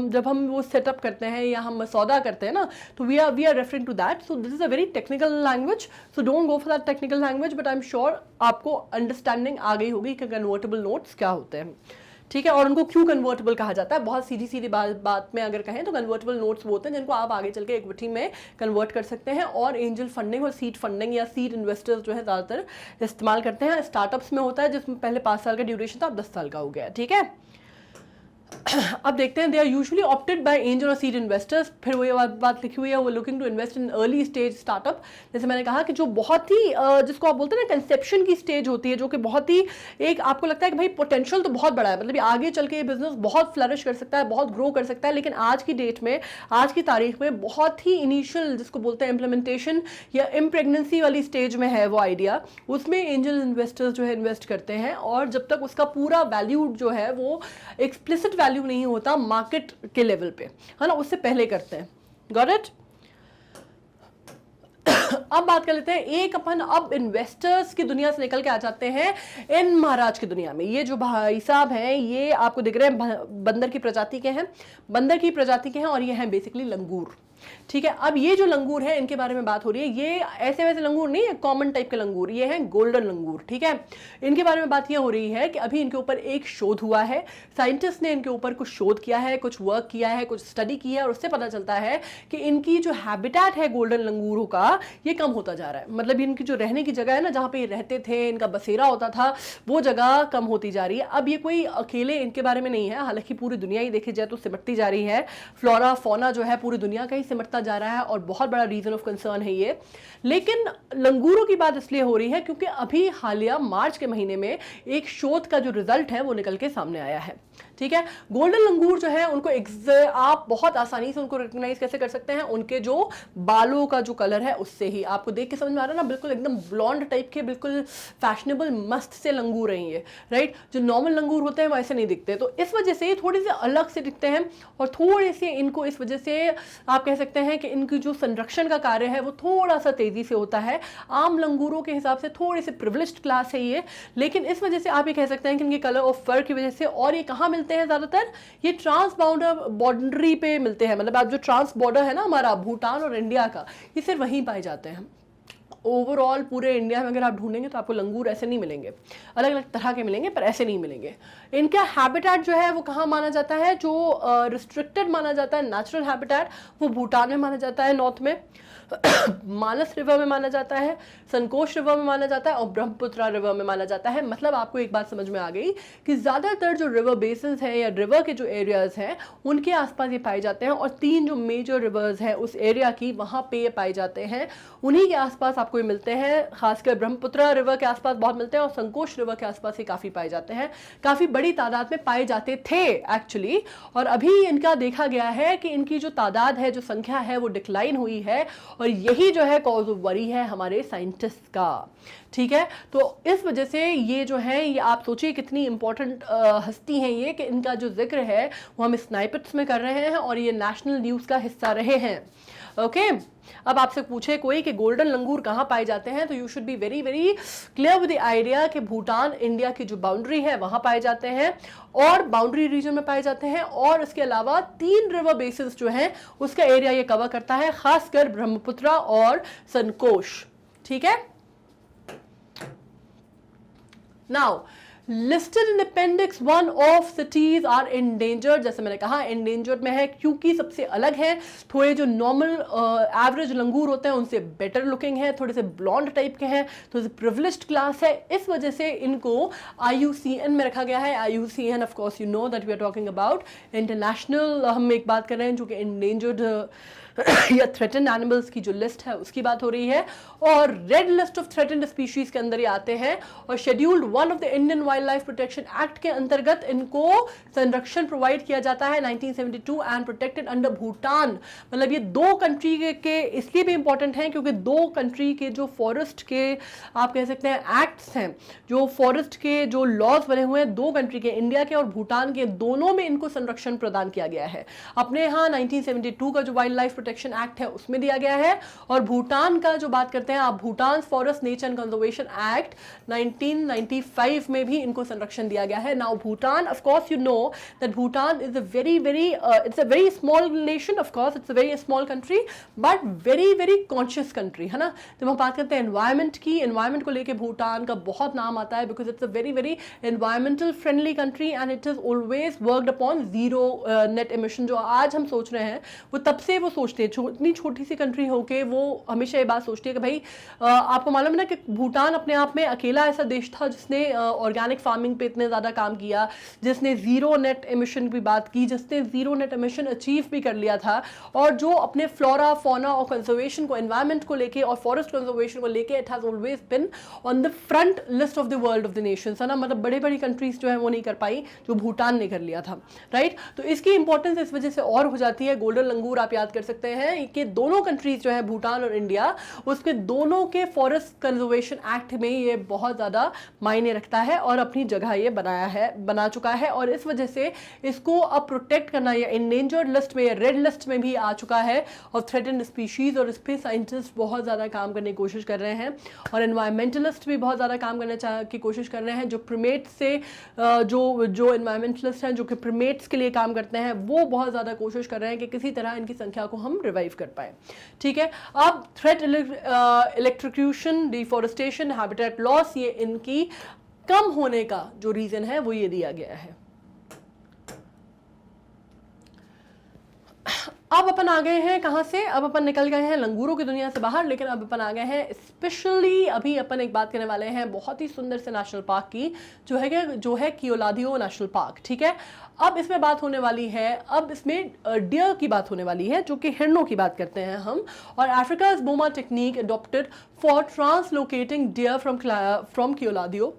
जब हम वो सेटअप करते हैं या हम सौदा करते हैं ना, तो we are referring to that. So this is a very technical language, so don't go for that technical language, but I'm sure आपको अंडरस्टैंडिंग आ गई होगी कि कन्वर्टेबल नोट्स क्या होते हैं। ठीक है, और उनको क्यों कन्वर्टेबल कहा जाता है, बहुत सीधी सीधी बात में अगर कहें तो कन्वर्टेबल नोट्स वो होते हैं जिनको आप आगे चल के इक्विटी में कन्वर्ट कर सकते हैं, और एंजल फंडिंग और सीड फंडिंग या सीड इन्वेस्टर्स जो है ज़्यादातर इस्तेमाल करते हैं। स्टार्टअप्स में होता है जिसमें पहले 5 साल का ड्यूरेशन था, अब 10 साल का हो गया। ठीक है, अब देखते हैं, they are usually opted by angel और सीड इन्वेस्टर्स। फिर वो ये बात लिखी हुई है, वो looking to invest in early stage startup. जैसे मैंने कहा कि जो बहुत ही जिसको आप बोलते हैं ना कंसेप्शन की स्टेज होती है, जो कि बहुत ही एक आपको लगता है कि भाई पोटेंशियल तो बहुत बड़ा है, मतलब आगे चल के ये बिजनेस बहुत फ्लरिश कर सकता है, बहुत ग्रो कर सकता है, लेकिन आज की डेट में, आज की तारीख में बहुत ही इनिशियल जिसको बोलते हैं इम्प्लीमेंटेशन या इम्प्रेगनेंसी वाली स्टेज में है वो आइडिया, उसमें एंजल इन्वेस्टर्स जो है इन्वेस्ट करते हैं, और जब तक उसका पूरा वैल्यू जो है वो एक्सप्लिसिट वैल्यू नहीं होता मार्केट के लेवल पे, है ना, उससे पहले करते हैं। Got it? अब बात कर लेते हैं, एक अपन अब इन्वेस्टर्स की दुनिया से निकल के आ जाते हैं इन महाराज की दुनिया में। ये जो भाई साहब हैं ये आपको दिख रहे हैं बंदर की प्रजाति के हैं, बंदर की प्रजाति के हैं, और ये हैं बेसिकली लंगूर। ठीक है, अब ये जो लंगूर है इनके बारे में बात हो रही है, ये ऐसे वैसे लंगूर नहीं है, कॉमन टाइप के लंगूर, ये हैं गोल्डन लंगूर। ठीक है, इनके बारे में बात ये हो रही है कि अभी इनके ऊपर एक शोध हुआ है, साइंटिस्ट ने इनके ऊपर कुछ शोध किया है, कुछ वर्क किया है, कुछ स्टडी की है, और उससे पता चलता है कि इनकी जो हैबिटेट है गोल्डन लंगूरों का, ये कम होता जा रहा है। मतलब इनकी जो रहने की जगह है ना, जहाँ पे ये रहते थे, इनका बसेरा होता था, वो जगह कम होती जा रही है। अब ये कोई अकेले इनके बारे में नहीं है, हालांकि पूरी दुनिया ही देखी जाए तो सिमटती जा रही है, फ्लोरा फौना जो है पूरी दुनिया का ही सिमटता जा रहा है और बहुत बड़ा रीजन ऑफ कंसर्न है ये। लेकिन लंगूरों की बात इसलिए हो रही है क्योंकि अभी हालिया मार्च के महीने में एक शोध का जो रिजल्ट है वो निकल के सामने आया है। ठीक है, गोल्डन लंगूर जो है उनको आप बहुत आसानी से उनको रिकॉग्नाइज कैसे कर सकते हैं, उनके जो बालों का जो कलर है उससे ही। आपको देख के समझ में आ रहा है ना, बिल्कुल एकदम ब्लॉन्ड टाइप के, बिल्कुल फैशनेबल मस्त से लंगूर हैं ये, राइट। जो नॉर्मल लंगूर होते हैं वैसे नहीं दिखते, तो इस वजह से थोड़े से अलग से दिखते हैं और थोड़े से इनको इस वजह से आप कह सकते हैं कि इनकी जो संरक्षण का कार्य है वो थोड़ा सा तेजी से होता है। आम लंगूरों के हिसाब से थोड़े से प्रिविलेज्ड क्लास है ये, लेकिन इस वजह से आप ये कह सकते हैं कि इनके कलर ऑफ फर की वजह से। और ये कहाँ मिलते हैं ज्यादातर, ये ट्रांस बाउंड्री पे मिलते हैं, मतलब आप जो ट्रांस बॉर्डर है ना हमारा भूटान और इंडिया का, ये सिर्फ वहीं पाए जाते हैं। ओवरऑल पूरे इंडिया में अगर आप ढूंढेंगे तो आपको लंगूर ऐसे नहीं मिलेंगे, अलग अलग तरह के मिलेंगे पर ऐसे नहीं मिलेंगे। इनका हैबिटेट जो है वो कहाँ माना जाता है, जो रिस्ट्रिक्टेड माना जाता है नेचुरल हैबिटेट, वो भूटान में माना जाता है नॉर्थ में, मानस रिवर में माना जाता है, संकोश रिवर में माना जाता है और ब्रह्मपुत्रा रिवर में माना जाता है। मतलब आपको एक बात समझ में आ गई कि ज्यादातर जो रिवर बेसिस हैं या रिवर के जो एरियाज हैं उनके आसपास ये पाए जाते हैं, और 3 जो मेजर रिवर्स हैं उस एरिया की, वहां पे ये पाए जाते हैं, उन्हीं के आसपास आपको ये मिलते हैं। खासकर ब्रह्मपुत्रा रिवर के आसपास बहुत मिलते हैं और संकोश रिवर के आसपास ही काफी पाए जाते हैं, काफी बड़ी तादाद में पाए जाते थे एक्चुअली। और अभी इनका देखा गया है कि इनकी जो तादाद है, जो संख्या है, वो डिक्लाइन हुई है, और यही जो है कॉज ऑफ वरी है हमारे साइंटिस्ट का। ठीक है, तो इस वजह से ये जो है, ये आप सोचिए कितनी इंपॉर्टेंट हस्ती हैं ये, कि इनका जो जिक्र है वो हम स्नाइपेट्स में कर रहे हैं और ये नेशनल न्यूज का हिस्सा रहे हैं। ओके, अब आपसे पूछे कोई कि गोल्डन लंगूर कहाँ पाए जाते हैं, तो you should be very very clear with the idea कि भूटान इंडिया की जो बाउंड्री है वहां पाए जाते हैं और बाउंड्री रीजन में पाए जाते हैं, और इसके अलावा 3 रिवर बेसिस जो हैं उसका एरिया ये कवर करता है, खासकर ब्रह्मपुत्रा और संकोश। ठीक है, now listed in appendix 1 of CITES are endangered. जैसे मैंने कहा इंडेंजर्ड में है क्योंकि सबसे अलग है, थोड़े जो नॉर्मल एवरेज लंगूर होते हैं उनसे बेटर लुकिंग है, थोड़े से ब्लॉन्ड टाइप के हैं, थोड़े से प्रिविलेज्ड क्लास है, इस वजह से इनको IUCN में रखा गया है। IUCN of course you know that we are talking about international, हम एक बात कर रहे हैं जो कि इंडेंजर्ड या थ्रेटेंड एनिमल्स की जो लिस्ट है उसकी बात हो रही है, और red list of threatened species के अंदर ये आते हैं, और scheduled 1 of the Indian wild life protection act के अंतर्गत इनको संरक्षण प्रोवाइड किया जाता है 1972 एंड प्रोटेक्टेड अंडर भूटान। मतलब ये 2 कंट्री के इसलिए भी इंपॉर्टेंट हैं क्योंकि 2 कंट्री के जो फॉरेस्ट के आप कह सकते हैं एक्ट्स हैं, जो फॉरेस्ट के जो लॉज बने हुए हैं 2 कंट्री के, इंडिया के और भूटान के, दोनों में इनको संरक्षण प्रदान किया गया है। अपने यहाँ 1972 का जो वाइल्ड लाइफ प्रोटेक्शन एक्ट है उसमें दिया गया है, और भूटान का जो बात करते हैं आप, Bhutan forest nature and conservation act 1995 में भी इनको संरक्षण दिया गया है। Now Bhutan, of course you know that Bhutan is a very very it's a very small nation, of course it's a very small country but very very conscious country है ना। जब हम बात करते हैं एनवायरमेंट की, एनवायरमेंट को लेके भूटान का बहुत नाम आता है because it's a very very environmental friendly country and it is always worked upon zero net emission. जो आज हम सोच रहे हैं वो तब से वो सोचते हैं, इतनी छोटी सी कंट्री होके वो हमेशा ये बात सोचती है कि भाई आपको मालूम है ना कि भूटान अपने आप में अकेला ऐसा देश था जिसने ऑर्गेनिक फार्मिंग पे इतने ज़्यादा काम किया, जिसने जीरो नेट एमिशन की बात की, जिसने जीरो नेट एमिशन अचीव भी कर लिया था, और जो अपने फ्लोरा फौना और कंजर्वेशन को, एनवायरमेंट को लेके और फॉरेस्ट कंजर्वेशन को लेके it has always been on the front list of the world of the Nations है ना। मतलब बड़ी बड़ी कंट्रीज जो है वो नहीं कर पाई जो भूटान ने कर लिया था, राइट। तो इसकी इंपॉर्टेंस इस वजह से और हो जाती है। गोल्डन लंगूर आप याद कर सकते हैं कि दोनों कंट्रीज जो है भूटान और इंडिया, उसके दोनों के फॉरेस्ट कंजर्वेशन एक्ट में ये बहुत ज्यादा मायने रखता है और अपनी जगह ये बना चुका है, और इस वजह से इसको अब प्रोटेक्ट करना ये इंडेंजर्ड लिस्ट में या रेड लिस्ट में भी आ चुका है और थ्रेटेंड स्पीशीज, और इस पे साइंटिस्ट बहुत ज्यादा काम करने की कोशिश कर रहे हैं और एनवायरमेंटलिस्ट भी बहुत ज्यादा काम करने की कोशिश कर रहे हैं। जो प्रीमेट से जो एनवायरमेंटलिस्ट हैं जो कि प्रीमेट्स के लिए काम करते हैं, वो बहुत ज्यादा कोशिश कर रहे हैं कि किसी तरह इनकी संख्या को हम रिवाइव कर पाए। ठीक है, अब threat electrocution, deforestation, habitat loss, ये इनकी कम होने का जो रीजन है वो ये दिया गया है। अब अपन आ गए हैं कहाँ से, अब अपन निकल गए हैं लंगूरों की दुनिया से बाहर, लेकिन अब अपन आ गए हैं स्पेशली अभी अपन एक बात करने वाले हैं बहुत ही सुंदर से नेशनल पार्क की, जो है कियोलादियो नेशनल पार्क। ठीक है, अब इसमें बात होने वाली है, अब इसमें डियर की बात होने वाली है, जो कि हिरणों की बात करते हैं हम। और Africa's boma technique adopted for translocating deer from Keoladeo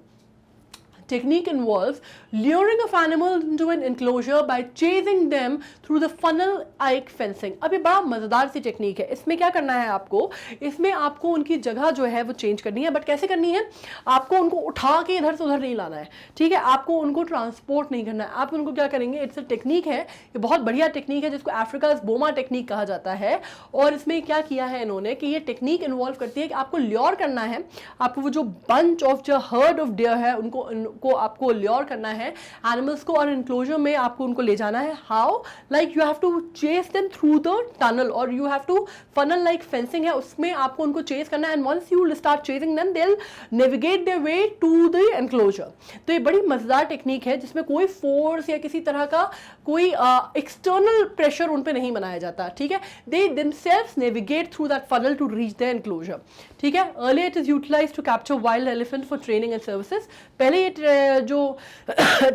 technique involves luring of animals into an enclosure by chasing them through the funnel-like fencing। अब ये बड़ा मजेदार सी टेक्निक है। इसमें क्या करना है आपको, इसमें आपको उनकी जगह जो है वो चेंज करनी है, बट कैसे करनी है, आपको उनको उठा के इधर से उधर नहीं लाना है। ठीक है, आपको उनको ट्रांसपोर्ट नहीं करना है, आप उनको क्या करेंगे, इट्स अ टेक्निक है, ये बहुत बढ़िया टेक्निक है जिसको अफ्रीका's बोमा टेक्निक कहा जाता है। और इसमें क्या किया है इन्होंने कि ये टेक्निक इन्वॉल्व करती है कि आपको ल्योर करना है, आपको वो जो बंच ऑफ जो हर्ड ऑफ डियर है उनको आपको ल्योर करना है एनिमल्स को, और इंक्लोजर में आपको उनको ले जाना है। How, like you have to chase them through the tunnel, और you have to funnel like fencing है, उसमें आपको उनको चेस करना है, and once you start chasing them they will navigate their way to the enclosure. तो ये बड़ी मजेदार टेक्निक है जिसमें कोई फोर्स या किसी तरह का कोई एक्सटर्नल प्रेशर उन पे नहीं बनाया जाता। ठीक है, they themselves navigate through that funnel to reach the enclosure. ठीक है, earlier it is utilized to capture wild elephant for training and services. पहले ये जो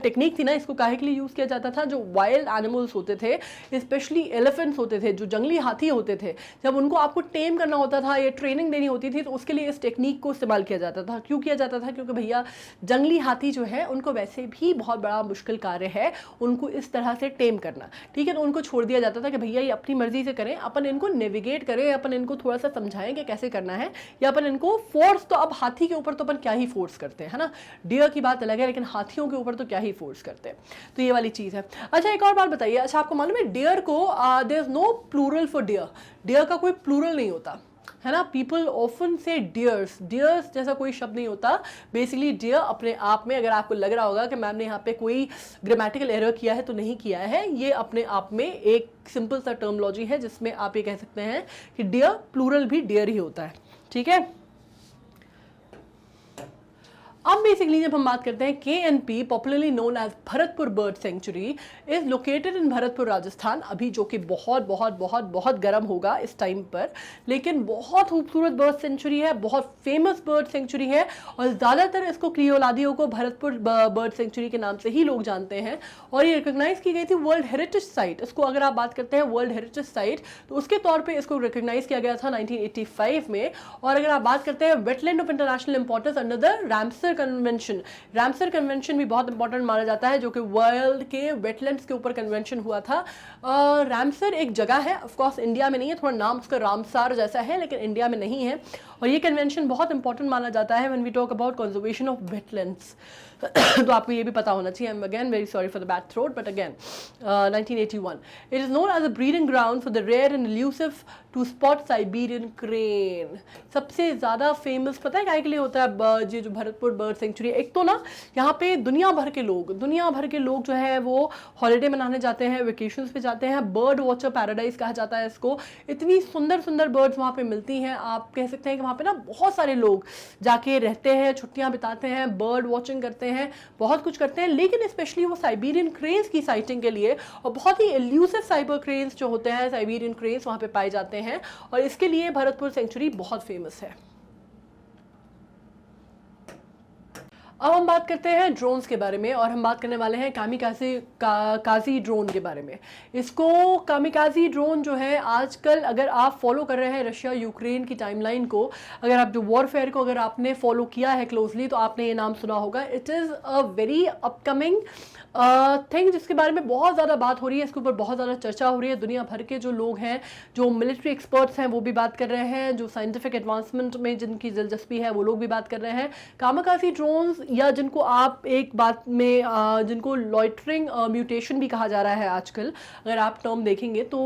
टेक्निक थी ना, इसको काहे के लिए यूज किया जाता था, जो वाइल्ड एनिमल्स होते थे, स्पेशली एलिफेंट्स होते थे, जो जंगली हाथी होते थे, जब उनको आपको टेम करना होता था या ट्रेनिंग देनी होती थी, तो उसके लिए इस टेक्निक को इस्तेमाल किया जाता था। क्यों किया जाता था, क्योंकि भैया जंगली हाथी जो है उनको वैसे भी बहुत बड़ा मुश्किल कार्य है उनको इस तरह से टेम करना। ठीक है, तो उनको छोड़ दिया जाता था कि भैया ये अपनी मर्जी से करें, अपन इनको नेविगेट करें, अपन इनको थोड़ा सा समझाएं कि कैसे करना है, या अपन इनको फोर्स, तो अब हाथी के ऊपर तो अपन क्या ही फोर्स करते हैं, है ना, डियर की बात अलग है, लेकिन हाथियों के ऊपर तो क्या ही फोर्स करते हैं। तो ये वाली चीज है। अच्छा, एक और बात बताइए, अच्छा आपको मालूम है डियर को there is no plural for deer, deer का कोई प्लूरल नहीं होता, है ना। People often say deers, deers जैसा कोई शब्द नहीं होता। बेसिकली डियर अपने आप में, अगर आपको लग रहा होगा कि मैम ने यहाँ पे कोई ग्रामेटिकल एरर किया है, तो नहीं किया है, ये अपने आप में एक सिंपल सा टर्मोलॉजी है जिसमें आप ये कह सकते हैं कि डियर प्लूरल भी डियर ही होता है। ठीक है, अब बेसिकली जब हम बात करते हैं KNP, popularly known as Bharatpur bird sanctuary, is located in Bharatpur Rajasthan, अभी जो कि बहुत बहुत बहुत बहुत गर्म होगा इस टाइम पर, लेकिन बहुत खूबसूरत बर्ड सेंचुरी है, बहुत फेमस बर्ड सेंचुरी है, और ज़्यादातर इसको कियोलादियो को भरतपुर बर्ड सेंचुरी के नाम से ही लोग जानते हैं। और ये रिकॉग्नाइज की गई थी वर्ल्ड हेरिटेज साइट, इसको अगर आप बात करते हैं वर्ल्ड हेरिटेज साइट, तो उसके तौर पर इसको रिकॉग्नाइज किया गया था 1985 में। और अगर आप बात करते हैं wetland of international importance under the Ramsar convention, Ramsar convention भी बहुत इंपॉर्टेंट माना जाता है, जो कि वर्ल्ड के वेटलैंड्स के ऊपर कन्वेंशन हुआ था। रामसर एक जगह है, ऑफ कोर्स इंडिया में नहीं है, थोड़ा नाम उसका रामसार जैसा है, लेकिन इंडिया में नहीं है। और ये कन्वेंशन बहुत इंपॉर्टेंट माना जाता है when we talk about conservation of wetlands. तो आपको ये भी पता होना चाहिए। I am again very sorry for the bad throat, but again 1981 it is known as a breeding ground for the rare and elusive to spot Siberian crane. सबसे ज़्यादा फेमस पता है क्या के लिए होता है ये जो भरतपुर बर्ड सेंचुरी। एक तो ना यहाँ पे दुनिया भर के लोग जो है वो हॉलीडे मनाने जाते हैं, वेकेशंस पे जाते हैं। बर्ड वॉचर पैराडाइज कहा जाता है इसको। इतनी सुंदर सुंदर बर्ड्स वहाँ पे मिलती हैं, आप कह सकते हैं कि वहाँ पे ना बहुत सारे लोग जाके रहते हैं, छुट्टियाँ बिताते हैं, बर्ड वॉचिंग करते हैं, बहुत कुछ करते हैं। लेकिन स्पेशली वो साइबेरियन क्रेन्स की साइटिंग के लिए, और बहुत ही एल्यूसिव साइबर क्रेन्स जो होते हैं, साइबेरियन क्रेन्स वहाँ पे पाए जाते हैं, और इसके लिए भरतपुर सेंचुरी बहुत फेमस है। अब हम बात करते हैं ड्रोन्स के बारे में, और हम बात करने वाले हैं कामिकाज़ी ड्रोन के बारे में। इसको कामिकाज़ी ड्रोन जो है आजकल, अगर आप फॉलो कर रहे हैं रशिया यूक्रेन की टाइमलाइन को, अगर आप जो वॉरफेयर को अगर आपने फॉलो किया है क्लोजली, तो आपने ये नाम सुना होगा। It is a very upcoming thing जिसके बारे में बहुत ज़्यादा बात हो रही है, इसके ऊपर बहुत ज़्यादा चर्चा हो रही है। दुनिया भर के जो लोग हैं, जो मिलिट्री एक्सपर्ट्स हैं, वो भी बात कर रहे हैं, जो साइंटिफिक एडवांसमेंट में जिनकी दिलचस्पी है वो लोग भी बात कर रहे हैं। कामिकाज़ी ड्रोन्स, या जिनको आप एक बात में जिनको लॉइटरिंग म्यूटेशन भी कहा जा रहा है आजकल, अगर आप टर्म देखेंगे तो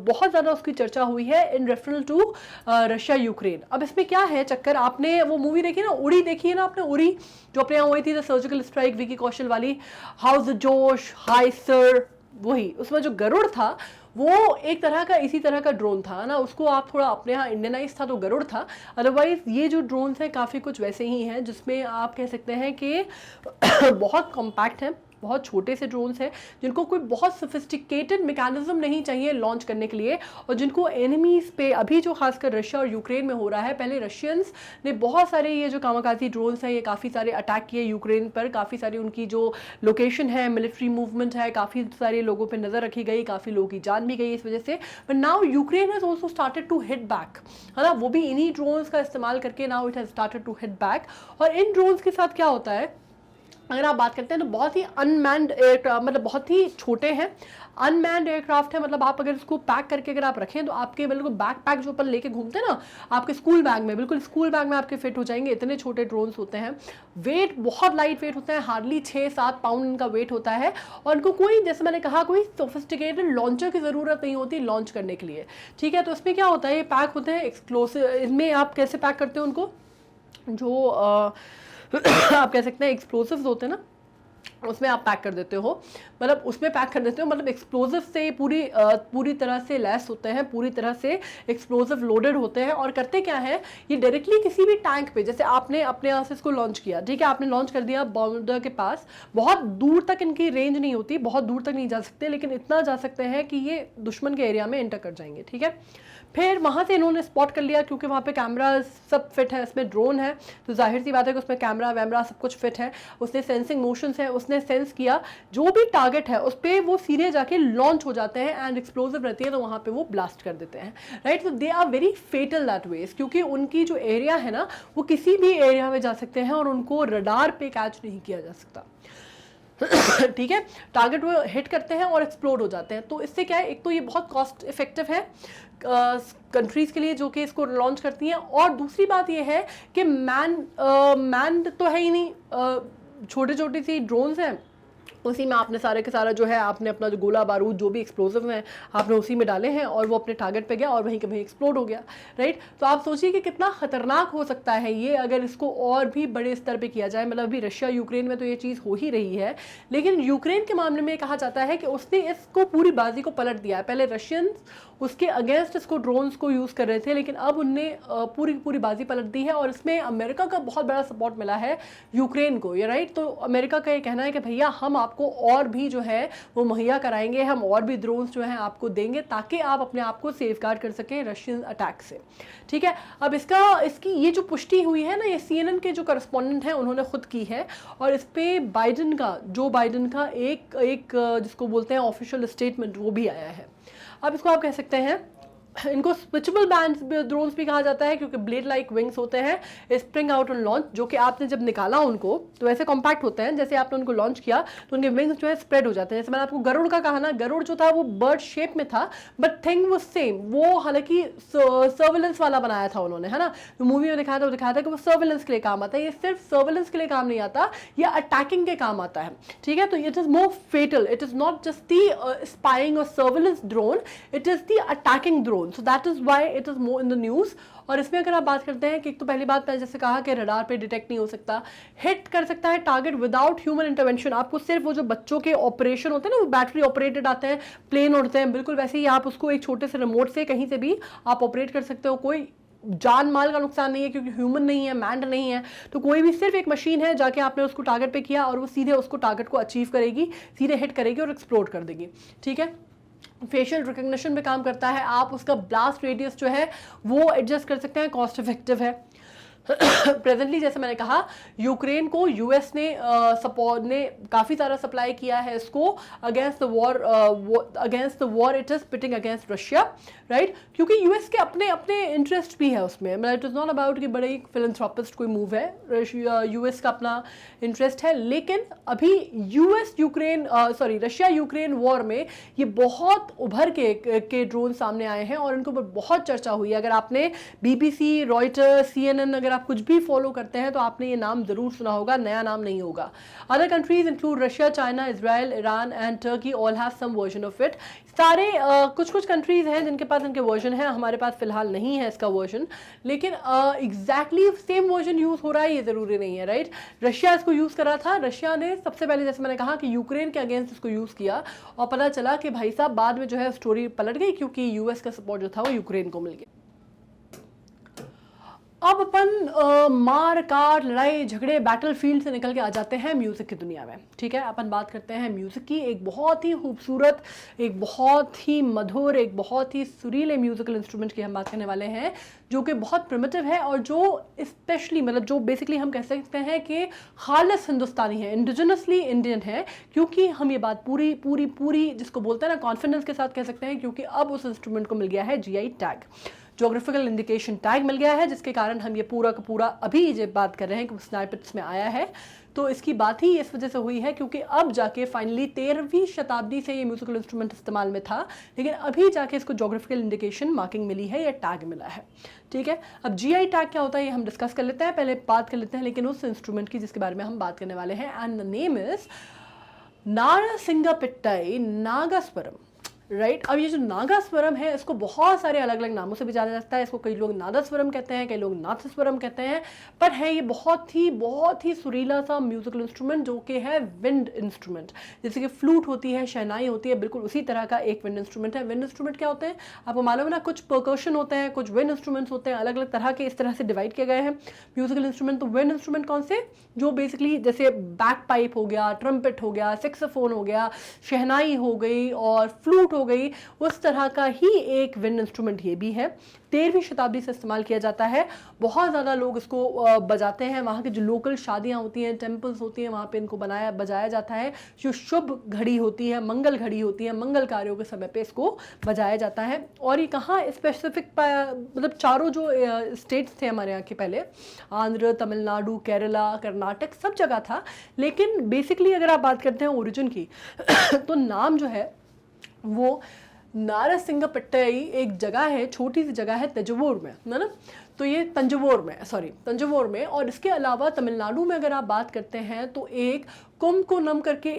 बहुत ज़्यादा उसकी चर्चा हुई है इन रेफरल टू रशिया यूक्रेन। अब इसमें क्या है चक्कर, आपने वो मूवी देखी ना, उड़ी देखी है ना आपने, उड़ी जो अपने यहाँ हुई थी, the surgical strike, Vicky Kaushal वाली, हाउस द जोश, हाई सर, वही उसमें जो गरुड़ था वो एक तरह का इसी तरह का ड्रोन था ना, उसको आप थोड़ा अपने यहाँ इंडियनाइज था तो गरुड़ था। अदरवाइज ये जो ड्रोन्स हैं काफ़ी कुछ वैसे ही हैं, जिसमें आप कह सकते हैं कि बहुत कॉम्पैक्ट हैं, बहुत छोटे से ड्रोन्स हैं जिनको कोई बहुत सोफिस्टिकेटेड मैकेनिज्म नहीं चाहिए लॉन्च करने के लिए, और जिनको एनिमीज पे अभी जो खासकर रशिया और यूक्रेन में हो रहा है, पहले रशियंस ने बहुत सारे ये जो कामाकाजी ड्रोन्स हैं ये काफ़ी सारे अटैक किए यूक्रेन पर, काफ़ी सारी उनकी जो लोकेशन है, मिलिट्री मूवमेंट है, काफ़ी सारे लोगों पर नज़र रखी गई, काफ़ी लोगों की जान भी गई इस वजह से। But now Ukraine has also started to hit back, है ना, वो भी इन्हीं ड्रोन्स का इस्तेमाल करके now it has started to hit back. और इन ड्रोन्स के साथ क्या होता है, अगर आप बात करते हैं तो बहुत ही अनमैन्ड एयरक्राफ्ट, मतलब बहुत ही छोटे हैं, अनमैन्ड एयरक्राफ्ट है, मतलब आप अगर इसको पैक करके अगर आप रखें तो आपके बिल्कुल बैक पैक जो अपन लेके घूमते हैं ना आपके स्कूल बैग में, बिल्कुल स्कूल बैग में आपके फिट हो जाएंगे, इतने छोटे ड्रोन्स होते हैं। वेट बहुत लाइट वेट होता है, हार्डली 6-7 पाउंड इनका वेट होता है, और इनको कोई, जैसे मैंने कहा, कोई सोफिस्टिकेटेड लॉन्चर की ज़रूरत नहीं होती लॉन्च करने के लिए, ठीक है। तो इसमें क्या होता है, ये पैक होते हैं एक्सप्लोसिव। इनमें आप कैसे पैक करते हैं उनको, जो आप कह सकते हैं एक्सप्लोसिव्स होते हैं ना, उसमें आप पैक कर देते हो, मतलब उसमें पैक कर देते हो, मतलब एक्सप्लोसिव से पूरी तरह से लैस होते हैं, पूरी तरह से एक्सप्लोसिव लोडेड होते हैं। और करते क्या है, ये डायरेक्टली किसी भी टैंक पे, जैसे आपने अपने यहाँ से इसको लॉन्च किया, ठीक है, आपने लॉन्च कर दिया बॉर्डर के पास, बहुत दूर तक इनकी रेंज नहीं होती, बहुत दूर तक नहीं जा सकते, लेकिन इतना जा सकते हैं कि ये दुश्मन के एरिया में एंटर कर जाएंगे, ठीक है। फिर वहाँ से इन्होंने स्पॉट कर लिया, क्योंकि वहाँ पे कैमरा सब फिट है, इसमें ड्रोन है तो जाहिर सी बात है कि उसमें कैमरा वैमरा सब कुछ फिट है, उसने सेंसिंग मोशंस है, उसने सेंस किया जो भी टारगेट है उस पर वो सीधे जाके लॉन्च हो जाते हैं, एंड एक्सप्लोसिव रहती है तो वहाँ पे वो ब्लास्ट कर देते हैं, राइट। तो they are very fatal that ways, क्योंकि उनकी जो एरिया है ना वो किसी भी एरिया में जा सकते हैं और उनको रडार पे कैच नहीं किया जा सकता, ठीक है। टारगेट वो हिट करते हैं और एक्सप्लोड हो जाते हैं। तो इससे क्या है, एक तो ये बहुत कॉस्ट इफेक्टिव है कंट्रीज़ के लिए जो कि इसको लॉन्च करती हैं, और दूसरी बात ये है कि मैन तो है ही नहीं, छोटे छोटी सी ड्रोन्स हैं, उसी में आपने सारे के सारा जो है आपने अपना जो गोला बारूद जो भी एक्सप्लोसिव हैं आपने उसी में डाले हैं और वो अपने टारगेट पे गया और वहीं के वहीं एक्सप्लोड हो गया, राइट। तो आप सोचिए कि कितना खतरनाक हो सकता है ये अगर इसको और भी बड़े स्तर पे किया जाए। मतलब अभी रशिया यूक्रेन में तो ये चीज़ हो ही रही है, लेकिन यूक्रेन के मामले में कहा जाता है कि उसने इसको पूरी बाजी को पलट दिया है। पहले रशियंस उसके अगेंस्ट इसको ड्रोन्स को यूज़ कर रहे थे, लेकिन अब उनने पूरी बाजी पलट दी है, और इसमें अमेरिका का बहुत बड़ा सपोर्ट मिला है यूक्रेन को, ये राइट। तो अमेरिका का ये कहना है कि भैया हम आपको और भी जो है वो मुहैया कराएंगे, हम और भी ड्रोन्स जो हैं आपको देंगे ताकि आप अपने आप को सेफगार्ड कर सकें रशियन अटैक से, ठीक है। अब इसकी ये जो पुष्टि हुई है ना, ये CNN के जो करस्पॉन्डेंट हैं उन्होंने खुद की है, और इस पर जो बाइडन का एक जिसको बोलते हैं ऑफिशियल स्टेटमेंट वो भी आया है। अब इसको आप कह सकते हैं, इनको स्विचेबल बैंड ड्रोन्स भी कहा जाता है, क्योंकि ब्लेड लाइक विंग्स होते हैं, स्प्रिंग आउट ऑन लॉन्च, जो कि आपने जब निकाला उनको तो ऐसे कॉम्पैक्ट होते हैं, जैसे आपने उनको लॉन्च किया तो उनके विंग्स जो है स्प्रेड हो जाते हैं। जैसे मैंने आपको गरुड़ का कहा ना, गरुड़ जो था वो बर्ड शेप में था, बट थिंग वो सेम, वो हालांकि सर्वेलेंस वाला बनाया था उन्होंने, है ना। जो मूवी में दिखाया था वो दिखाया था कि वो सर्वेलेंस के लिए काम आता है, ये सिर्फ सर्वेलेंस के लिए काम नहीं आता, ये अटैकिंग के काम आता है, ठीक है। तो it is more fatal, it is not just the spying और surveillance drone, it is the attacking drone, so that is why it is more in the news. और इसमें अगर आप बात करते हैं कि एक तो पहली बात मैंने जैसे कहा कि रडार पे डिटेक्ट नहीं हो सकता, हिट कर सकता है टारगेट विदाउट ह्यूमन इंटरवेंशन। आपको सिर्फ वो जो बच्चों के ऑपरेशन होते हैं ना, वो बैटरी ऑपरेटेड आते हैं, प्लेन उड़ते हैं, बिल्कुल वैसे ही आप उसको एक छोटे से रिमोट से कहीं से भी आप ऑपरेट कर सकते हो। कोई जान माल का नुकसान नहीं है, क्योंकि ह्यूमन नहीं है, मैंड नहीं है, तो कोई भी सिर्फ एक मशीन है, जाके आपने उसको टारगेट पे किया और वो सीधे उसको टारगेट को अचीव करेगी, सीधे हिट करेगी और एक्सप्लोड कर देगी, ठीक है। फेशियल रिकग्निशन में काम करता है, आप उसका ब्लास्ट रेडियस जो है वो एडजस्ट कर सकते हैं, कॉस्ट इफेक्टिव है। प्रेजेंटली जैसे मैंने कहा यूक्रेन को यूएस ने सपोर्ट ने काफ़ी सारा सप्लाई किया है इसको against the war it is pitting against Russia, right. क्योंकि यूएस के अपने अपने इंटरेस्ट भी है उसमें, मतलब इट इज़ नॉट अबाउट कि बड़े फिलैंथ्रोपिस्ट कोई मूव है, यूएस का अपना इंटरेस्ट है। लेकिन अभी रशिया यूक्रेन वॉर में ये बहुत उभर के ड्रोन सामने आए हैं और इनके ऊपर बहुत चर्चा हुई है। अगर आपने BBC, रॉयटर्स, CNN अगर आप कुछ भी फॉलो करते हैं तो आपने ये नाम जरूर सुना होगा, नया नाम नहीं होगा। Other countries include Russia, China, Israel, Iran and Turkey all have some version of it. सारे कुछ कंट्रीज हैं जिनके पास इनके वर्जन है, हमारे पास फिलहाल नहीं है इसका वर्जन, लेकिन एग्जैक्टली सेम वर्जन यूज हो रहा है ये जरूरी नहीं है, राइट। रशिया इसको यूज करा था, रशिया ने सबसे पहले जैसे मैंने कहा कि यूक्रेन के अगेंस्ट इसको यूज किया और पता चला कि भाई साहब बाद में जो है स्टोरी पलट गई, क्योंकि यूएस का सपोर्ट जो था वो यूक्रेन को मिल गया। अब अपन मार काट लड़ाई झगड़े बैटलफील्ड से निकल के आ जाते हैं म्यूज़िक की दुनिया में। ठीक है, अपन बात करते हैं म्यूज़िक की, एक बहुत ही खूबसूरत, एक बहुत ही मधुर, एक बहुत ही सुरीले म्यूज़िकल इंस्ट्रूमेंट की हम बात करने वाले हैं, जो कि बहुत प्रिमिटिव है और जो स्पेशली मतलब जो बेसिकली हम कह सकते हैं कि खालिस हिंदुस्तानी है, इंडिजिनसली इंडियन है। क्योंकि हम ये बात पूरी पूरी पूरी जिसको बोलते हैं ना कॉन्फिडेंस के साथ कह सकते हैं, क्योंकि अब उस इंस्ट्रूमेंट को मिल गया है GI tag, geographical indication tag मिल गया है, जिसके कारण हम ये पूरा का पूरा अभी ये बात कर रहे हैं कि स्नाइपर्स में आया है। तो इसकी बात ही इस वजह से हुई है क्योंकि अब जाके फाइनली 13वीं शताब्दी से ये म्यूजिकल इंस्ट्रूमेंट इस्तेमाल में था, लेकिन अभी जाके इसको जोग्राफिकल इंडिकेशन मार्किंग मिली है या टैग मिला है। ठीक है, अब जीआई टैग क्या होता है ये हम डिस्कस कर लेते हैं, पहले बात कर लेते हैं लेकिन उस इंस्ट्रूमेंट की जिसके बारे में हम बात करने वाले हैं, and the name is Narasinganpettai nagaswaram. Right, अब ये जो नागास्वरम है इसको बहुत सारे अलग अलग नामों से भी जाना जाता है। इसको कई लोग नादस्वरम कहते हैं, कई लोग नाथस्वरम कहते हैं, पर है ये बहुत ही सुरीला सा म्यूजिकल इंस्ट्रूमेंट जो कि है विंड इंस्ट्रूमेंट। जैसे कि फ्लूट होती है, शहनाई होती है, बिल्कुल उसी तरह का एक विंड इंस्ट्रूमेंट है। विंड इंस्ट्रूमेंट क्या होते हैं आपको मालूम है ना, कुछ परकशन होते हैं, कुछ विंड इंस्ट्रूमेंट्स होते हैं, अलग अलग तरह के इस तरह से डिवाइड किए गए हैं म्यूजिकल इंस्ट्रूमेंट। तो विंड इंस्ट्रूमेंट कौन से, जो बेसिकली जैसे बैक पाइप हो गया, ट्रम्पेट हो गया, सेक्सोफोन हो गया, शहनाई हो गई और फ्लूट हो गई, उस तरह का ही एक विंड इंस्ट्रूमेंट ये भी है। 13वीं शताब्दी से इस्तेमाल किया जाता है, बहुत ज़्यादा लोग इसको बजाते हैं। वहाँ की जो लोकल शादियाँ होती हैं, टेम्पल्स होती हैं, वहाँ पे इनको बजाया जाता है। जो शुभ घड़ी होती है, मंगल घड़ी होती है, मंगल कार्यों के समय पे इसको बजाया जाता है। और ये कहाँ स्पेसिफिक मतलब चारों जो स्टेट्स थे हमारे यहाँ के पहले, आंध्र, तमिलनाडु, केरला, कर्नाटक, सब जगह था। लेकिन बेसिकली अगर आप बात करते हैं ओरिजिन की तो नाम जो है वो नारसिंगपिट्टाई एक जगह है, छोटी सी जगह है तंजौर में, है ना। तो ये तंजौर में और इसके अलावा तमिलनाडु में अगर आप बात करते हैं तो एक कुमकोनम करके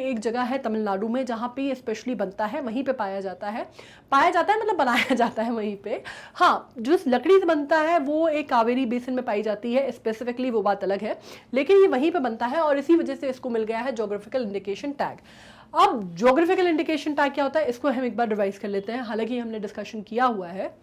एक जगह है तमिलनाडु में, जहाँ पे ये स्पेशली बनता है, वहीं पे पाया जाता है मतलब बनाया जाता है वहीं पे। हाँ, जिस लकड़ी से बनता है वो एक कावेरी बेसिन में पाई जाती है स्पेसिफिकली, वो बात अलग है, लेकिन ये वहीं पे बनता है और इसी वजह से इसको मिल गया है जोग्राफिकल इंडिकेशन टैग। अब जोग्राफिकल इंडिकेशन टैग क्या होता है इसको हम एक बार रिवाइज कर लेते हैं। हालांकि हमने डिस्कशन किया हुआ है,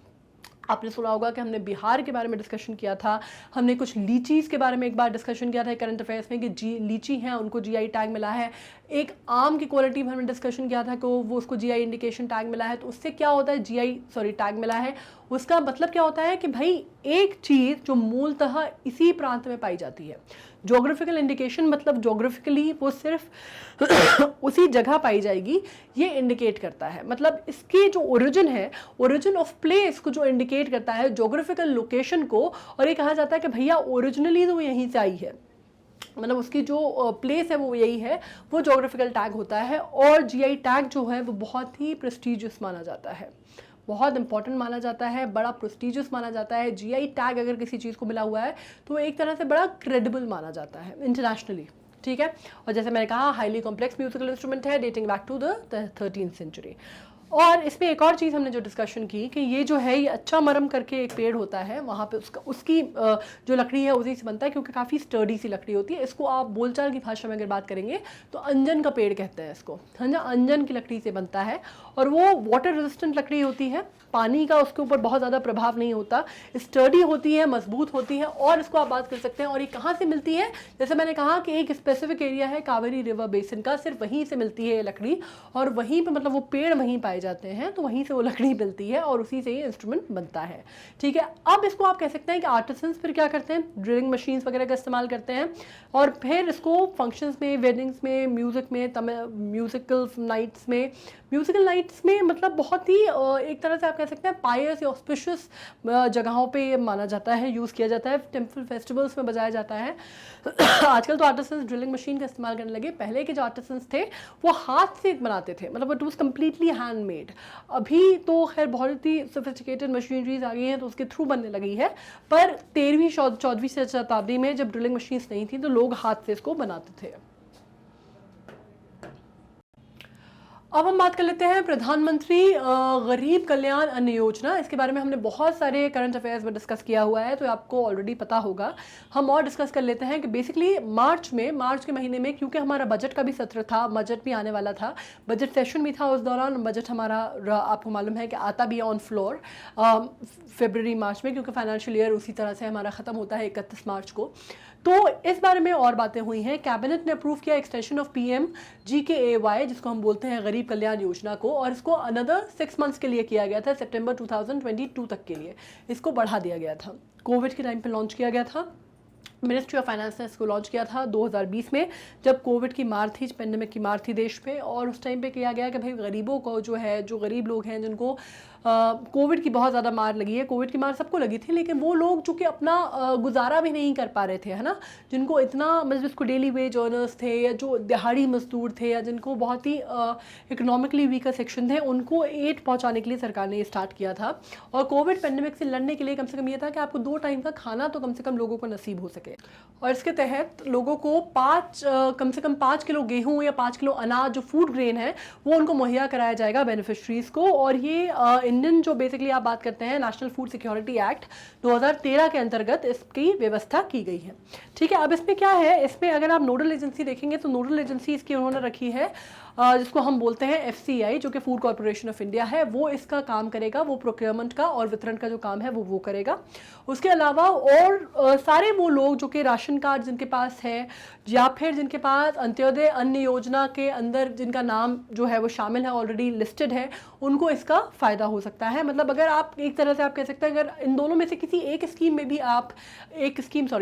आपने सुना होगा कि हमने बिहार के बारे में डिस्कशन किया था, हमने कुछ लीचीज़ के बारे में एक बार डिस्कशन किया था करंट अफेयर्स में कि लीची हैं उनको जीआई टैग मिला है। एक आम की क्वालिटी में हमने डिस्कशन किया था कि वो उसको जीआई इंडिकेशन टैग मिला है। तो उससे क्या होता है, टैग मिला है, उसका मतलब क्या होता है कि भाई एक चीज़ जो मूलतः इसी प्रांत में पाई जाती है। जोग्राफिकल इंडिकेशन मतलब जोग्राफिकली वो सिर्फ उसी जगह पाई जाएगी, ये इंडिकेट करता है। मतलब इसकी जो ओरिजिन है, ओरिजिन ऑफ प्लेस को जो इंडिकेट करता है जोग्राफिकल लोकेशन को, और ये कहा जाता है कि भैया ओरिजिनली तो यहीं से आई है, मतलब उसकी जो प्लेस है वो यही है, वो जोग्राफिकल टैग होता है। और जीआई टैग जो है वो बहुत ही प्रेस्टिजियस माना जाता है, बहुत इंपॉर्टेंट माना जाता है, बड़ा प्रेस्टिजियस माना जाता है। जीआई टैग अगर किसी चीज़ को मिला हुआ है तो एक तरह से बड़ा क्रेडिबल माना जाता है इंटरनेशनली। ठीक है, और जैसे मैंने कहा हाईली कॉम्प्लेक्स म्यूजिकल इंस्ट्रूमेंट है dating back to the 13th century. और इसमें एक और चीज़ हमने जो डिस्कशन की कि ये जो है ये अच्छा मरम करके एक पेड़ होता है, वहाँ पे उसकी जो लकड़ी है उसी से बनता है, क्योंकि काफ़ी स्टर्डी सी लकड़ी होती है। इसको आप बोलचाल की भाषा में अगर बात करेंगे तो अंजन का पेड़ कहते हैं इसको, है ना, अंजन की लकड़ी से बनता है। और वो वाटर रेजिस्टेंट लकड़ी होती है, पानी का उसके ऊपर बहुत ज़्यादा प्रभाव नहीं होता, स्टर्डी होती है, मजबूत होती है। और इसको आप बात कर सकते हैं। और ये कहाँ से मिलती है, जैसे मैंने कहा कि एक स्पेसिफिक एरिया है कावेरी रिवर बेसिन का, सिर्फ वहीं से मिलती है ये लकड़ी, और वहीं पे मतलब वो पेड़ वहीं पाए जाते हैं, तो वहीं से वो लकड़ी मिलती है और उसी से ये इंस्ट्रूमेंट बनता है। ठीक है, अब इसको आप कह सकते हैं कि आर्टिसंस फिर क्या करते हैं, ड्रिलिंग मशीन्स वगैरह का इस्तेमाल करते हैं और फिर इसको फंक्शंस में, वेडिंग्स में, म्यूजिक में, म्यूजिकल नाइट्स में मतलब बहुत ही एक तरह से आप कह सकते हैं पायस या ऑस्पिशियस जगहों पे माना जाता है, यूज़ किया जाता है, टेम्पल फेस्टिवल्स में बजाया जाता है। आजकल तो आर्टिसंस ड्रिलिंग मशीन का इस्तेमाल करने लगे, पहले के जो आर्टिसंस थे वो हाथ से बनाते थे, मतलब इट वाज कम्प्लीटली हैंडमेड। अभी तो खैर बहुत ही सोफिस्टिकेटेड मशीनरीज आ गई हैं तो उसके थ्रू बनने लगी है, पर 13वीं 14वीं शताब्दी में जब ड्रिलिंग मशीन्स नहीं थी तो लोग हाथ से इसको बनाते थे। अब हम बात कर लेते हैं प्रधानमंत्री गरीब कल्याण अन्न योजना। इसके बारे में हमने बहुत सारे करंट अफेयर्स में डिस्कस किया हुआ है, तो आपको ऑलरेडी पता होगा। हम और डिस्कस कर लेते हैं कि बेसिकली मार्च के महीने में, क्योंकि हमारा बजट का भी सत्र था, बजट भी आने वाला था, बजट सेशन भी था, उस दौरान बजट हमारा आपको मालूम है कि आता भी ऑन फ्लोर फरवरी मार्च में, क्योंकि फाइनेंशियल ईयर उसी तरह से हमारा ख़त्म होता है 31 मार्च को। तो इस बारे में और बातें हुई हैं। कैबिनेट ने अप्रूव किया एक्सटेंशन ऑफ PMGKAY, जिसको हम बोलते हैं गरीब कल्याण योजना को, और इसको अनदर 6 मंथ्स के लिए किया गया था, सितंबर 2022 तक के लिए इसको बढ़ा दिया गया था। कोविड के टाइम पे लॉन्च किया गया था। मिनिस्ट्री ऑफ फाइनेंस ने इसको लॉन्च किया था 2020 में, जब कोविड की मार थी, पेंडेमिक की मार थी देश पे, और उस टाइम पे किया गया कि भाई गरीबों को जो गरीब लोग हैं, जिनको कोविड की बहुत ज़्यादा मार लगी है, कोविड की मार सबको लगी थी, लेकिन वो लोग जो कि अपना गुजारा भी नहीं कर पा रहे थे, है ना, जिनको इतना मतलब जिसको डेली वेज अर्नर्स थे, या जो दिहाड़ी मजदूर थे, या जिनको बहुत ही इकोनॉमिकली वीकर सेक्शन थे, उनको एड पहुँचाने के लिए सरकार ने ये स्टार्ट किया था। और कोविड पेंडेमिक से लड़ने के लिए कम से कम ये था कि आपको 2 टाइम का खाना तो कम से कम लोगों को नसीब हो सके, और इसके तहत लोगों को कम से कम 5 किलो गेहूं या 5 किलो अनाज, जो फूड ग्रेन है, वो उनको मुहैया कराया जाएगा बेनिफिशरीज को। और ये इंडियन जो बेसिकली आप बात करते हैं नेशनल फूड सिक्योरिटी एक्ट 2013 के अंतर्गत इसकी व्यवस्था की गई है। ठीक है, अब इसमें क्या है, इसमें अगर आप नोडल एजेंसी देखेंगे तो नोडल एजेंसी इसकी उन्होंने रखी है जिसको हम बोलते हैं FCI, जो कि फूड कॉर्पोरेशन ऑफ इंडिया है, वो इसका काम करेगा, वो प्रोक्योरमेंट का और वितरण का जो काम है वो करेगा। उसके अलावा और सारे वो लोग जो कि राशन कार्ड जिनके पास है, या फिर जिनके पास अंत्योदय अन्न योजना के अंदर जिनका नाम जो है वो शामिल है, ऑलरेडी लिस्टेड है, उनको इसका फ़ायदा हो सकता है। मतलब अगर आप एक तरह से आप कह सकते हैं, अगर इन दोनों में से किसी एक स्कीम में भी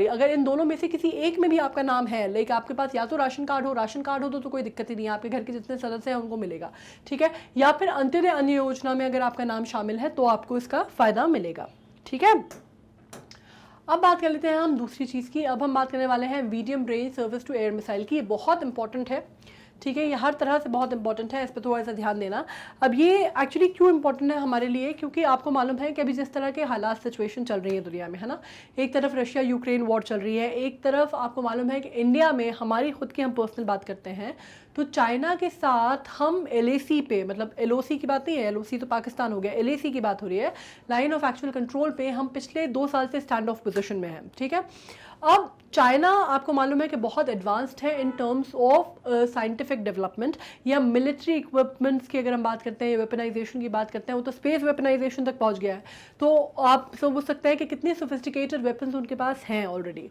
अगर इन दोनों में से किसी एक में भी आपका नाम है, लाइक आपके पास या तो राशन कार्ड हो तो कोई दिक्कत ही नहीं है, आपके घर के जितने सदस्य हैं उनको मिलेगा, ठीक है, या फिर अंत्योदय अन्न योजना में अगर आपका नाम शामिल है तो आपको इसका फ़ायदा मिलेगा। ठीक है, अब बात कर लेते हैं हम दूसरी चीज़ की। अब हम बात करने वाले हैं medium range service to air missile की। ये बहुत इंपॉर्टेंट है, ठीक है, ये हर तरह से बहुत इंपॉर्टेंट है, इस पर थोड़ा सा ध्यान देना। अब ये एक्चुअली क्यों इंपॉर्टेंट है हमारे लिए, क्योंकि आपको मालूम है कि अभी जिस तरह के हालात सिचुएशन चल रही है दुनिया में, है ना, एक तरफ रशिया यूक्रेन वॉर चल रही है, एक तरफ आपको मालूम है कि इंडिया में हमारी खुद की हम पर्सनल बात करते हैं तो चाइना के साथ हम LAC पे, मतलब LOC की बात नहीं है, LOC तो पाकिस्तान हो गया, LAC की बात हो रही है, लाइन ऑफ एक्चुअल कंट्रोल पे हम पिछले 2 साल से स्टैंड ऑफ पोजीशन में हैं। ठीक है, अब चाइना आपको मालूम है कि बहुत एडवांस्ड है in terms of scientific development या मिलिट्री इक्विपमेंट्स की अगर हम बात करते हैं, वेपनाइजेशन की बात करते हैं, वो तो स्पेस वेपनाइजेशन तक पहुंच गया है। तो आप समझ सकते हैं कि कितने सोफिस्टिकेटेड वेपन्स उनके पास हैं ऑलरेडी।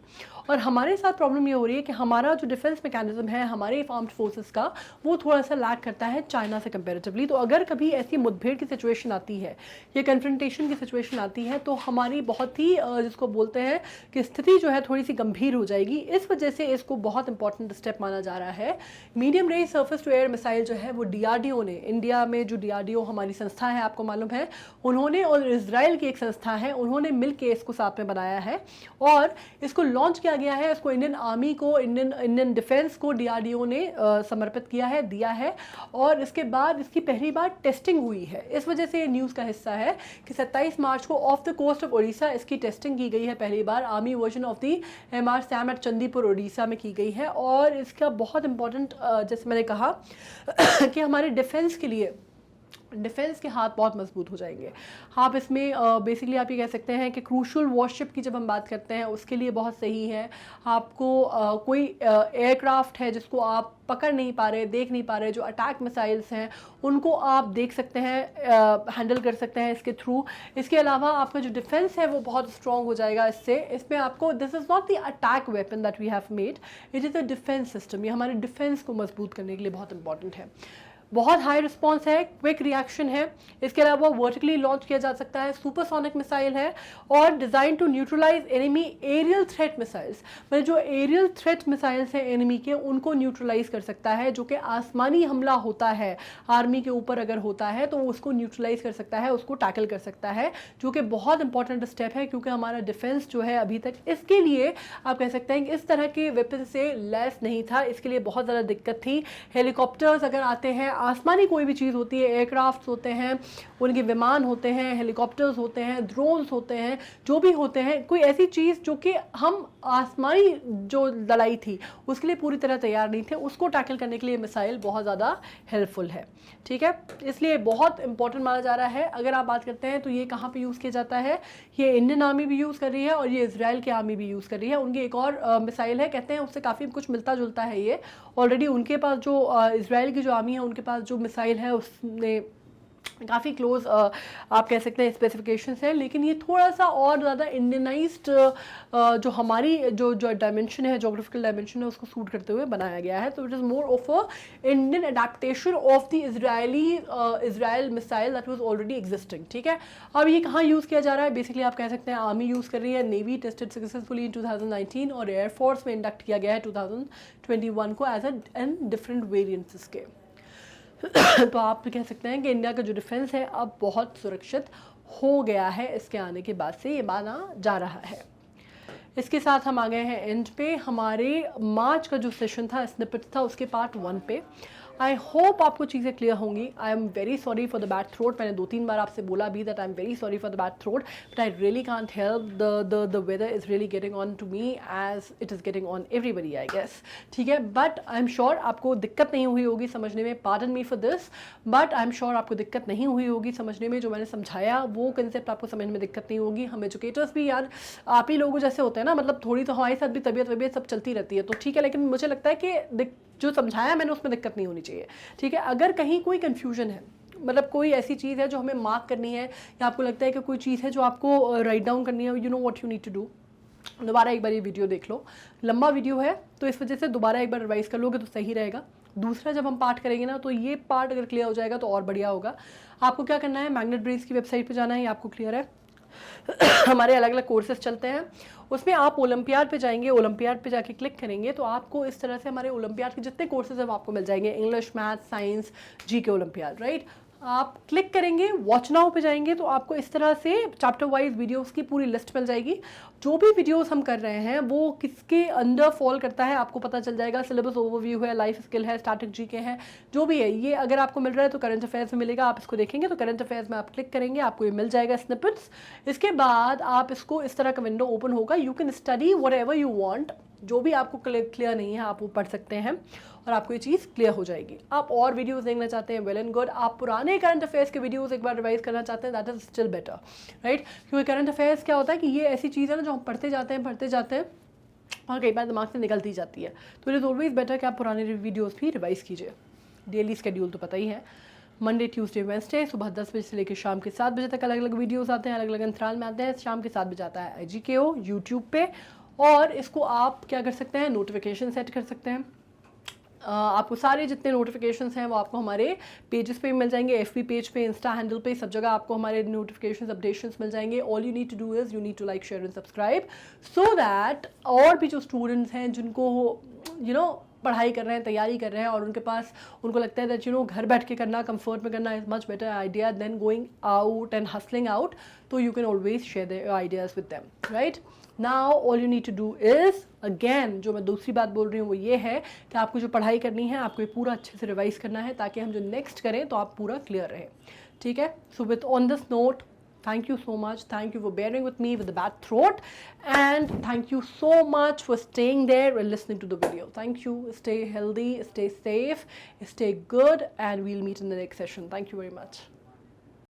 और हमारे साथ प्रॉब्लम ये हो रही है कि हमारा जो डिफेंस मैकेनिज्म है हमारे आर्म्ड फोर्सेस का, वो थोड़ा सा लैक करता है चाइना से कंपेरेटिवली। तो अगर कभी ऐसी मुठभेड़ की सिचुएशन आती है या कन्फ्रंटेशन की सिचुएशन आती है तो हमारी बहुत ही जिसको बोलते हैं कि स्थिति जो है थोड़ी सी गंभीर हो जाएगी। इस वजह से इसको बहुत इंपॉर्टेंट स्टेप माना जा रहा है। Medium range surface to air missile जो है वो DRDO ने, इंडिया में जो DRDO हमारी संस्था है आपको मालूम है, उन्होंने और इजराइल की एक संस्था है, उन्होंने मिलकर इसको साथ में बनाया है और इसको लॉन्च किया गया है। इसको इंडियन आर्मी को, इंडियन डिफेंस को DRDO ने समर्पित किया है, दिया है, और इसके बाद इसकी पहली बार टेस्टिंग हुई है। इस वजह से ये न्यूज़ का हिस्सा है कि 27 मार्च को off the coast of Orissa इसकी टेस्टिंग की गई है पहली बार। Army version of the MR SAM at Chandipur Orissa में की गई है। और इसका बहुत इंपॉर्टेंट, जैसे मैंने कहा कि हमारे डिफेंस के लिए डिफेंस के हाथ बहुत मजबूत हो जाएंगे। आप इसमें बेसिकली आप ये कह सकते हैं कि क्रूशल वॉरशिप की जब हम बात करते हैं उसके लिए बहुत सही है। आपको कोई एयरक्राफ्ट है जिसको आप पकड़ नहीं पा रहे, देख नहीं पा रहे, जो अटैक मिसाइल्स हैं उनको आप देख सकते हैं, हैंडल कर सकते हैं इसके थ्रू। इसके अलावा आपका जो डिफेंस है वो बहुत स्ट्रॉन्ग हो जाएगा इससे। इसमें आपको, this is not the attack weapon that we have made, it is a defence system. ये हमारे डिफेंस को मजबूत करने के लिए बहुत इंपॉर्टेंट है। बहुत हाई रिस्पॉन्स है, क्विक रिएक्शन है। इसके अलावा वर्टिकली लॉन्च किया जा सकता है, सुपरसोनिक मिसाइल है और design to neutralise enemy aerial threat missiles. मतलब जो एरियल थ्रेट मिसाइल्स हैं एनिमी के, उनको न्यूट्रलाइज कर सकता है। जो कि आसमानी हमला होता है आर्मी के ऊपर अगर होता है तो उसको न्यूट्रलाइज कर सकता है, उसको टैकल कर सकता है, जो कि बहुत इंपॉर्टेंट स्टेप है क्योंकि हमारा डिफेंस जो है अभी तक इसके लिए आप कह सकते हैं कि इस तरह के वेपन से लैस नहीं था। इसके लिए बहुत ज़्यादा दिक्कत थी। हेलीकॉप्टर्स अगर आते हैं आसमानी कोई भी चीज़ होती है, एयरक्राफ्ट होते हैं, उनके विमान होते हैं, हेलीकॉप्टर्स होते हैं, ड्रोन्स होते हैं, जो भी होते हैं, कोई ऐसी चीज़ जो कि हम आसमानी जो लड़ाई थी उसके लिए पूरी तरह तैयार नहीं थे, उसको टैकल करने के लिए मिसाइल बहुत ज़्यादा हेल्पफुल है। ठीक है, इसलिए बहुत इंपॉर्टेंट माना जा रहा है। अगर आप बात करते हैं तो ये कहाँ पे यूज़ किया जाता है, ये इंडियन आर्मी भी यूज़ कर रही है और ये इजराइल की आर्मी भी यूज़ कर रही है। उनकी एक और मिसाइल है, कहते हैं उससे काफ़ी कुछ मिलता जुलता है ये। ऑलरेडी उनके पास जो इजराइल की जो आर्मी है उनके पास जो मिसाइल है उसने काफ़ी क्लोज आप कह सकते हैं स्पेसिफिकेशंस हैं, लेकिन ये थोड़ा सा और ज़्यादा इंडियनाइज्ड जो हमारी जो डायमेंशन है, जोग्राफिकल डायमेंशन है, उसको सूट करते हुए बनाया गया है। तो it is more of a Indian adaptation of the Israel missile that was already existing. ठीक है, अब ये कहाँ यूज़ किया जा रहा है, बेसिकली आप कह सकते हैं आर्मी यूज़ कर रही है, नेवी टेस्टेड सक्सेसफुली इन 2019 और एयरफोर्स में इंडक्ट किया गया है 2021 को एज एन डिफरेंट वेरियंट्स के। तो आप कह सकते हैं कि इंडिया का जो डिफेंस है अब बहुत सुरक्षित हो गया है इसके आने के बाद से, ये माना जा रहा है। इसके साथ हम आ गए हैं एंड पे। हमारे मार्च का जो सेशन था, स्निपेट था, उसके पार्ट 1 पे। आई होप आपको चीज़ें क्लियर होंगी। I am very sorry for the bad throat. मैंने 2-3 बार आपसे बोला भी that I am very sorry for the bad throat, but I really can't help. The weather is really getting on to me as it is getting on everybody I guess. ठीक है, बट आई एम श्योर आपको दिक्कत नहीं हुई होगी समझने में। Pardon me for this, but I am sure आपको दिक्कत नहीं हुई होगी समझने में। जो मैंने समझाया वो कंसेप्ट आपको समझ में दिक्कत नहीं होगी। हम एजुकेटर्स भी यार आप ही लोगों जैसे होते हैं ना, मतलब थोड़ी तो हमारे साथ भी तबीयत सब चलती रहती है, तो ठीक है, लेकिन मुझे लगता है कि जो समझाया मैंने उसमें दिक्कत नहीं होनी चाहिए। ठीक है, अगर कहीं कोई कन्फ्यूजन है, मतलब कोई ऐसी चीज़ है जो हमें मार्क करनी है या आपको लगता है कि कोई चीज़ है जो आपको राइट डाउन करनी है, you know what you need to do, दोबारा एक बार ये वीडियो देख लो। लंबा वीडियो है तो इस वजह से दोबारा एक बार रिवाइज कर लोगे तो सही रहेगा। दूसरा, जब हम पार्ट करेंगे ना तो ये पार्ट अगर क्लियर हो जाएगा तो और बढ़िया होगा। आपको क्या करना है, मैग्नेट ब्रेन्स की वेबसाइट पर जाना है, ये आपको क्लियर है। हमारे अलग अलग कोर्सेज चलते हैं, उसमें आप ओलंपियाड पे जाएंगे, ओलंपियाड पे जाके क्लिक करेंगे तो आपको इस तरह से हमारे ओलंपियाड के जितने कोर्सेज हैं वो आपको मिल जाएंगे, English, math, science, GK olympiad, right. आप क्लिक करेंगे, वॉच नाउ पे जाएंगे तो आपको इस तरह से चैप्टर वाइज वीडियोस की पूरी लिस्ट मिल जाएगी। जो भी वीडियोस हम कर रहे हैं वो किसके अंडर फॉल करता है आपको पता चल जाएगा। सिलेबस ओवरव्यू है, लाइफ स्किल है, स्टैटिक जीके है, जो भी है ये अगर आपको मिल रहा है तो करंट अफेयर्स में मिलेगा। आप इसको देखेंगे तो करंट अफेयर्स में आप क्लिक करेंगे, आपको ये मिल जाएगा स्निपेट्स। इसके बाद आप इसको इस तरह का विंडो ओपन होगा, you can study what ever you want. जो भी आपको क्लियर नहीं है आप वो पढ़ सकते हैं और आपको ये चीज़ क्लियर हो जाएगी। आप और वीडियोस देखना चाहते हैं, वेल एंड गुड। आप पुराने करंट अफेयर्स के वीडियोस एक बार रिवाइज करना चाहते हैं, that is still better, right. क्योंकि करंट अफेयर्स क्या होता है कि ये ऐसी चीज़ है ना जो हम पढ़ते जाते हैं और कई बार दिमाग से निकलती जाती है। तो इट इज़ ऑलवेज बेटर कि आप पुराने वीडियोज़ भी रिवाइज कीजिए। डेली स्केड्यूल तो पता ही है, मंडे, ट्यूसडे, वेंसडे सुबह 10 बजे से लेकर शाम के 7 बजे तक अलग अलग वीडियोस आते हैं, अलग अलग अंतराल में आते हैं। शाम के 7 बजे आता है IGKO यूट्यूब पे, और इसको आप क्या कर सकते हैं, नोटिफिकेशन सेट कर सकते हैं। आपको सारे जितने नोटिफिकेशंस हैं वो आपको हमारे पेजेस पे मिल जाएंगे, FB पेज पे, इंस्टा हैंडल पे, सब जगह आपको हमारे नोटिफिकेशंस, अपडेशंस मिल जाएंगे। All you need to do is you need to like, share and subscribe, so that और भी जो स्टूडेंट्स हैं जिनको यू नो पढ़ाई कर रहे हैं, तैयारी कर रहे हैं और उनको लगता है दैट यू नो घर बैठ के करना, कंफर्ट में करना is much better idea than going out and hustling out, तो you can always share their ideas with them, right. Now all you need to do is, again जो मैं दूसरी बात बोल रही हूँ वो ये है कि आपको जो पढ़ाई करनी है आपको ये पूरा अच्छे से रिवाइज करना है ताकि हम जो नेक्स्ट करें तो आप पूरा क्लियर रहे, ठीक है। So with on this note, thank you so much, thank you for bearing with me with the bad throat, and thank you so much for staying there and listening to the video. Thank you, stay healthy, stay safe, stay good, and we'll meet in the next session. Thank you very much.